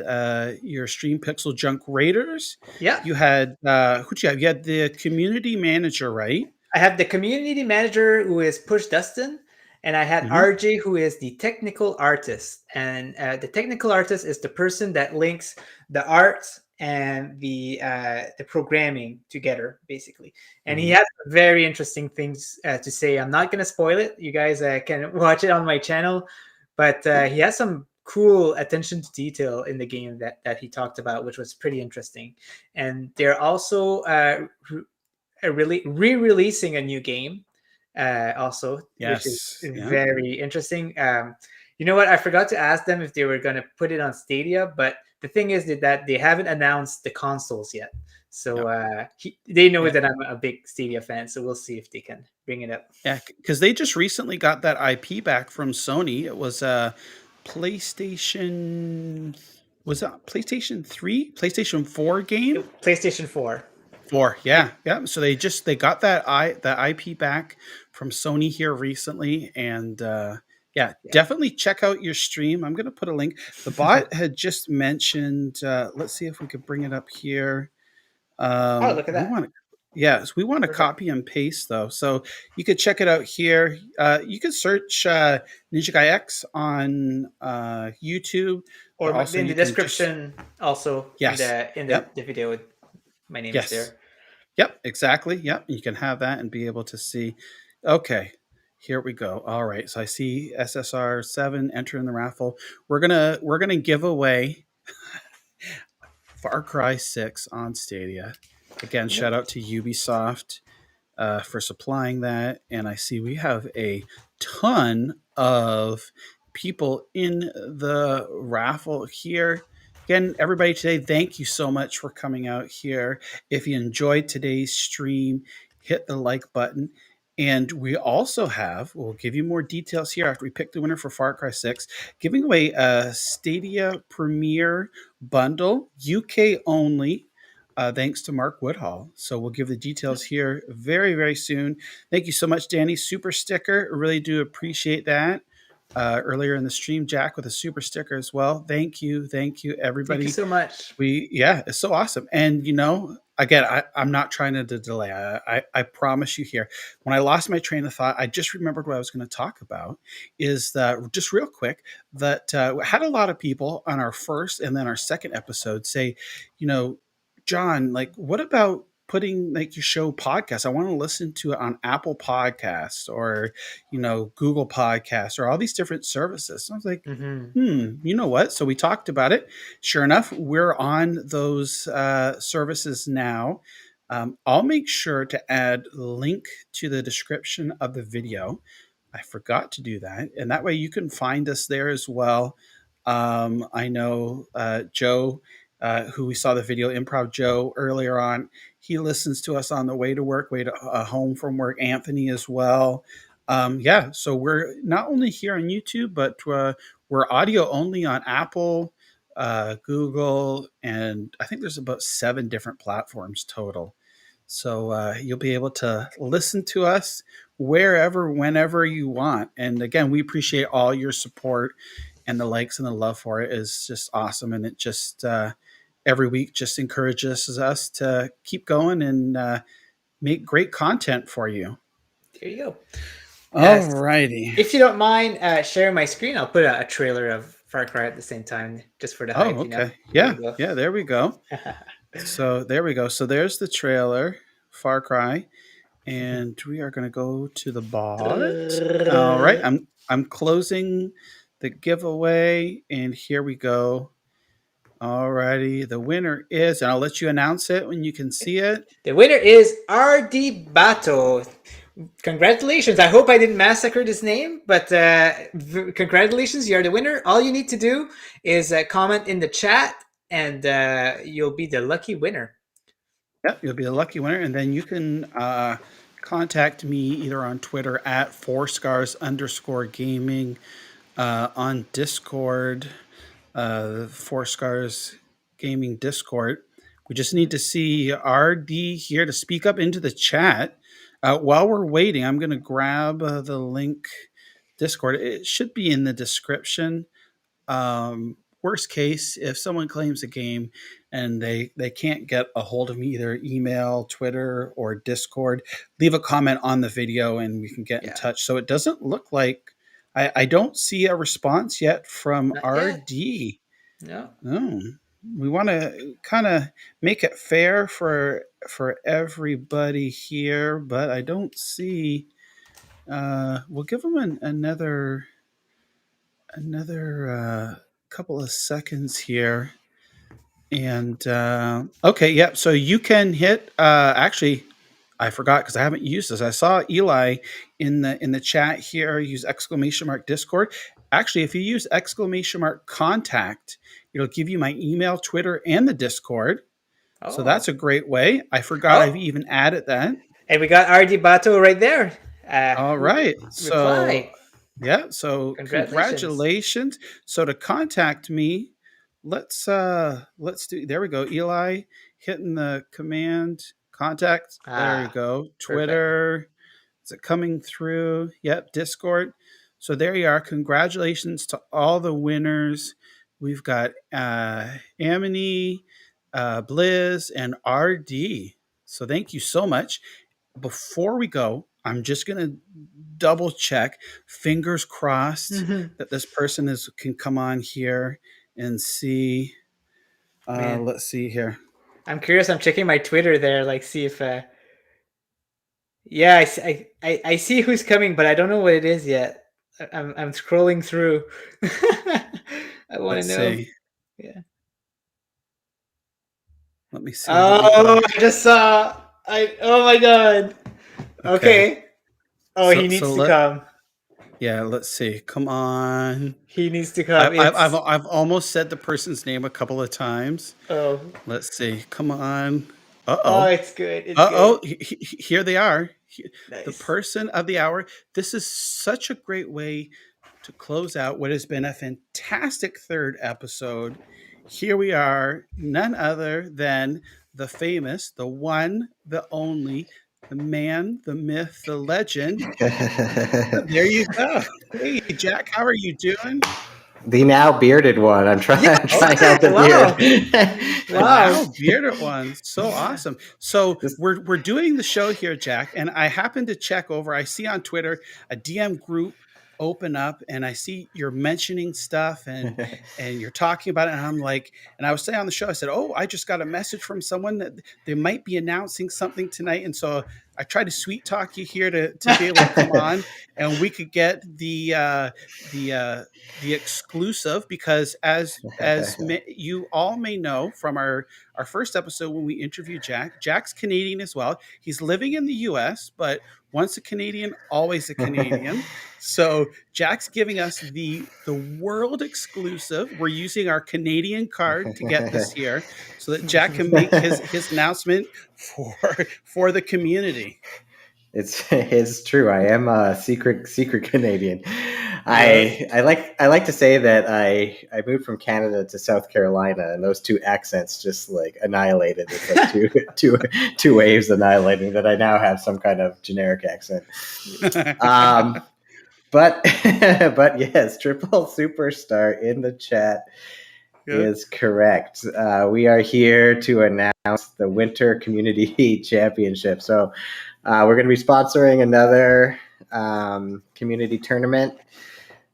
your Stream Pixel Junk Raiders. Yeah. You had who'd you have? You had the community manager, right? I have the community manager who is Push Dustin, and I had Mhm. RJ who is the technical artist. And the technical artist is the person that links the art and the programming together, basically. And he Mhm. has very interesting things to say. I'm not going to spoil it. You guys can watch it on my channel, but he has some cool attention to detail in the game that he talked about, which was pretty interesting. And they're also re-releasing a new game also, which is Yes. Yeah. very interesting. You know what? I forgot to ask them if they were going to put it on Stadia, but the thing is that they haven't announced the consoles yet. So they know that I'm a big Stadia fan, so we'll see if they can bring it up. Yeah, because they just recently got that IP back from Sony. It was a PlayStation. Was that PlayStation 3? PlayStation 4 game? PlayStation 4. 4, yeah. So they got that IP back from Sony here recently, and definitely check out your stream. I'm gonna put a link. The bot had just mentioned. Let's see if we could bring it up here. Oh, look at We that. want to, yes, we want to copy and paste though. So you could check it out here. You could search NinjaGuy X on YouTube, Or but also in the you can just description, also Yes. in Yep. the video, my name is Yes. there. Yep, exactly. Yep. You can have that and be able to see. Okay. Here we go. All right. So I see SSR 7 enter in the raffle. We're gonna give away Far Cry 6 on Stadia. Again, shout out to Ubisoft for supplying that. And I see we have a ton of people in the raffle here. Again, everybody today, thank you so much for coming out here. If you enjoyed today's stream, hit the like button. And we also we'll give you more details here after we pick the winner for Far Cry 6, giving away a Stadia Premier bundle, UK only, thanks to Mark Woodhall. So we'll give the details here very, very soon. Thank you so much, Danny. Super sticker. Really do appreciate that. Earlier in the stream, Jack with a super sticker as well. Thank you, everybody. Thank you so much. It's so awesome. And again, I'm not trying to delay. I promise you here. When I lost my train of thought, I just remembered what I was going to talk about. Is that just real quick? That had a lot of people on our first and then our second episode say, John, like, what about putting like your show podcast? I want to listen to it on Apple Podcasts or, Google Podcasts or all these different services. So I was like, you know what? So we talked about it. Sure enough, we're on those services now. I'll make sure to add link to the description of the video. I forgot to do that. And that way you can find us there as well. I know Joe, who we saw the video, Improv Joe, earlier on, he listens to us on the way to work, way to home from work. Anthony as well. So we're not only here on YouTube, but we're audio only on Apple, Google, and I think there's about 7 different platforms total. So you'll be able to listen to us wherever, whenever you want. And again, we appreciate all your support, and the likes and the love for it is just awesome. And it just every week just encourages us to keep going and make great content for you. There you go. All righty. If you don't mind sharing my screen, I'll put a trailer of Far Cry at the same time, just for the hype. Okay. There There we go. So there we go. So there's the trailer, Far Cry, and we are going to go to the bot. All right. I'm closing the giveaway, and here we go. Alrighty, the winner is, and I'll let you announce it when you can see it. The winner is RD Bato. Congratulations. I hope I didn't massacre this name, but congratulations. You're the winner. All you need to do is comment in the chat, and you'll be the lucky winner. Yep, you'll be the lucky winner, and then you can contact me either on Twitter at @4scars_gaming, on Discord, Four Scars Gaming Discord. We just need to see RD here to speak up into the chat. While we're waiting, I'm going to grab the link Discord. It should be in the description. Worst case, if someone claims a game and they can't get a hold of me, either email, Twitter, or Discord, leave a comment on the video and we can get in touch. So it doesn't look like I don't see a response yet from RD. No. We want to kind of make it fair for everybody here, but I don't see. We'll give them another couple of seconds here. And okay, yep. So you can hit. Actually, I forgot because I haven't used this. I saw Eli in the chat here use !Discord. Actually, if you use !contact, it'll give you my email, Twitter, and the Discord. So that's a great way. I forgot I've even added that. And we got RD Bato right there. All right. So reply. yeah. So congratulations. So to contact me, let's do. There we go. Eli hitting the command contact. There you go. Twitter. Is it coming through? Yep. Discord. So there you are. Congratulations to all the winners. We've got Amity, Blizz, and RD. So thank you so much. Before we go, I'm just going to double check, fingers crossed, that this person can come on here and see. Let's see here. I'm curious. I'm checking my Twitter there, like see if. Yeah, I see who's coming, but I don't know what it is yet. I'm scrolling through. I want to know. See. Yeah. Let me see. Oh, I just saw. Oh my god. Okay. Oh, he needs to come. Yeah, let's see. Come on. He needs to come. I've almost said the person's name a couple of times. Oh. Let's see. Come on. Uh-oh. Oh, it's good. It's good. Here they are. Nice. The person of the hour. This is such a great way to close out what has been a fantastic third episode. Here we are, none other than the famous, the one, the only, the man, the myth, the legend. There you go. Hey, Jack, how are you doing? The now bearded one. I'm trying out the beard. Wow, now bearded one. So awesome. So we're doing the show here, Jack, and I happen to check over. I see on Twitter a DM group open up, and I see you're mentioning stuff and you're talking about it, and I'm like, and I was saying on the show, I said, oh, I just got a message from someone that they might be announcing something tonight, and so I tried to sweet talk you here to be able to come on, and we could get the exclusive, because as you all may know from our first episode when we interviewed Jack's Canadian as well. He's living in the US, but once a Canadian, always a Canadian. So Jack's giving us the world exclusive. We're using our Canadian card to get this here so that Jack can make his announcement for the community. It's true. I am a secret Canadian. I like to say that I moved from Canada to South Carolina, and those two accents just like annihilated. It's like two waves annihilating that I now have some kind of generic accent. But yes, triple superstar in the chat is correct. We are here to announce the Winter Community Championship. So we're going to be sponsoring another community tournament.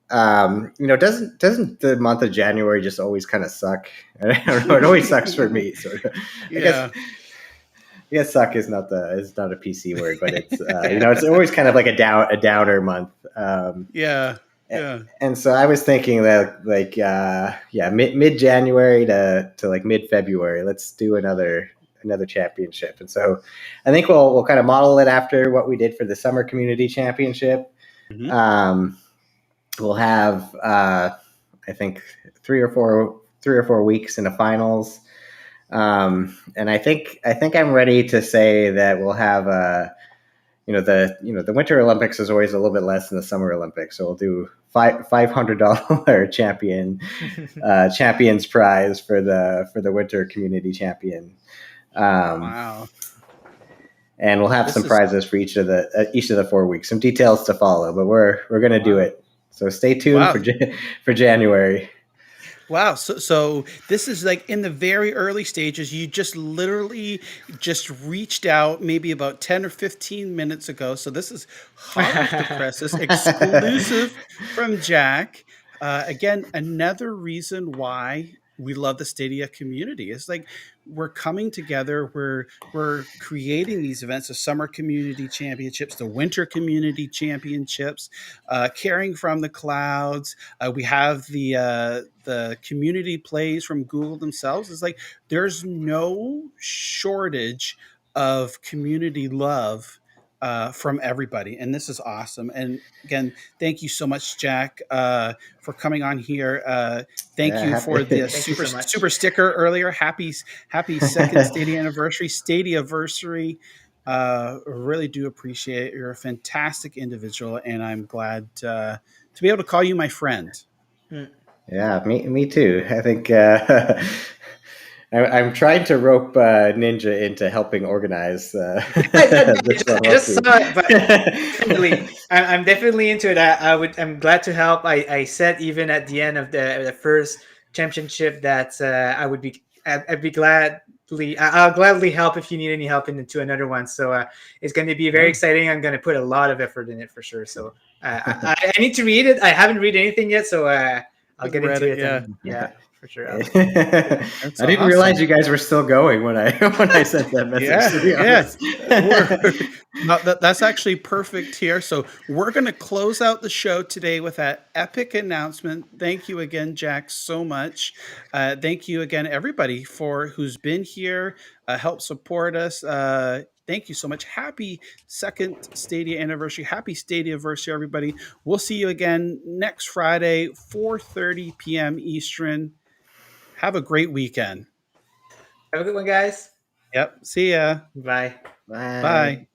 Doesn't the month of January just always kind of suck? I don't know. It always sucks for me. Sort of. I guess suck is not a PC word, but it's it's always kind of like a downer month. Yeah. And so I was thinking that mid January to like mid February, let's do another championship. And so I think we'll kind of model it after what we did for the summer community championship. We'll have I think 3 or 4 weeks in the finals. And I think I'm ready to say that we'll have the Winter Olympics is always a little bit less than the Summer Olympics, so we'll do $500 champions prize for the Winter Community Champion. Wow. And we'll have some prizes for each of the 4 weeks. Some details to follow, but we're gonna do it. So stay tuned for January. Wow. So this is like in the very early stages. You just literally just reached out maybe about 10 or 15 minutes ago. So this is hot off the presses, exclusive from Jack. Again, another reason why we love the Stadia community. It's like we're coming together. We're creating these events, the summer community championships, the winter community championships, caring from the clouds. We have the community plays from Google themselves. It's like there's no shortage of community love from everybody, and this is awesome. And again, thank you so much, Jack, for coming on here. Thank you for the super sticker earlier. Happy second Stadia anniversary, Stadiaversary. Really do appreciate it. You're a fantastic individual, and I'm glad to be able to call you my friend. Yeah, me too. I think I'm trying to rope Ninja into helping organize this one. I just saw it, but I'm definitely into it. I'm glad to help. I said even at the end of the first championship that I'll gladly help if you need any help into another one. So it's going to be very exciting. I'm going to put a lot of effort in it for sure. So I need to read it. I haven't read anything yet, so I'll get into it. Yeah, for sure. I didn't realize you guys were still going when I sent that message. To be honest. That's actually perfect here. So we're going to close out the show today with that epic announcement. Thank you again, Jack, so much. Thank you again, everybody, who's been here, help support us. Thank you so much. Happy second Stadia anniversary. Happy Stadiaversary, everybody. We'll see you again next Friday, 4:30 p.m. Eastern. Have a great weekend. Have a good one, guys. Yep. See ya. Bye. Bye. Bye.